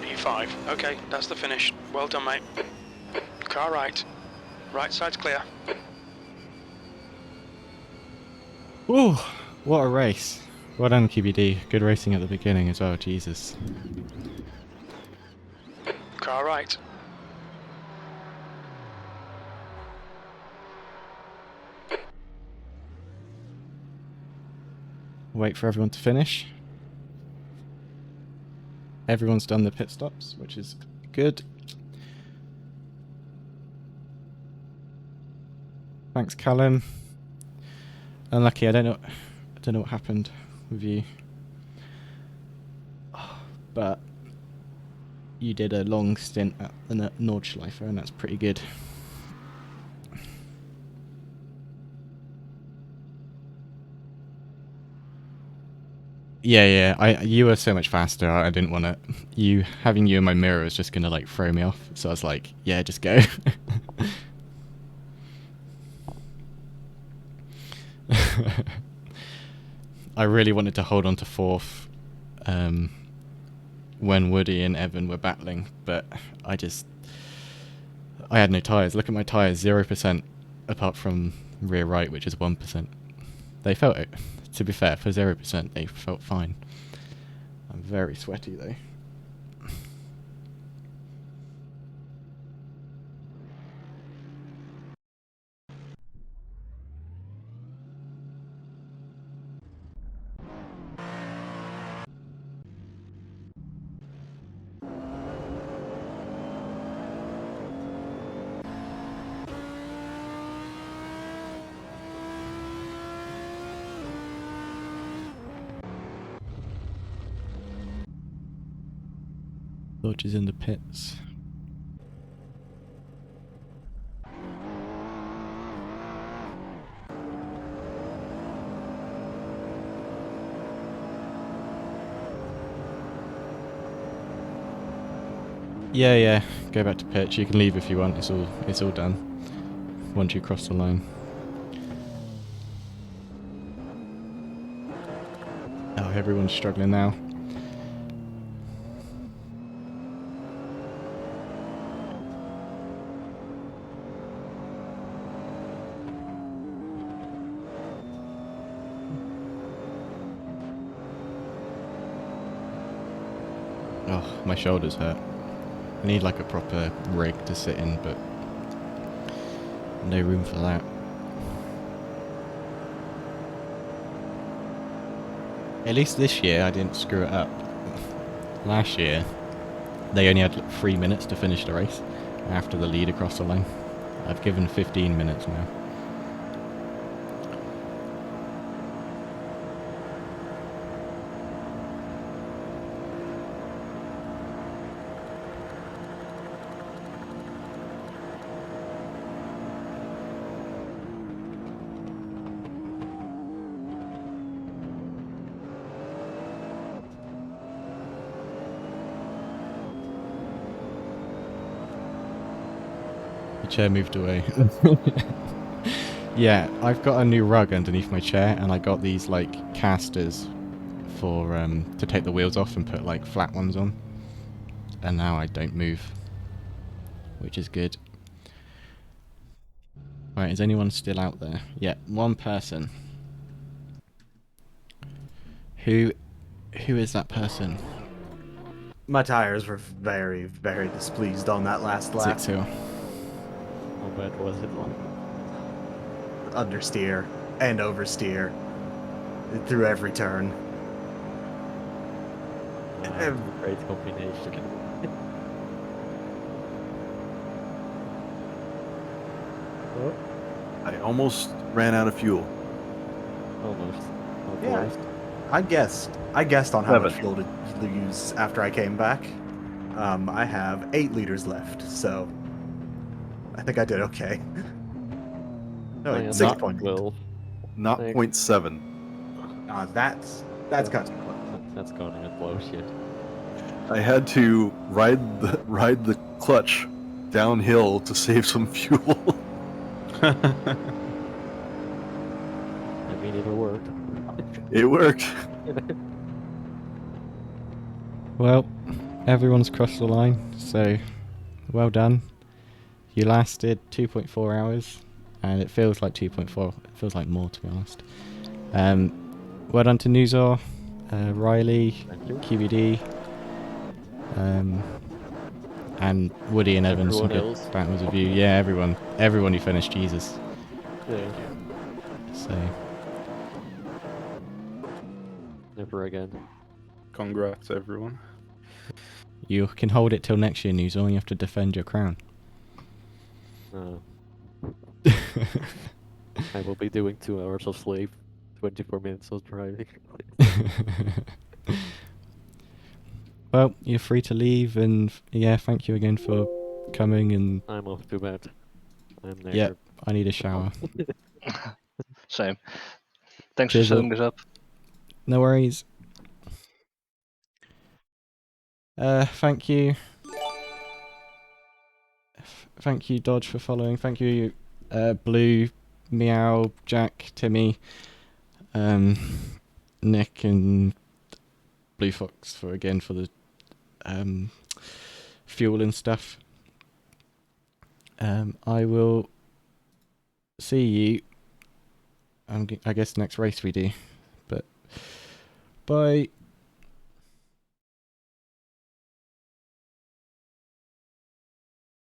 P5. Okay, that's the finish. Well done, mate. Car right. Right side's clear. Ooh, what a race. Well done, QBD. Good racing at the beginning as well, Jesus. Car right. Wait for everyone to finish. Everyone's done the pit stops, which is good. Thanks, Callum. Unlucky, I don't know what happened with you. But you did a long stint at the Nordschleife, and that's pretty good. Yeah. You were so much faster. I didn't want to. Having you in my mirror was just gonna like throw me off. So I was like, yeah, just go. I really wanted to hold on to fourth when Woody and Evan were battling, but I had no tyres. Look at my tyres, 0% apart from rear right, which is 1%. They felt it. To be fair, for 0%, they felt fine. I'm very sweaty though. Dodge is in the pits. Yeah. Go back to pitch. You can leave if you want. It's all done. Once you cross the line. Oh, everyone's struggling now. Oh, my shoulders hurt. I need like a proper rig to sit in, but no room for that. At least this year I didn't screw it up. Last year, they only had 3 minutes to finish the race after the lead across the line. I've given 15 minutes now. The chair moved away. Yeah, I've got a new rug underneath my chair, and I got these like casters for to take the wheels off and put like flat ones on. And now I don't move, which is good. Right, is anyone still out there? Yeah, one person. Who is that person? My tires were very, very displeased on that last lap. Zixil. How bad was it? Understeer and oversteer through every turn. Great combination. I almost ran out of fuel. Almost. Yeah, I guessed on how much fuel to use after I came back. I have 8 liters left, so I think I did okay. No, I am 6 not point. well. Not Thanks. 0.7. That's cutting close. That's going in close, yeah. I had to ride the clutch downhill to save some fuel. I mean, it worked. It worked. Well, everyone's crossed the line, so well done. You lasted 2.4 hours, and it feels like 2.4. It feels like more, to be honest. Well done to Nuzor, Riley, QBD, and Woody and Evan. Some Everyone good else. battles with you. Yeah, everyone who finished. Jesus. Yeah. So. Never again. Congrats, everyone. You can hold it till next year, Nuzor. You have to defend your crown. I will be doing 2 hours of sleep, 24 minutes of driving. Well, you're free to leave, and yeah, thank you again for coming. And I'm off to bed. I'm there. yeah, I need a shower. Same. Thanks Cheers, for setting this up. No worries. Thank you. Thank you, Dodge, for following. Thank you, Blue, Meow, Jack, Timmy, Nick and Blue Fox for the fuel and stuff. I will see you. I guess next race we do, but bye.